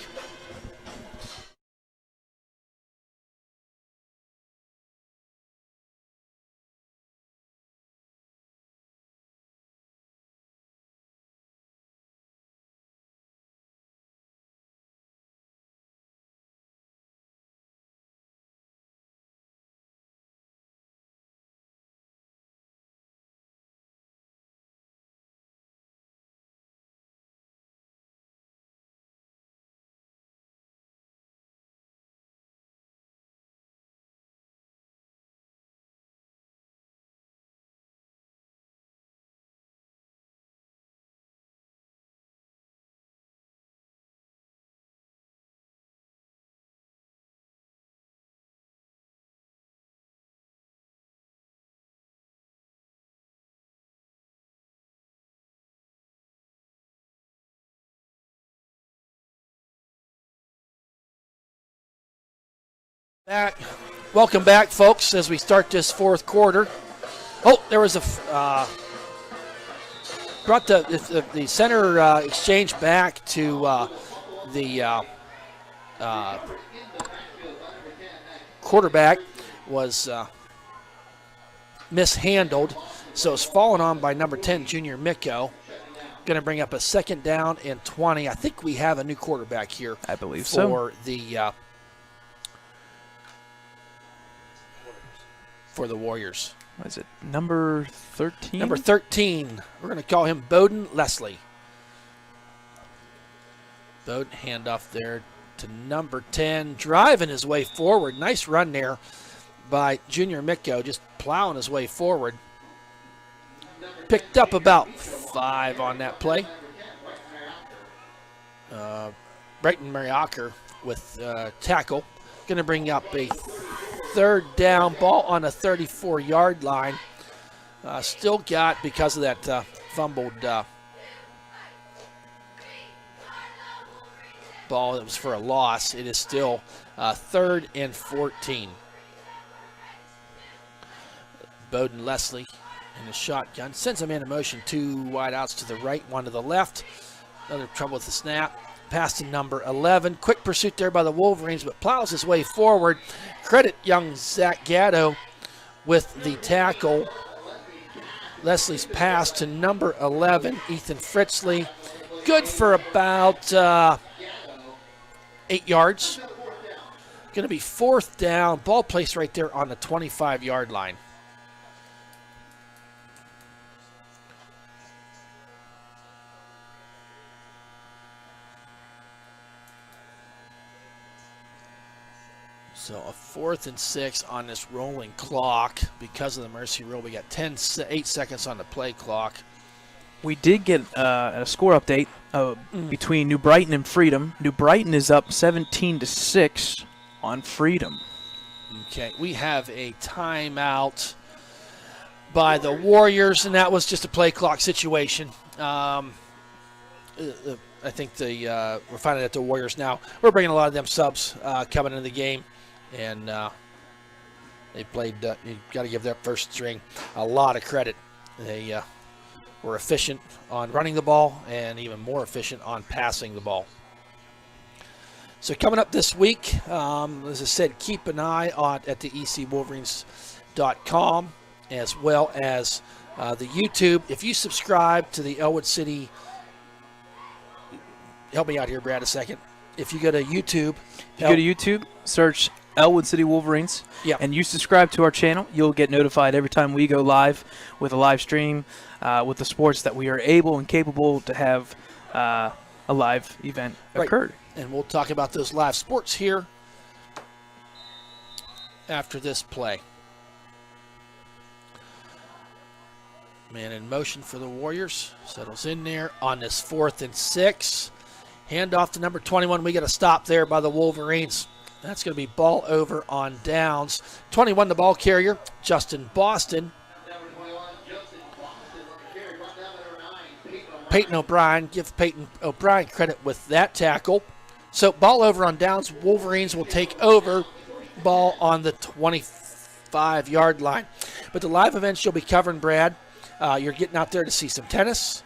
Welcome back, folks, as we start this 4th quarter. Oh, there was brought the center exchange back to the quarterback was mishandled, so it's fallen on by number 10, Junior Micko. Going to bring up a 2nd down and 20. I think we have a new quarterback here. I believe for the Warriors. What is it, number 13? Number 13. We're going to call him Bowden Leslie. Bowden, handoff there to number 10. Driving his way forward. Nice run there by Junior Micko, just plowing his way forward. Picked up about 5 on that play. Brighton Mariacker with tackle. Going to bring up a 3rd down, ball on the 34-yard line. Still got, because of that fumbled ball that was for a loss, it is still 3rd and 14. Bowden Leslie in the shotgun. Sends a man in motion. 2 wideouts to the right, 1 to the left. Another trouble with the snap. Pass to number 11. Quick pursuit there by the Wolverines, but plows his way forward. Credit young Zach Gatto with the tackle. Leslie's pass to number 11, Ethan Fritzley. Good for about 8 yards. Going to be 4th down. Ball placed right there on the 25-yard line. So a 4th and 6 on this rolling clock. Because of the mercy rule, we got 8 seconds on the play clock. We did get a score update between New Brighton and Freedom. New Brighton is up 17-6 on Freedom. Okay, we have a timeout by the Warriors, and that was just a play clock situation. I think we're finding that the Warriors now, we're bringing a lot of them subs coming into the game. And they played, you got to give that first string a lot of credit. They We're efficient on running the ball and even more efficient on passing the ball. So coming up this week, as I said, keep an eye at the ecwolverines.com as well as the YouTube. If you subscribe to the Ellwood City, help me out here, Brad, a second. If you go to YouTube, search Ellwood City Wolverines, yeah, and you subscribe to our channel, you'll get notified every time we go live with a live stream with the sports that we are able and capable to have a live event occurred. And we'll talk about those live sports here after this play. Man in motion for the Warriors. Settles in there on this 4th and 6. Hand off to number 21. We got a stop there by the Wolverines. That's going to be ball over on downs. 21, the ball carrier, Justin Boston. Peyton O'Brien. Give Peyton O'Brien credit with that tackle. So ball over on downs. Wolverines will take over. Ball on the 25-yard line. But the live events you'll be covering, Brad, you're getting out there to see some tennis.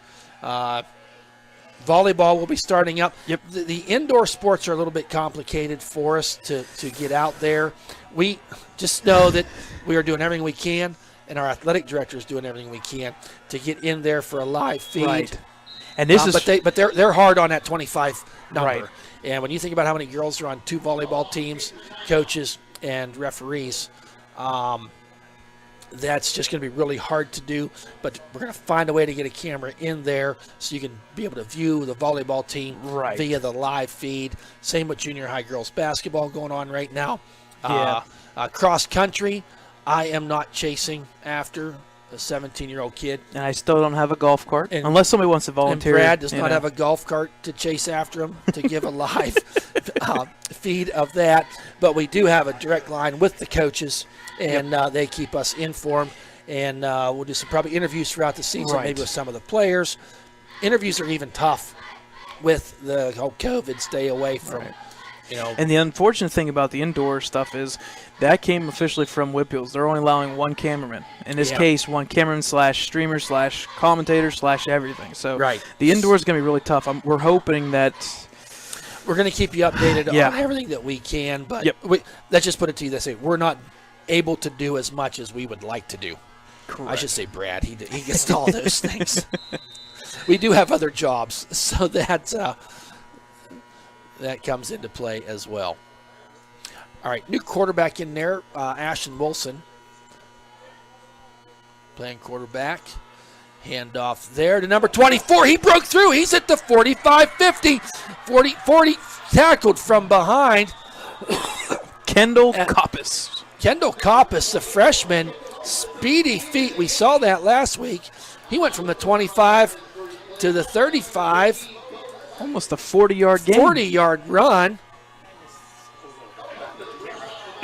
Volleyball will be starting up. Yep. The indoor sports are a little bit complicated for us to get out there. We just know that we are doing everything we can, and our athletic director is doing everything we can to get in there for a live feed. Right. And this is, but they're hard on that 25 number. Right. And when you think about how many girls are on 2 volleyball teams, coaches and referees, that's just going to be really hard to do. But we're going to find a way to get a camera in there so you can be able to view the volleyball team via the live feed. Same with junior high girls basketball going on right now. Yeah. Cross country, I am not chasing after a 17-year-old kid. and I still don't have a golf cart, unless somebody wants to volunteer. And Brad does not have a golf cart to chase after him to give a live feed of that. But we do have a direct line with the coaches, and they keep us informed. And we'll do some probably interviews throughout the season, maybe with some of the players. Interviews are even tough with the whole COVID stay away from, And the unfortunate thing about the indoor stuff is that came officially from Whitfields. They're only allowing one cameraman. In this case, one cameraman / streamer / commentator / everything. So the indoor is going to be really tough. We're hoping that we're going to keep you updated on everything that we can. But let's just put it to you this way. We're not able to do as much as we would like to do. Correct. I should say Brad. He gets to all those things. We do have other jobs, so that comes into play as well. All right, new quarterback in there, Ashton Wilson. Playing quarterback. Handoff there to number 24. He broke through. He's at the 45-50. 40 tackled from behind. Kendall Koppus. Kendall Koppus, the freshman, speedy feet. We saw that last week. He went from the 25 to the 35. Almost a 40-yard game. 40-yard run.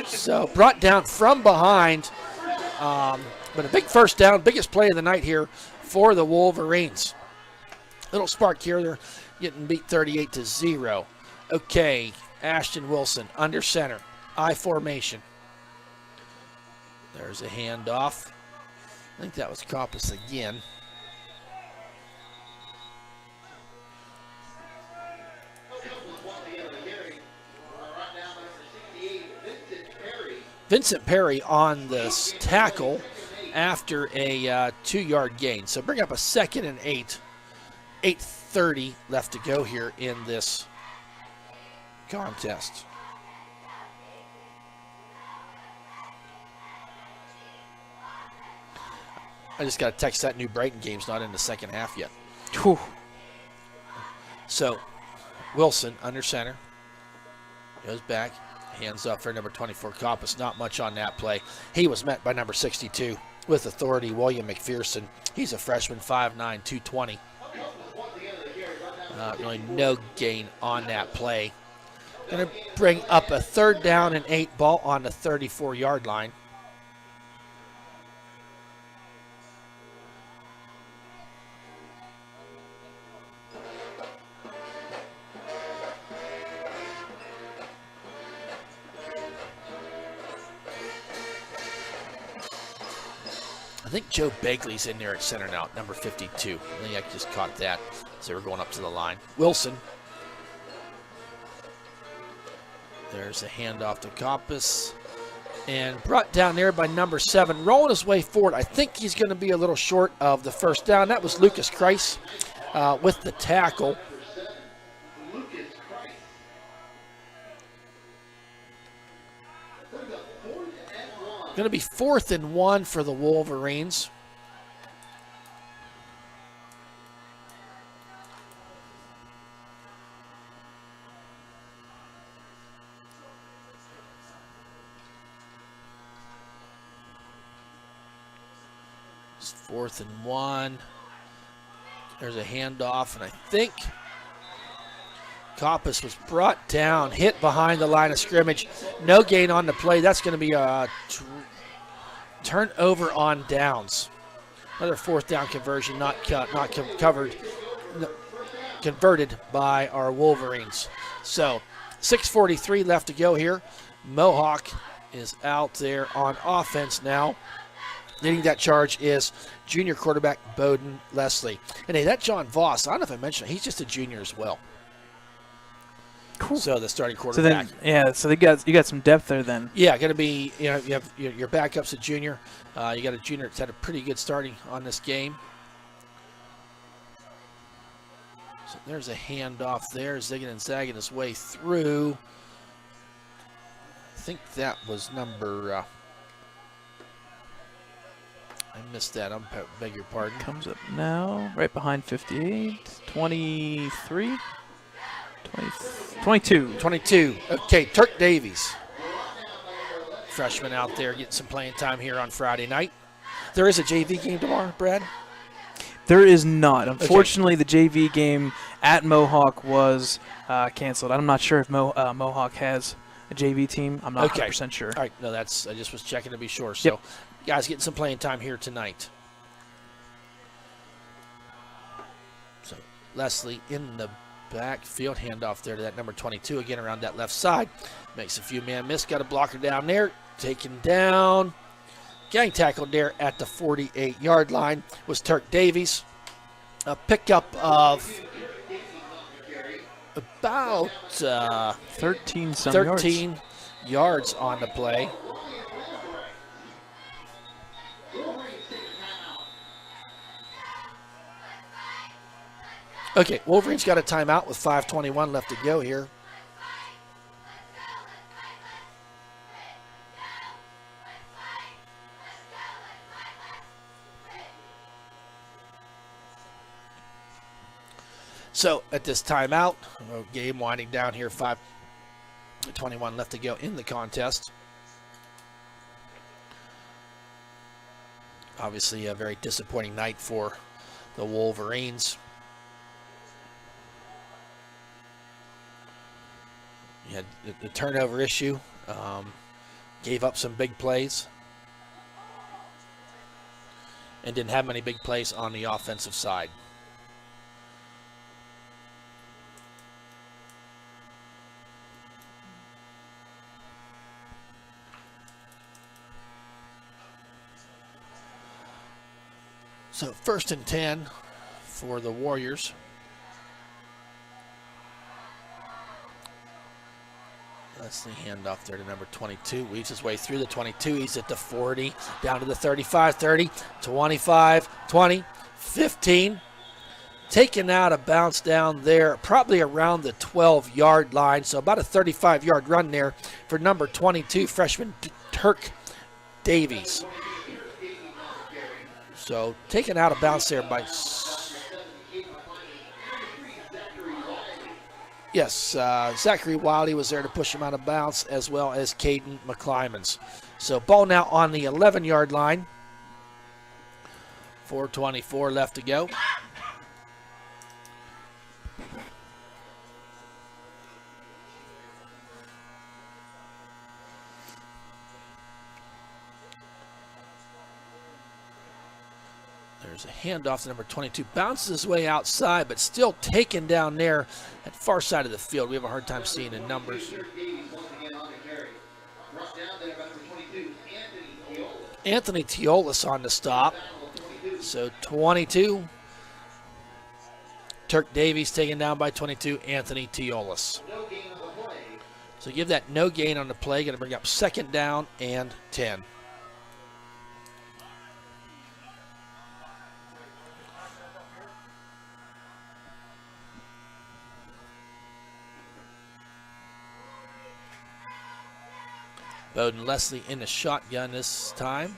So brought down from behind. But a big first down, biggest play of the night here for the Wolverines. Little spark here. They're getting beat 38-0. Okay, Ashton Wilson under center. I formation. There's a handoff. I think that was Koppus again. Vincent Perry on this tackle after a 2-yard gain. So bring up a 2nd and 8. 8:30 left to go here in this contest. I just got a text that New Brighton game's not in the second half yet. Whew. So Wilson under center. Goes back. Hands up for number 24, Koppus. Not much on that play. He was met by number 62 with authority, William McPherson. He's a freshman, 5'9", 220. Really no gain on that play. Going to bring up a 3rd down and 8 ball on the 34-yard line. think Joe Begley's in there at center now, number 52. I think I just caught that as they were going up to the line. Wilson. There's a handoff to Coppice. And brought down there by number 7, rolling his way forward. I think he's going to be a little short of the first down. That was Lucas Kreis with the tackle. Going to be 4th and 1 for the Wolverines. It's 4th and 1. There's a handoff, and I think Coppice was brought down, hit behind the line of scrimmage. No gain on the play. That's going to be a turnover on downs. Another 4th down conversion, converted by our Wolverines. So 6:43 left to go here. Mohawk is out there on offense now. Leading that charge is junior quarterback Bowden Leslie. And hey, that John Voss, I don't know if I mentioned it, he's just a junior as well. Cool. So the starting quarterback. So you got some depth there then. Yeah, going to be, you have your backup's a junior. You got a junior that's had a pretty good starting on this game. So there's a handoff there, zigging and zagging his way through. I think that was number, I missed that, I beg your pardon. Comes up now, right behind 58, 23. 22. Okay, Turk Davies. Freshman out there getting some playing time here on Friday night. There is a JV game tomorrow, Brad? There is not. Unfortunately, the JV game at Mohawk was canceled. I'm not sure if Mohawk has a JV team. I'm not 100% sure. All right, no, I just was checking to be sure. So, guys getting some playing time here tonight. So, Leslie in the backfield, handoff there to that number 22 again around that left side. Makes a few man miss. Got a blocker down there. Taken down. Getting tackled there at the 48-yard line was Turk Davies. A pickup of about 13 yards on the play. Okay, Wolverines got a timeout with 5:21 left to go here. So at this timeout, game winding down here, 5:21 left to go in the contest. Obviously a very disappointing night for the Wolverines. You had the turnover issue, gave up some big plays, and didn't have many big plays on the offensive side. So 1st and 10 for the Warriors. That's the handoff there to number 22. Weaves his way through the 22. He's at the 40, down to the 35, 30, 25, 20, 15. Taken out of bounds down there, probably around the 12-yard line. So about a 35-yard run there for number 22, freshman Turk Davies. So taken out of bounds there by... Yes, Zachary Wiley was there to push him out of bounds, as well as Caden McClymans. So ball now on the 11-yard line. 4:24 left to go. There's a handoff to number 22. Bounces his way outside, but still taken down there at far side of the field. We have a hard time seeing the numbers. Anthony Teolis on the stop. So 22. Turk Davies taken down by 22. Anthony Teolis. So give that no gain on the play. Going to bring up 2nd down and 10. Bowden Leslie in the shotgun this time.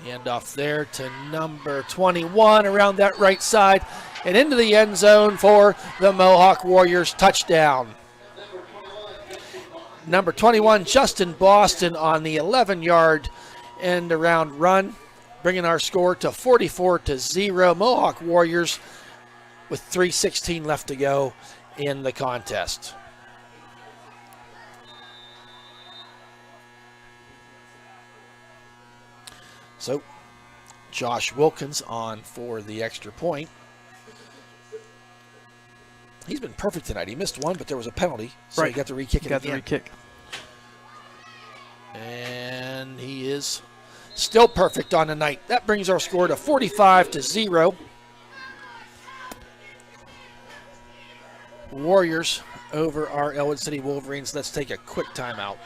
Handoff there to number 21 around that right side and into the end zone for the Mohawk Warriors touchdown. Number 21, Justin Boston on the 11-yard end around run, bringing our score to 44-0. Mohawk Warriors with 3:16 left to go in the contest. So, Josh Wilkins on for the extra point. He's been perfect tonight. He missed one, but there was a penalty, so right. he got to re-kick it again. Got the re-kick. And he is still perfect on the night. That brings our score to 45-0. Warriors over our Ellwood City Wolverines. Let's take a quick timeout.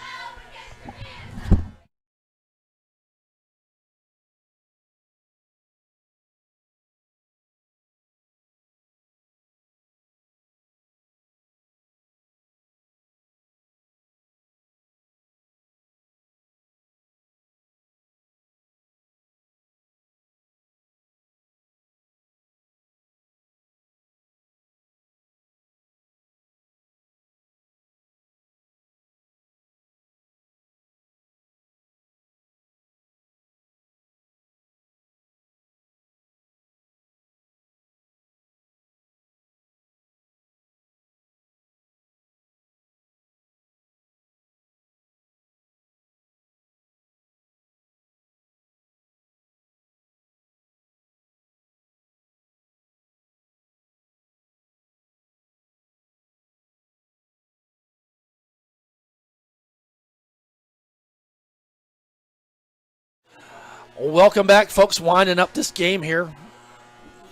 Welcome back, folks. Winding up this game here.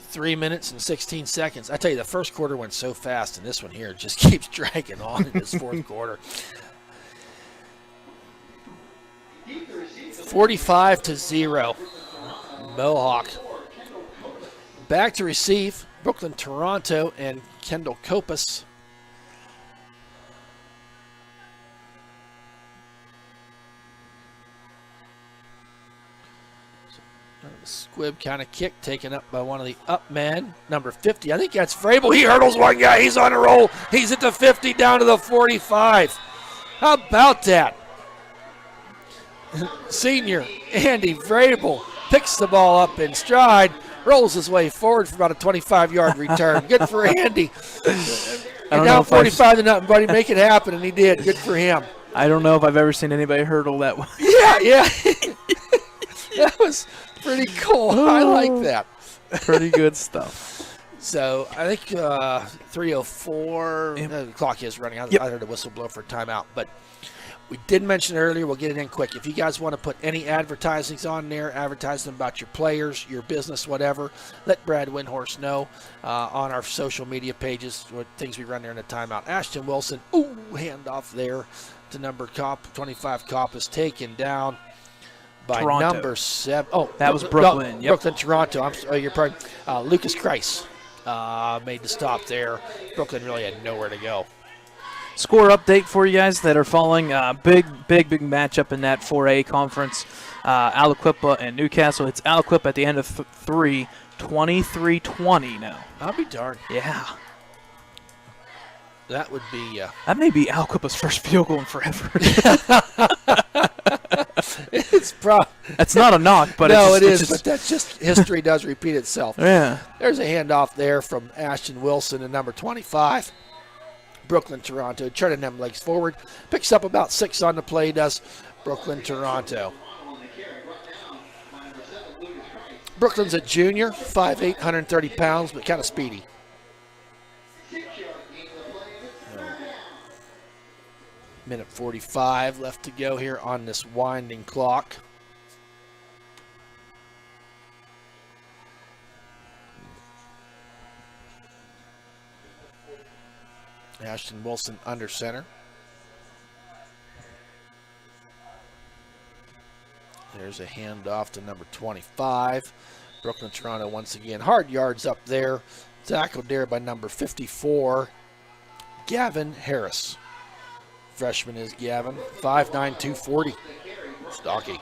3 minutes and 16 seconds. I tell you, the first quarter went so fast, and this one here just keeps dragging on in this fourth quarter. 45-0. Mohawk. Back to receive. Brooklyn Toronto and Kendall Kopus. Squib kind of kick taken up by one of the up men, number 50. I think that's Vrabel. He hurdles one guy. He's on a roll. He's at the 50 down to the 45. How about that? Senior Andy Vrabel picks the ball up in stride, rolls his way forward for about a 25-yard return. Good for Andy. And now 45-0, buddy. Make it happen, and he did. Good for him. I don't know if I've ever seen anybody hurdle that way. Yeah. That was pretty cool. I like that. Pretty good stuff. So I think 3:04. The clock is running. I heard a whistle blow for timeout, but we did mention earlier. We'll get it in quick. If you guys want to put any advertisings on there, advertising about your players, your business, whatever, let Brad Windhorst know on our social media pages what things we run there in the timeout. Ashton Wilson, handoff there to number 25. Cop is taken down by Toronto. number 7. Oh, that was Brooklyn. No, Brooklyn, Toronto. You're pardon. Lucas Kreis made the stop there. Brooklyn really had nowhere to go. Score update for you guys that are following. Big matchup in that 4A conference. Aliquippa and Newcastle. It's Aliquippa at the end of 3, 23-20 now. I'll be darned. Yeah. That would be... that may be Aliquippa's first field goal in forever. That's not a knock, but it is. But that's just history does repeat itself. Yeah. There's a handoff there from Ashton Wilson and number 25. Brooklyn, Toronto, turning them legs forward. Picks up about 6 on the play, does Brooklyn, Toronto. Brooklyn's a junior, 5'8", 130 pounds, but kind of speedy. Minute 45 left to go here on this winding clock. Ashton Wilson under center. There's a handoff to number 25. Brooklyn Toronto once again. Hard yards up there. Tackled there by number 54, Gavin Harris. Freshman is Gavin. 5'9", 240. Stocky.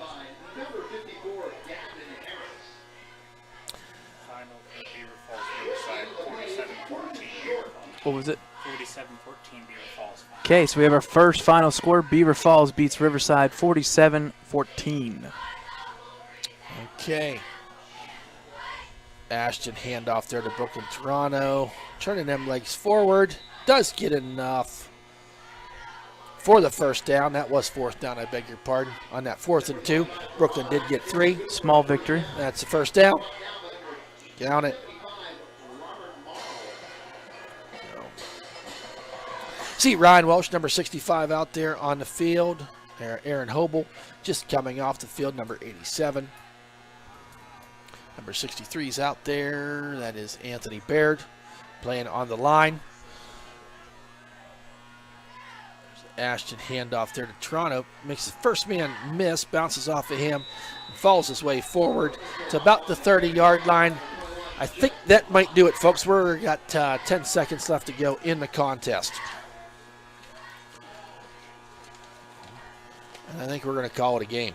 What was it? 47-14 Beaver Falls. Okay, so we have our first final score. Beaver Falls beats Riverside 47-14. Okay. Ashton handoff there to Brooklyn Toronto. Turning them legs forward. Does get enough for the first down. That was fourth down, I beg your pardon. On that 4th and 2, Brooklyn did get 3. Small victory. That's the first down. Count it. See Ryan Welsh, number 65, out there on the field. Aaron Hobel just coming off the field, number 87. Number 63 is out there. That is Anthony Baird playing on the line. There's Ashton handoff there to Toronto. Makes the first man miss, bounces off of him, and follows his way forward to about the 30-yard line. I think that might do it, folks. We've got 10 seconds left to go in the contest. And I think we're going to call it a game.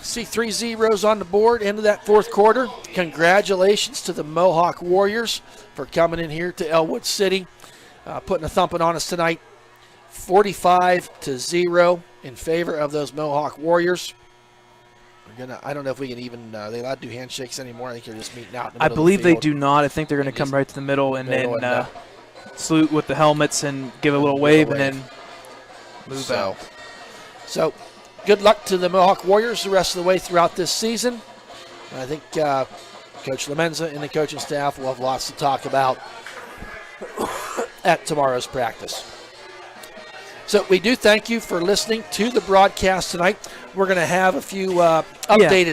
See 3 zeros on the board into that 4th quarter. Congratulations to the Mohawk Warriors for coming in here to Ellwood City, putting a thumping on us tonight. 45-0 in favor of those Mohawk Warriors. I don't know if we can even, they allowed to do handshakes anymore. I think they're just meeting out in the middle I believe of the they field. do not. I think they're going to come right to the middle and then salute with the helmets and give a little wave and then move out. So good luck to the Mohawk Warriors the rest of the way throughout this season. I think Coach Lemenza and the coaching staff will have lots to talk about at tomorrow's practice. So we do thank you for listening to the broadcast tonight. We're going to have a few updated